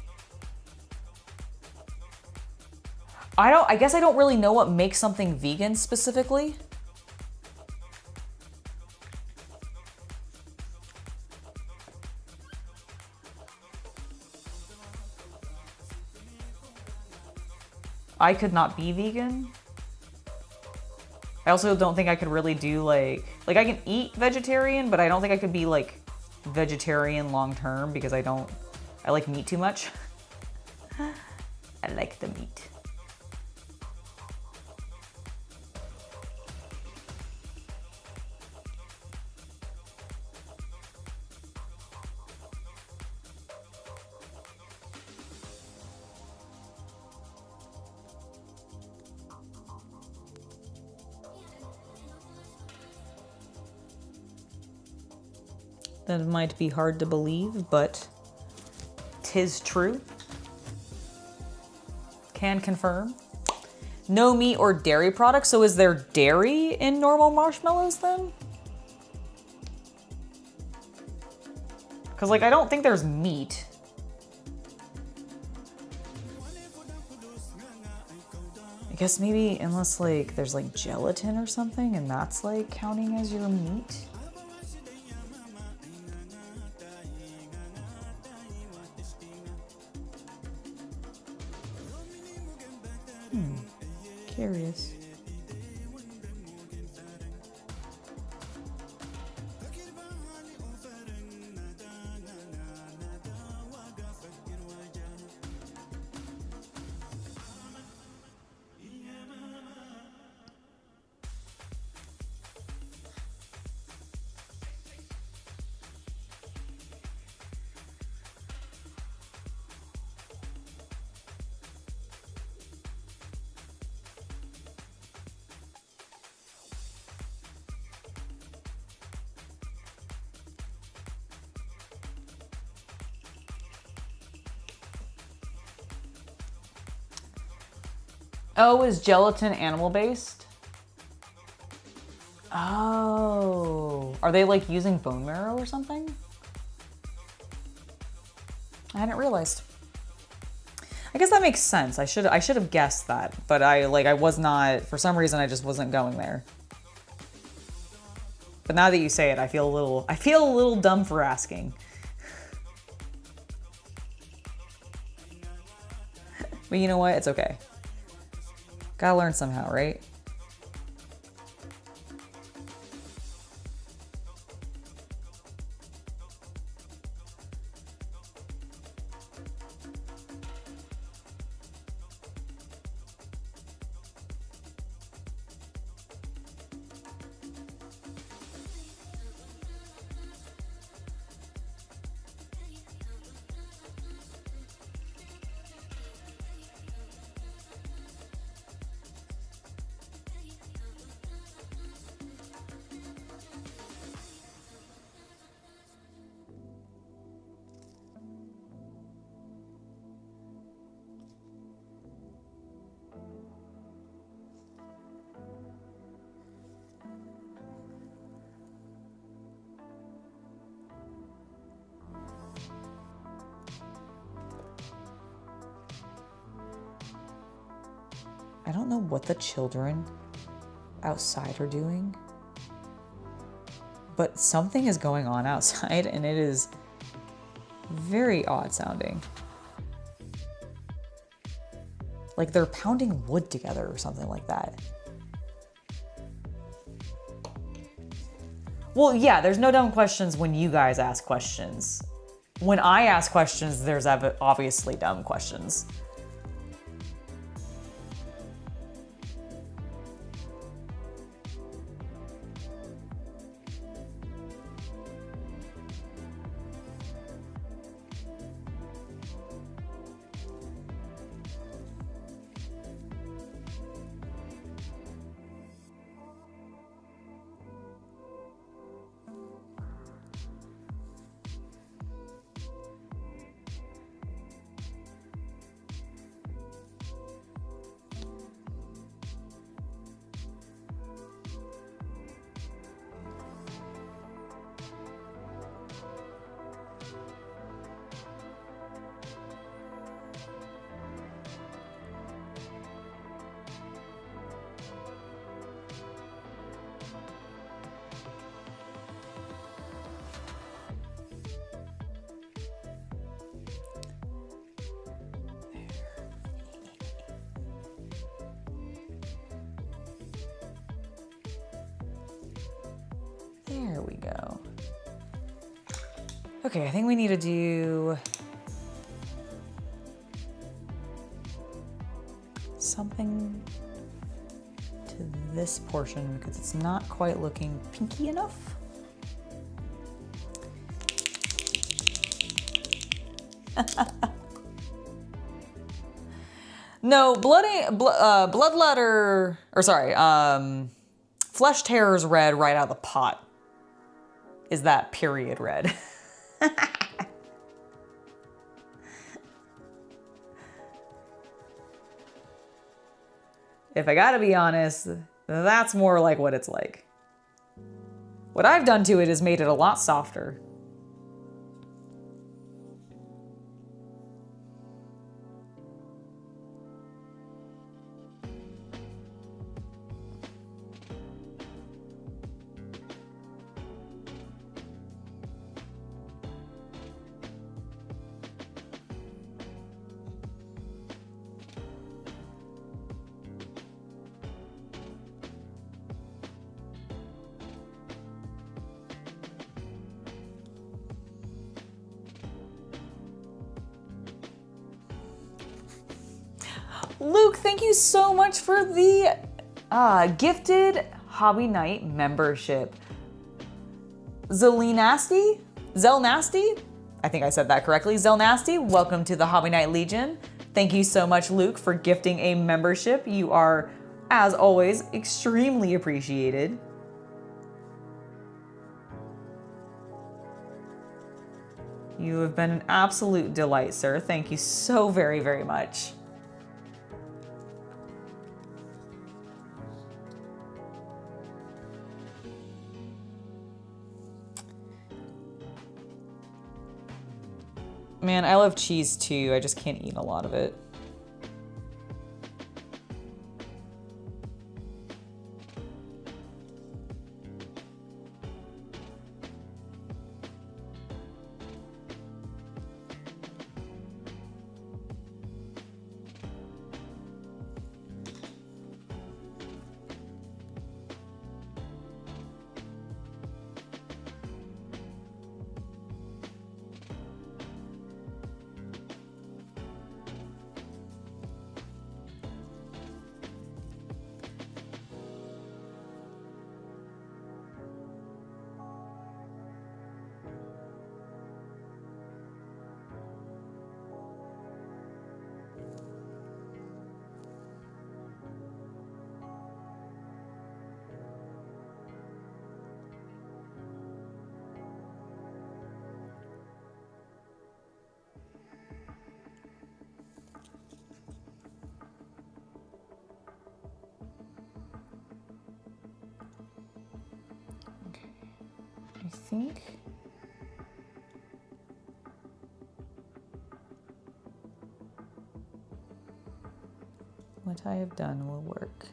I guess I don't really know what makes something vegan specifically. I could not be vegan. I also don't think I could really do like I can eat vegetarian, but I don't think I could be like vegetarian long term because I like meat too much. I like the meat. That might be hard to believe, but 'tis true. Can confirm. No meat or dairy products, so is there dairy in normal marshmallows then? Because like I don't think there's meat. I guess maybe unless like there's like gelatin or something and that's like counting as your meat. Curious. Oh, is gelatin animal based? Oh, are they like using bone marrow or something? I hadn't realized. I guess that makes sense. I should have guessed that, but I was not, for some reason I just wasn't going there. But now that you say it, I feel a little dumb for asking. But you know what? It's okay. Gotta learn somehow, right? I don't know what the children outside are doing, but something is going on outside and it is very odd sounding. Like they're pounding wood together or something like that. Well, yeah, there's no dumb questions when you guys ask questions. When I ask questions, there's obviously dumb questions. There we go. Okay, I think we need to do something to this portion because it's not quite looking pinky enough. No, bloodletter, or sorry, flesh tearers red right out of the pot. Is that period red? If I gotta be honest, that's more like what it's like. What I've done to it is made it a lot softer. Luke, thank you so much for the gifted Hobby Night membership. Zelnasty? I think I said that correctly. Zelnasty, welcome to the Hobby Night Legion. Thank you so much, Luke, for gifting a membership. You are, as always, extremely appreciated. You have been an absolute delight, sir. Thank you so very, very much. Man, I love cheese too. I just can't eat a lot of it. I think what I have done will work.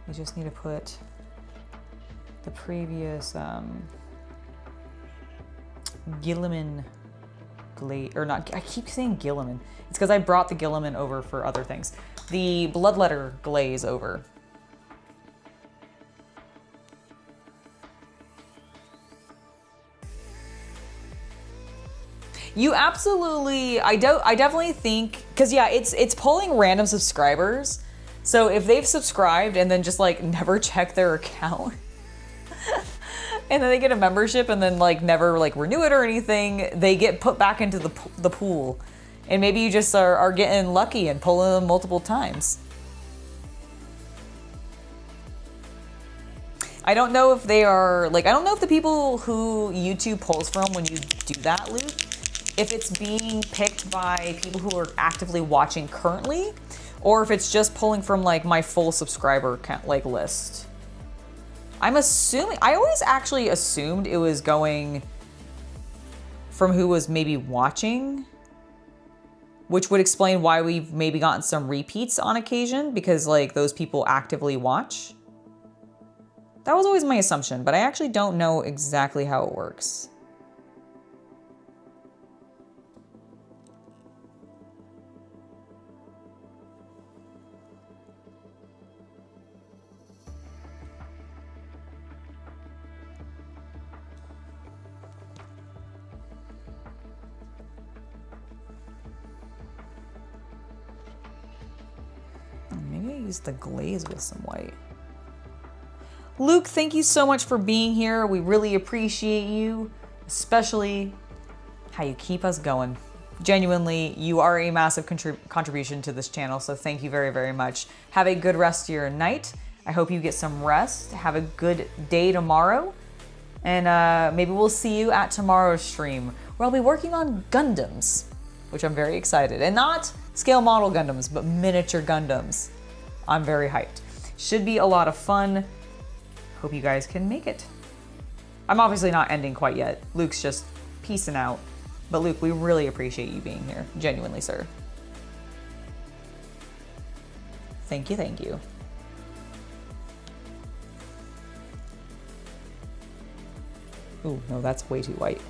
We just need to put the previous Gilliman glaze, or not, I keep saying Gilliman. It's because I brought the Gilliman over for other things. The Bloodletter glaze over. You absolutely, I definitely think, because yeah, it's pulling random subscribers. So if they've subscribed and then just like never check their account, and then they get a membership and then like never like renew it or anything, they get put back into the pool. And maybe you just are getting lucky and pulling them multiple times. I don't know if they are, like, I don't know if the people who YouTube pulls from when you do that, Luke, if it's being picked by people who are actively watching currently, or if it's just pulling from like my full subscriber count, like list. I'm assuming, I always actually assumed it was going from who was maybe watching, which would explain why we've maybe gotten some repeats on occasion, because like those people actively watch. That was always my assumption, but I actually don't know exactly how it works. Maybe I use the glaze with some white. Luke, thank you so much for being here. We really appreciate you, especially how you keep us going. Genuinely, you are a massive contribution to this channel, so thank you very, very much. Have a good rest of your night. I hope you get some rest. Have a good day tomorrow. And maybe we'll see you at tomorrow's stream, where I'll be working on Gundams, which I'm very excited. And not scale model Gundams, but miniature Gundams. I'm very hyped. Should be a lot of fun. Hope you guys can make it. I'm obviously not ending quite yet. Luke's just peacing out. But Luke, we really appreciate you being here. Genuinely, sir. Thank you, thank you. Ooh, no, that's way too white.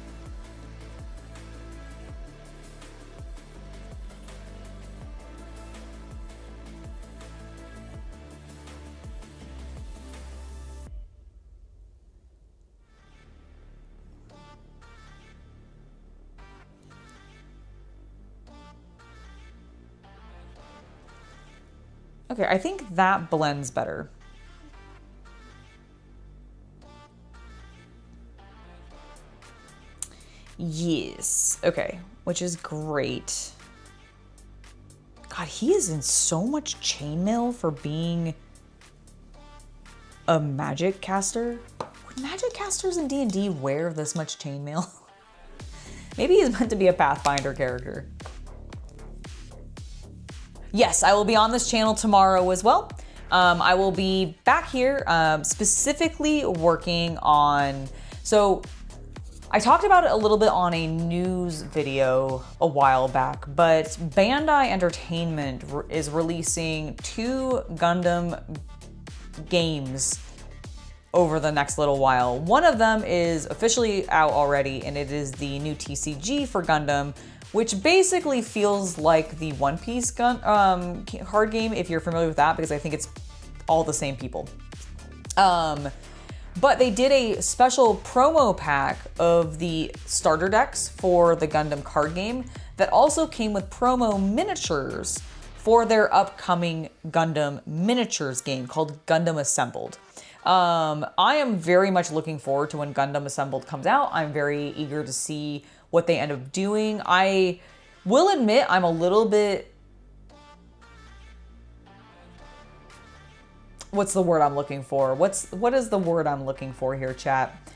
Okay, I think that blends better. Yes. Okay, which is great. God, he is in so much chainmail for being a magic caster. Would magic casters in D&D wear this much chainmail? Maybe he's meant to be a Pathfinder character. Yes, I will be on this channel tomorrow as well. I will be back here specifically working on, so I talked about it a little bit on a news video a while back, but Bandai Entertainment is releasing 2 Gundam games over the next little while. One of them is officially out already, and it is the new TCG for Gundam, which basically feels like the One Piece card game, if you're familiar with that, because I think it's all the same people. But they did a special promo pack of the starter decks for the Gundam card game that also came with promo miniatures for their upcoming Gundam miniatures game called Gundam Assembled. I am very much looking forward to when Gundam Assembled comes out. I'm very eager to see what they end up doing. I will admit I'm a little bit... What's the word I'm looking for? What is the word I'm looking for here, chat?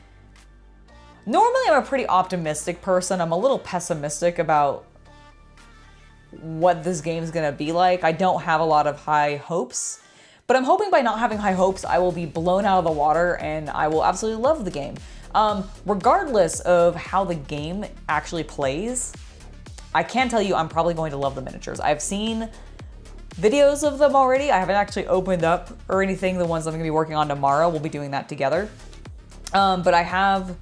Normally I'm a pretty optimistic person. I'm a little pessimistic about what this game's gonna be like. I don't have a lot of high hopes, but I'm hoping by not having high hopes, I will be blown out of the water and I will absolutely love the game. Regardless of how the game actually plays, I can tell you I'm probably going to love the miniatures. I've seen videos of them already. I haven't actually opened up or anything. The ones I'm gonna be working on tomorrow, we'll be doing that together. But I have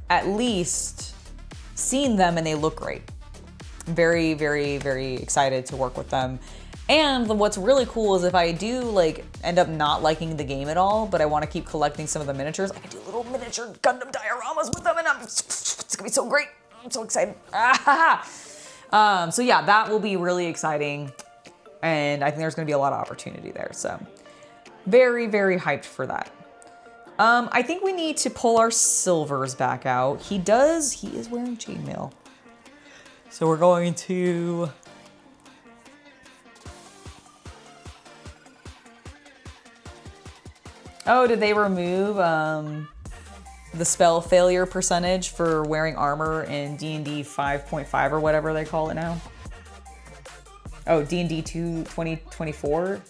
at least seen them and they look great. I'm very, very, very excited to work with them. And what's really cool is if I do like end up not liking the game at all, but I want to keep collecting some of the miniatures, I can do little miniature Gundam dioramas with them, and it's gonna be so great. I'm so excited. So yeah, that will be really exciting, and I think there's gonna be a lot of opportunity there. So very, very hyped for that. I think we need to pull our silvers back out. He is wearing chainmail. So we're going to... Oh, did they remove the spell failure percentage for wearing armor in D&D 5.5 or whatever they call it now? Oh, D&D 2024?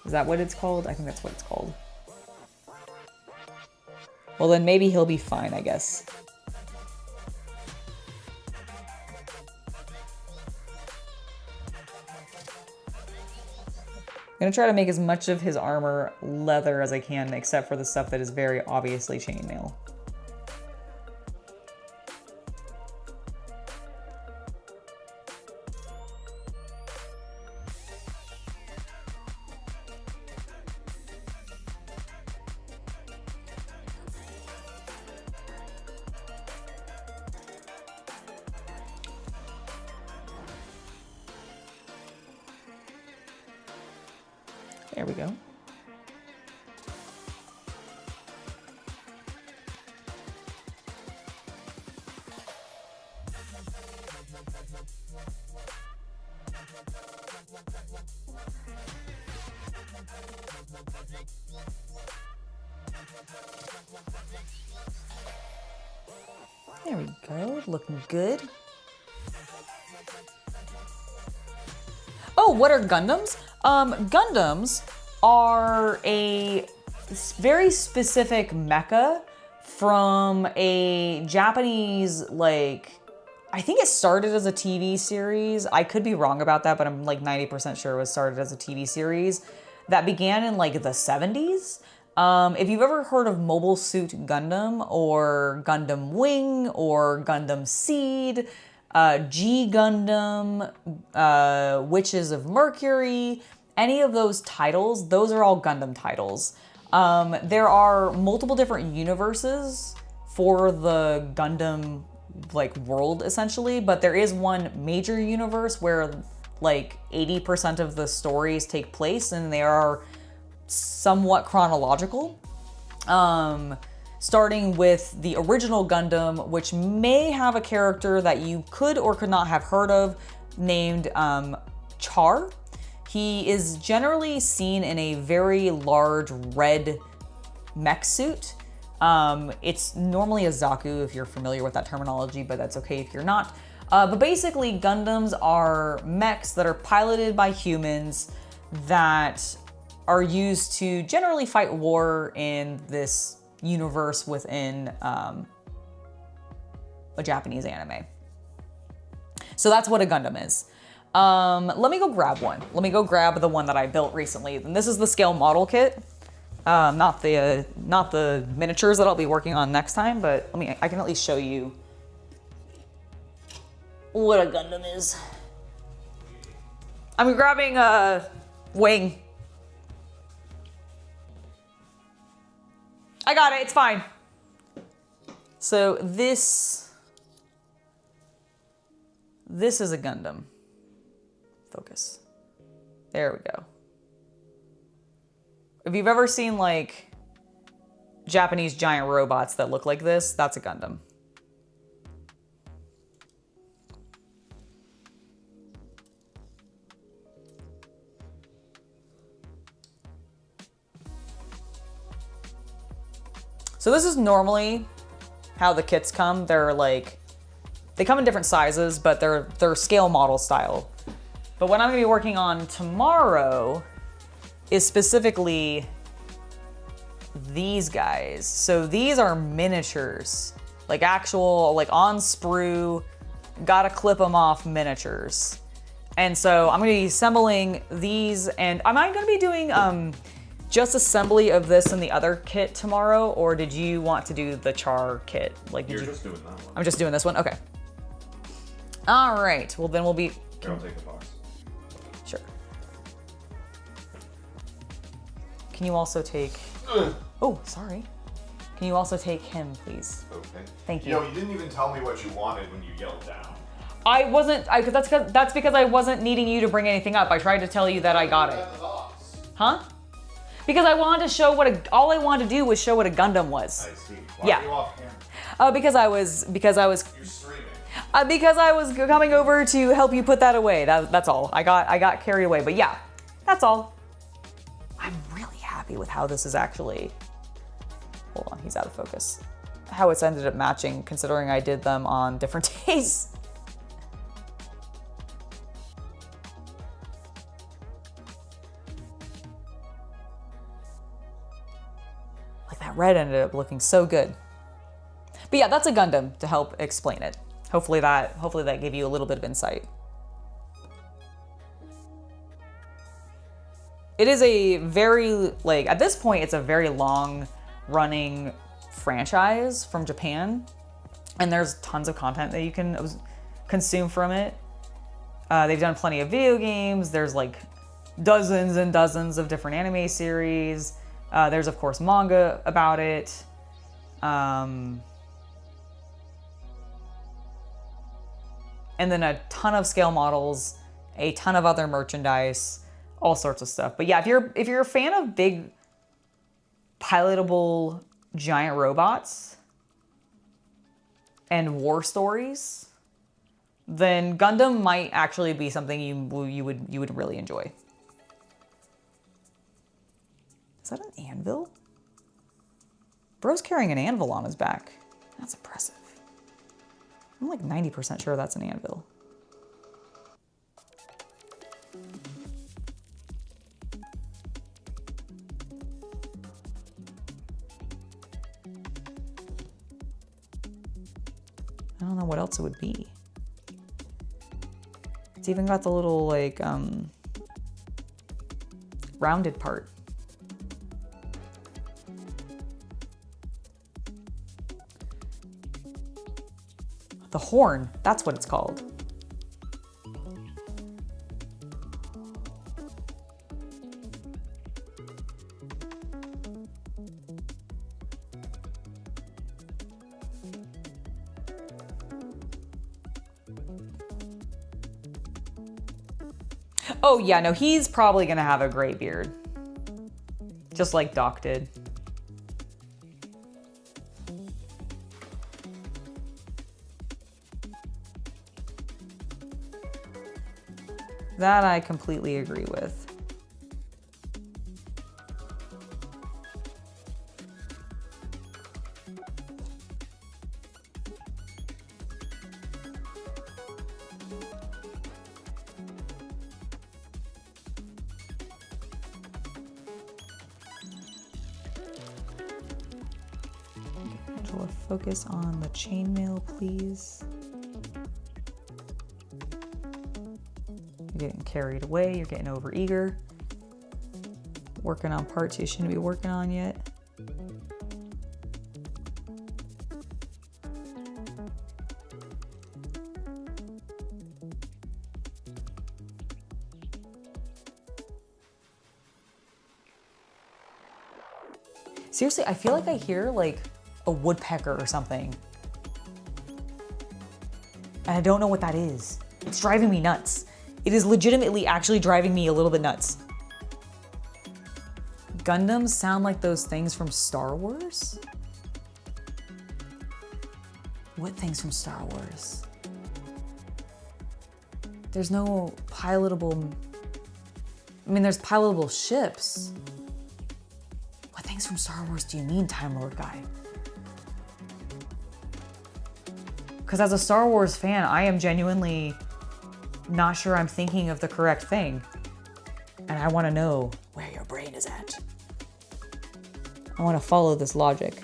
Is that what it's called? I think that's what it's called. Well, then maybe he'll be fine, I guess. I'm gonna try to make as much of his armor leather as I can, except for the stuff that is very obviously chainmail. There we go. There we go, looking good. Oh, what are Gundams? Gundams are a very specific mecha from a Japanese, like, I think it started as a TV series. I could be wrong about that, but I'm like 90% sure it was started as a TV series that began in like the 70s. If you've ever heard of Mobile Suit Gundam or Gundam Wing or Gundam Seed, G Gundam, Witches of Mercury, any of those titles, those are all Gundam titles. There are multiple different universes for the Gundam like world essentially, but there is one major universe where like 80% of the stories take place, and they are somewhat chronological. Starting with the original Gundam, which may have a character that you could or could not have heard of, named Char. He is generally seen in a very large red mech suit. It's normally a Zaku if you're familiar with that terminology, but that's okay if you're not. But basically, Gundams are mechs that are piloted by humans that are used to generally fight war in this universe within a Japanese anime. So that's what a Gundam is. Let me go grab one. Let me go grab the one that I built recently. And this is the scale model kit. Not the miniatures that I'll be working on next time, but I can at least show you what a Gundam is. I'm grabbing a wing. I got it, it's fine. So this is a Gundam. Focus. There we go. If you've ever seen like Japanese giant robots that look like this, that's a Gundam. So this is normally how the kits come. They come in different sizes, but they're scale model style. But what I'm gonna be working on tomorrow is specifically these guys. So these are miniatures, like actual, like on sprue, gotta clip them off miniatures. And so I'm gonna be assembling these, and am I gonna be doing just assembly of this and the other kit tomorrow, or did you want to do the Char kit? Like, You're just doing that one. I'm just doing this one? Okay. All right, well then we'll be... Here, I'll take the box. Sure. Can you also take... Oh, sorry. Can you also take him, please? Okay. Thank you. You know, you didn't even tell me what you wanted when you yelled down. I wasn't... That's because I wasn't needing you to bring anything up. I tried to tell you that I got it. Huh? Because I wanted to show all I wanted to do was show what a Gundam was. I see. Why are you off camera? Because I was You're streaming. because I was coming over to help you put that away. That's all. I got carried away, but yeah, that's all. I'm really happy with how this is actually. Hold on, he's out of focus. How it's ended up matching, considering I did them on different days. That red ended up looking so good. But yeah, that's a Gundam to help explain it. Hopefully that gave you a little bit of insight. It is a very, at this point, it's a very long running franchise from Japan. And there's tons of content that you can consume from it. They've done plenty of video games. There's like dozens and dozens of different anime series. There's, of course, manga about it. And then a ton of scale models, a ton of other merchandise, all sorts of stuff. But yeah, if you're a fan of big pilotable giant robots and war stories, then Gundam might actually be something you would really enjoy. Is that an anvil? Bro's carrying an anvil on his back. That's impressive. I'm like 90% sure that's an anvil. I don't know what else it would be. It's even got the little like rounded part. The horn, that's what it's called. Oh yeah, no, he's probably gonna have a gray beard. Just like Doc did. That I completely agree with. Angela, focus on the chainmail, please. You're getting carried away, you're getting overeager. Working on parts you shouldn't be working on yet. Seriously, I feel like I hear like a woodpecker or something. And I don't know what that is. It's driving me nuts. It is legitimately actually driving me a little bit nuts. Gundams sound like those things from Star Wars? What things from Star Wars? There's no pilotable... I mean, there's pilotable ships. What things from Star Wars do you mean, Time Lord guy? Because as a Star Wars fan, I am genuinely not sure I'm thinking of the correct thing. And I want to know where your brain is at. I want to follow this logic.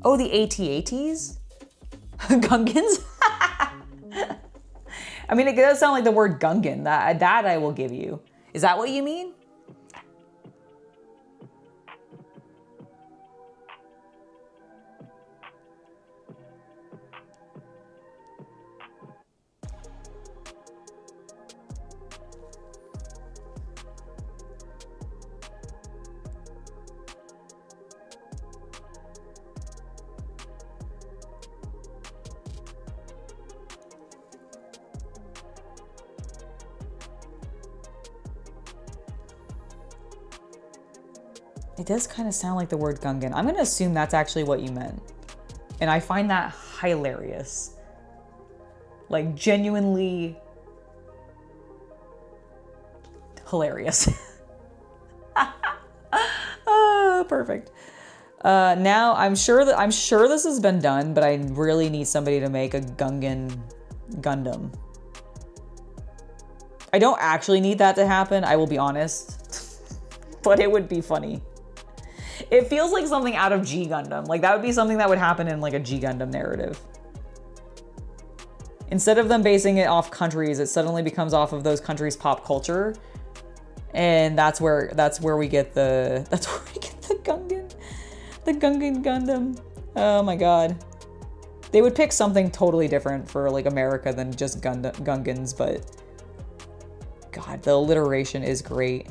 Oh, the AT-ATs? Gungans? I mean, it does sound like the word Gungan. That I will give you. Is that what you mean? It does kind of sound like the word Gungan. I'm gonna assume that's actually what you meant. And I find that hilarious. Like, genuinely hilarious. Oh, perfect. Now I'm sure this has been done, but I really need somebody to make a Gungan Gundam. I don't actually need that to happen, I will be honest. But it would be funny. It feels like something out of G Gundam. Like, that would be something that would happen in like a G Gundam narrative. Instead of them basing it off countries, it suddenly becomes off of those countries' pop culture. And that's where we get the Gungan. The Gungan Gundam. Oh my god. They would pick something totally different for like America than just Gungans, but god, the alliteration is great.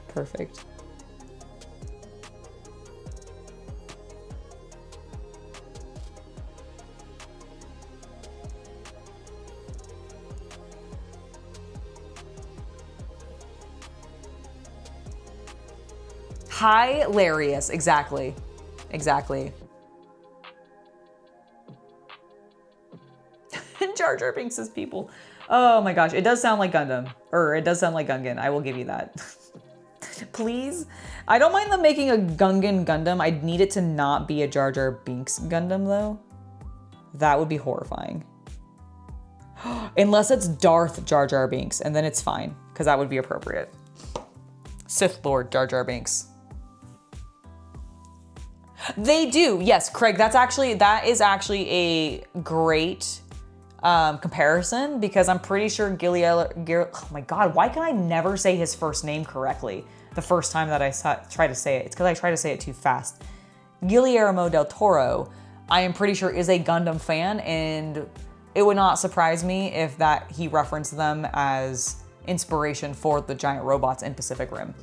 Perfect. Hilarious, exactly. Exactly. Jar Jar Binks' people. Oh my gosh, it does sound like Gundam. Or it does sound like Gungan, I will give you that. Please? I don't mind them making a Gungan Gundam. I'd need it to not be a Jar Jar Binks Gundam though. That would be horrifying. Unless it's Darth Jar Jar Binks, and then it's fine, because that would be appropriate. Sith Lord Jar Jar Binks. They do, yes, Craig, that is actually a great comparison, because I'm pretty sure oh my god, why can I never say his first name correctly the first time that I try to say it? It's because I try to say it too fast. Guillermo del Toro, I am pretty sure, is a Gundam fan, and it would not surprise me if that he referenced them as inspiration for the giant robots in Pacific Rim.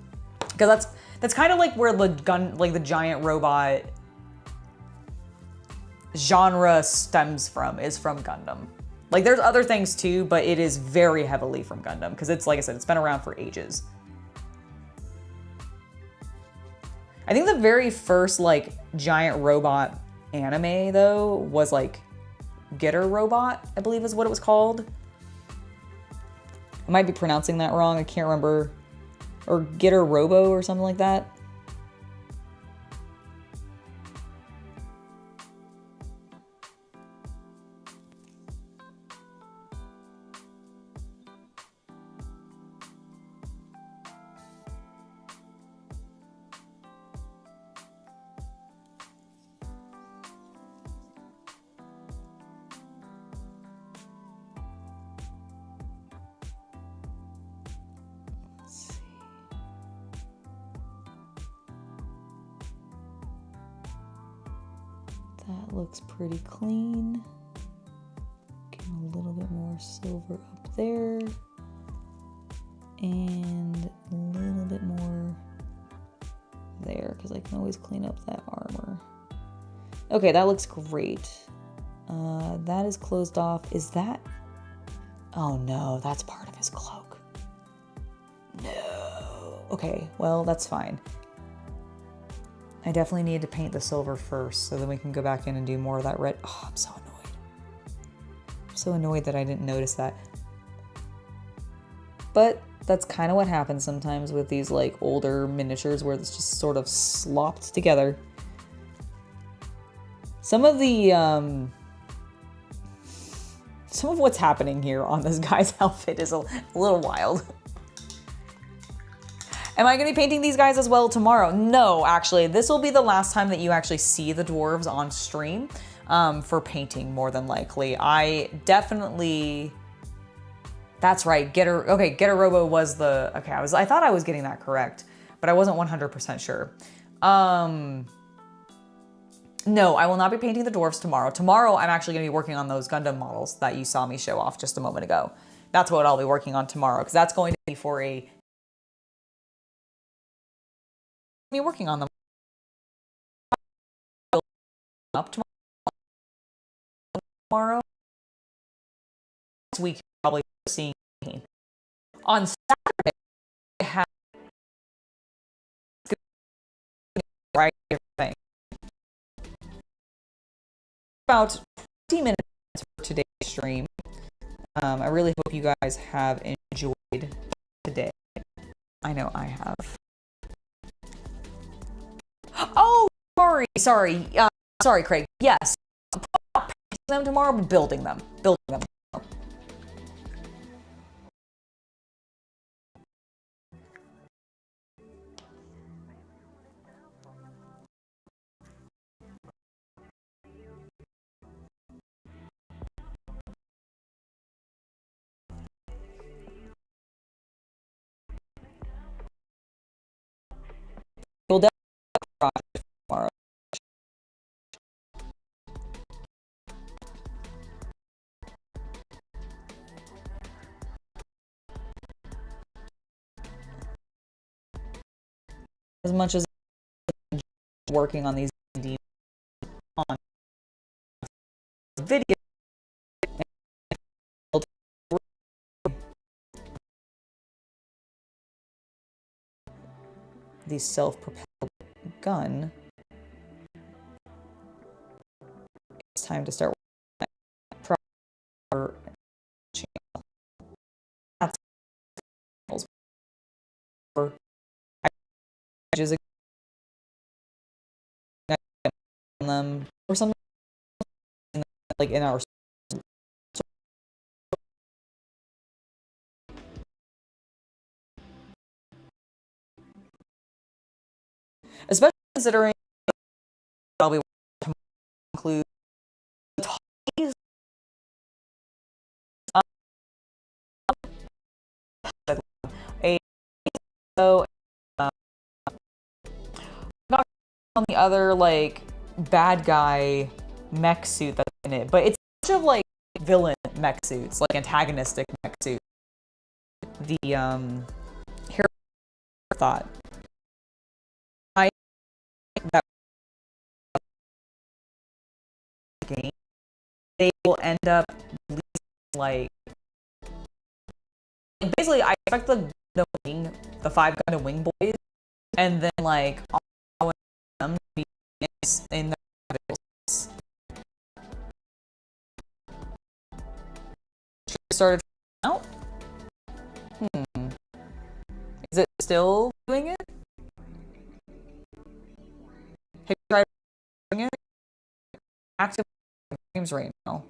Because that's kind of like where the giant robot genre stems from, is from Gundam. Like, there's other things too, but it is very heavily from Gundam, because it's, like I said, it's been around for ages. I think the very first, like, giant robot anime, though, was, like, Getter Robot, I believe is what it was called. I might be pronouncing that wrong, I can't remember. Or Getter Robo or something like that. That looks pretty clean. Getting a little bit more silver up there. And a little bit more there, because I can always clean up that armor. Okay, that looks great. That is closed off. Is that... Oh no, that's part of his cloak. No. Okay, well, that's fine. I definitely need to paint the silver first, so then we can go back in and do more of that red. Oh, I'm so annoyed. I'm so annoyed that I didn't notice that. But that's kind of what happens sometimes with these, like, older miniatures, where it's just sort of slopped together. Some of the, some of what's happening here on this guy's outfit is a little wild. Am I going to be painting these guys as well tomorrow? No, actually. This will be the last time that you actually see the dwarves on stream for painting, more than likely. I definitely... That's right. Getter Robo was the... Okay, I thought I was getting that correct, but I wasn't 100% sure. No, I will not be painting the dwarves tomorrow. Tomorrow, I'm actually going to be working on those Gundam models that you saw me show off just a moment ago. That's what I'll be working on tomorrow, because that's going to be for a... me working on them up tomorrow. Next week, probably seeing me. On Saturday, I have right thing. About 20 minutes for today's stream. I really hope you guys have enjoyed today. I know I have. Oh, sorry, Craig. Yes, not painting them tomorrow, but building them. Tomorrow. We'll definitely project tomorrow. As much as I'm working on these on video, the self-propelled gun, it's time to start proper channel. That's just them or something like in our especially considering I'll be to include hobbies So, not on the other like bad guy mech suit that's in it, but it's a bunch of like villain mech suits, like antagonistic mech suits. The hero thought I that game they will end up like basically I expect the five Gundam wing boys, and then like all them to be in the started out. Is it still doing it? Have you tried doing it? Active games right now.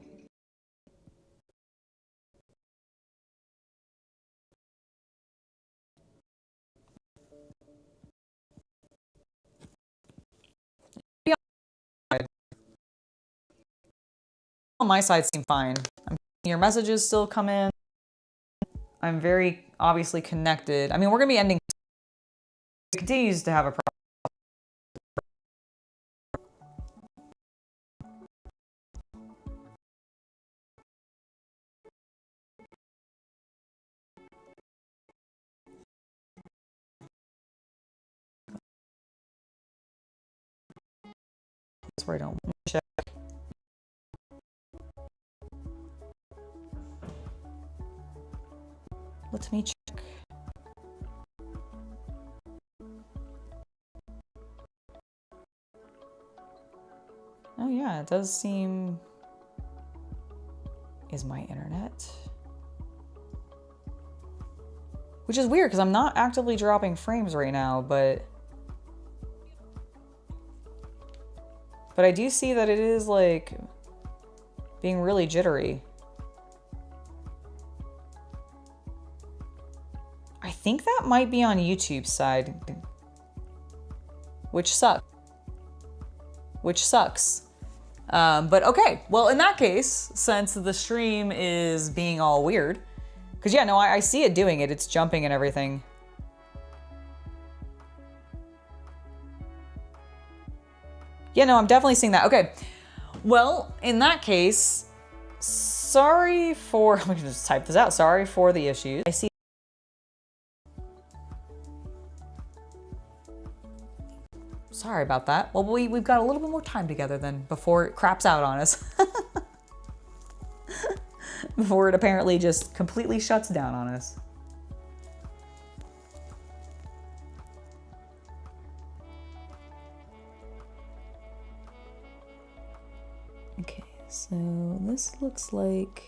On my side seem fine. Your messages still come in. I'm very obviously connected. I mean, we're gonna be ending. It continues to have a problem. That's where I don't check. Let me check. Oh yeah, it does seem... Is my internet? Which is weird because I'm not actively dropping frames right now, but I do see that it is like being really jittery. I think that might be on YouTube's side, which sucks. But okay, well, in that case, since the stream is being all weird, because yeah, no, I see it doing it. It's jumping and everything. Yeah, no, I'm definitely seeing that. Okay, well, in that case, sorry for, let me just type this out. Sorry for the issues. I see. Sorry about that. Well, we've got a little bit more time together then before it craps out on us. Before it apparently just completely shuts down on us. Okay, so this looks like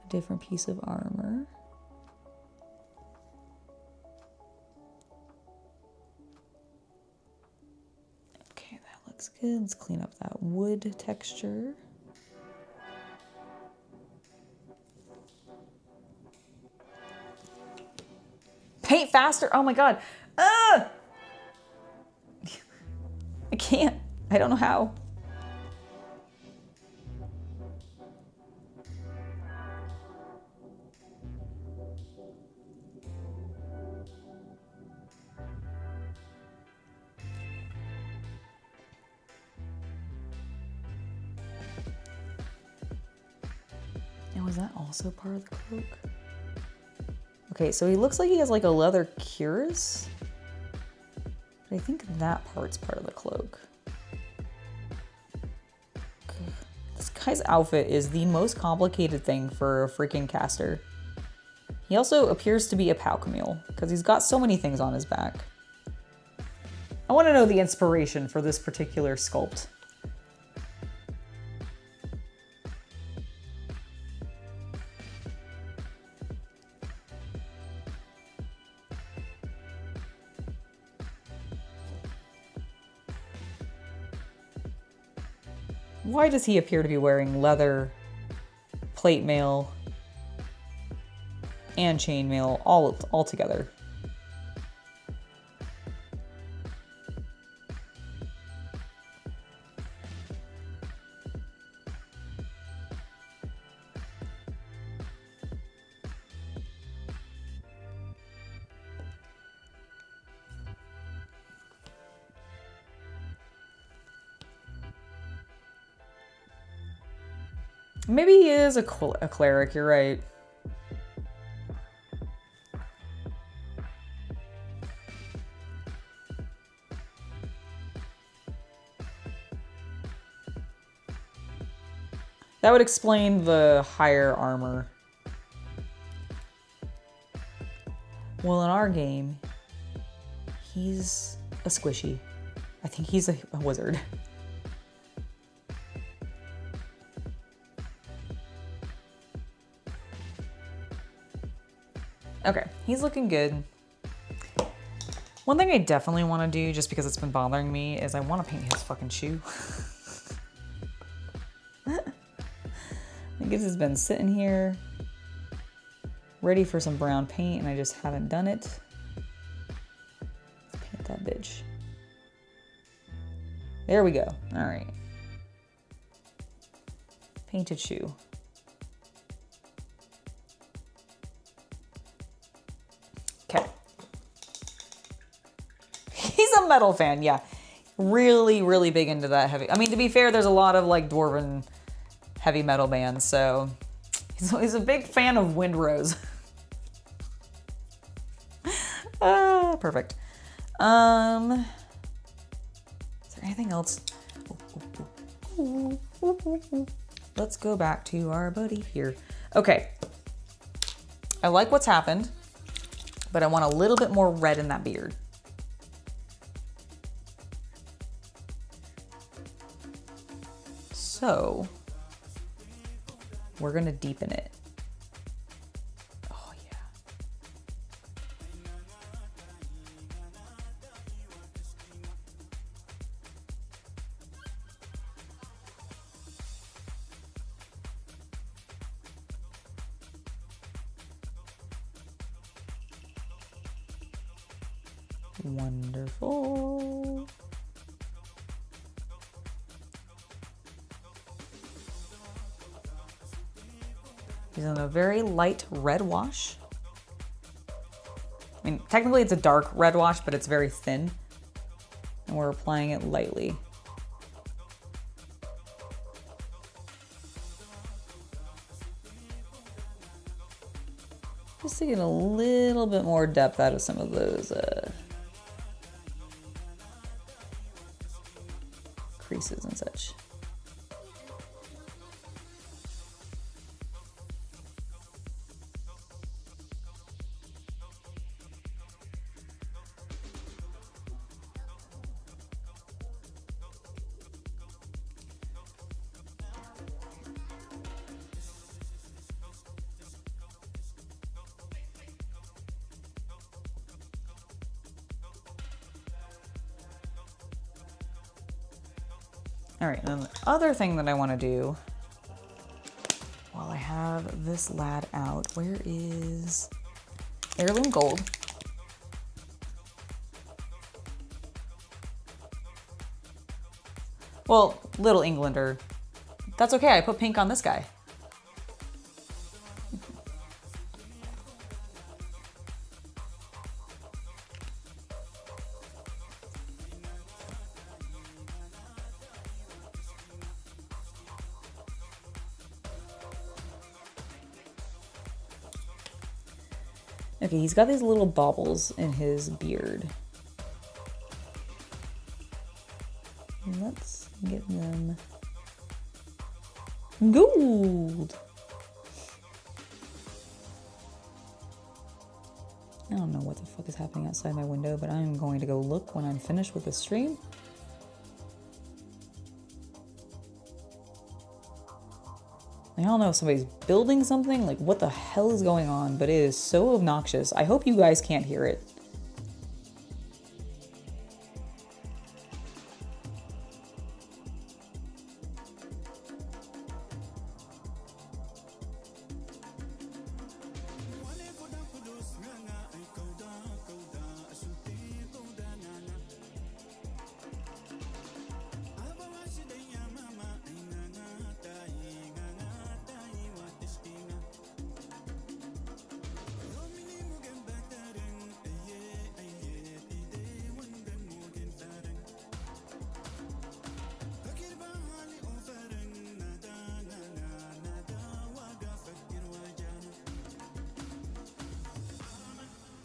a different piece of armor. Okay, that looks good. Let's clean up that wood texture. Paint faster. Oh my god. I can't. I don't know how. Now, is that also part of the cloak? Okay, so he looks like he has like a leather cuirass. But I think that part's part of the cloak. Okay. This guy's outfit is the most complicated thing for a freaking caster. He also appears to be a POW Camille because he's got so many things on his back. I want to know the inspiration for this particular sculpt. Why does he appear to be wearing leather, plate mail, and chain mail all together? Maybe he is a cleric, you're right. That would explain the higher armor. Well, in our game, he's a squishy. I think he's a wizard. Okay, he's looking good. One thing I definitely want to do, just because it's been bothering me, is I want to paint his fucking shoe. I guess it's been sitting here, ready for some brown paint, and I just haven't done it. Let's paint that bitch. There we go. All right. Painted shoe. Okay. He's a metal fan, yeah. Really, really big into that heavy. I mean, to be fair, there's a lot of like dwarven heavy metal bands, so he's a big fan of Windrose. Perfect. Is there anything else? Let's go back to our buddy here. Okay. I like what's happened, but I want a little bit more red in that beard. So we're gonna deepen it. Oh yeah. Wonderful. He's in a very light red wash. I mean, technically it's a dark red wash, but it's very thin. And we're applying it lightly. Just to get a little bit more depth out of some of those creases and such. All right, and then the other thing that I want to do while I have this lad out, where is Heirloom Gold? Well, Little Englander. That's okay, I put pink on this guy. Okay, he's got these little baubles in his beard. Let's get them gold. I don't know what the fuck is happening outside my window, but I'm going to go look when I'm finished with the stream. I don't know if somebody's building something, like what the hell is going on, but it is so obnoxious. I hope you guys can't hear it.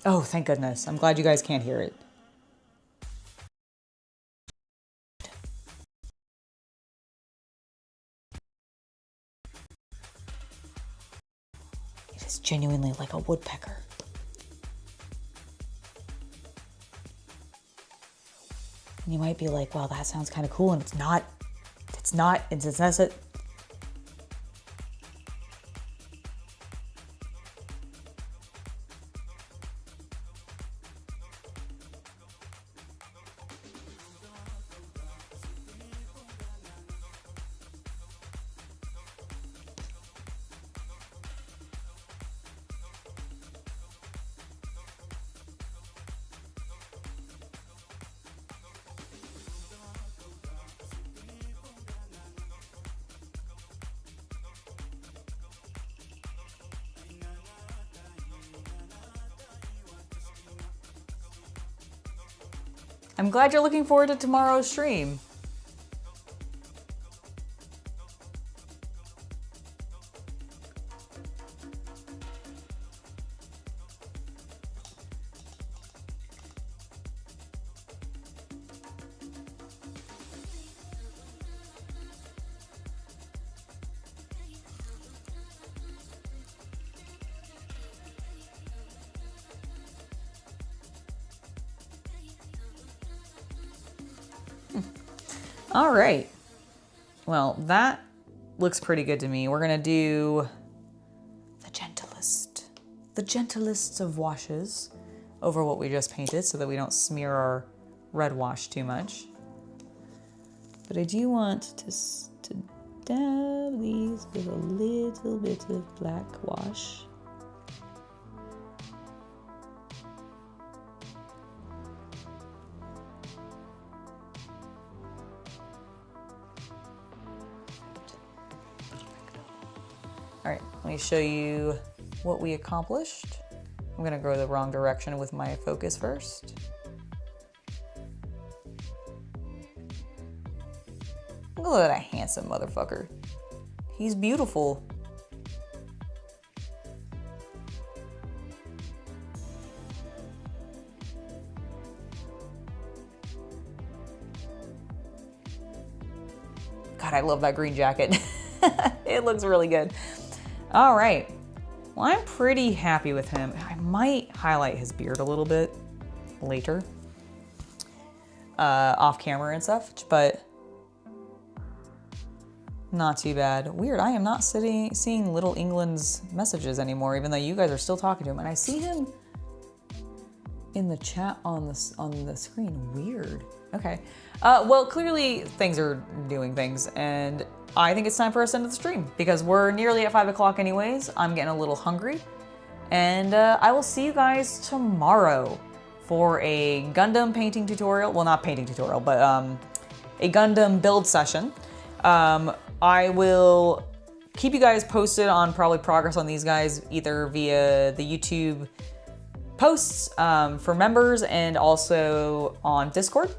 Oh, thank goodness. I'm glad you guys can't hear it. It is genuinely like a woodpecker. And you might be like, wow, that sounds kind of cool. And it's not. It's not. It's not. I'm glad you're looking forward to tomorrow's stream. All right. Well, that looks pretty good to me. We're gonna do the gentlest of washes over what we just painted so that we don't smear our red wash too much. But I do want to dab these with a little bit of black wash. All right, let me show you what we accomplished. I'm gonna go the wrong direction with my focus first. Look at that handsome motherfucker. He's beautiful. God, I love that green jacket. It looks really good. All right, well, I'm pretty happy with him. I might highlight his beard a little bit later, off camera and stuff, but not too bad. Weird, I am not seeing Little England's messages anymore, even though you guys are still talking to him, and I see him in the chat on the screen. Weird. Okay. Well, clearly things are doing things, and I think it's time for us to end the stream because we're nearly at 5 o'clock anyways. I'm getting a little hungry, and I will see you guys tomorrow for a Gundam painting tutorial. Well, not painting tutorial, but a Gundam build session. I will keep you guys posted on probably progress on these guys, either via the YouTube posts for members and also on Discord.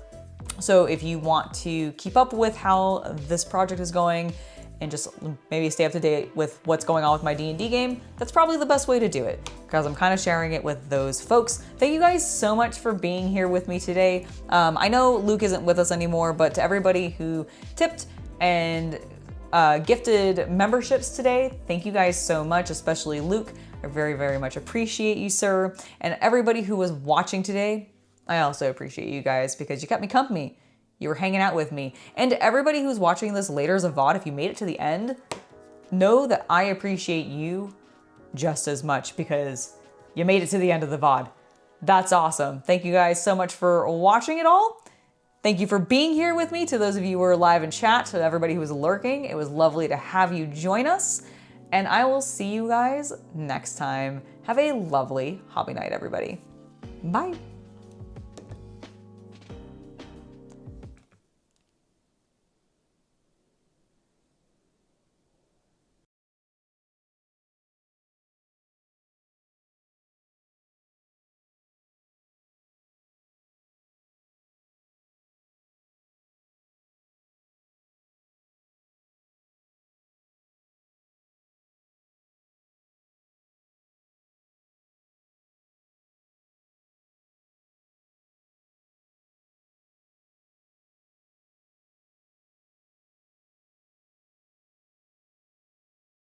So if you want to keep up with how this project is going and just maybe stay up to date with what's going on with my D&D game, that's probably the best way to do it because I'm kind of sharing it with those folks. Thank you guys so much for being here with me today. I know Luke isn't with us anymore, but to everybody who tipped and gifted memberships today, thank you guys so much, especially Luke. I very, very much appreciate you, sir. And everybody who was watching today, I also appreciate you guys because you kept me company. You were hanging out with me. And to everybody who's watching this later as a VOD, if you made it to the end, know that I appreciate you just as much because you made it to the end of the VOD. That's awesome. Thank you guys so much for watching it all. Thank you for being here with me. To those of you who were live in chat, to everybody who was lurking, it was lovely to have you join us. And I will see you guys next time. Have a lovely hobby night, everybody. Bye.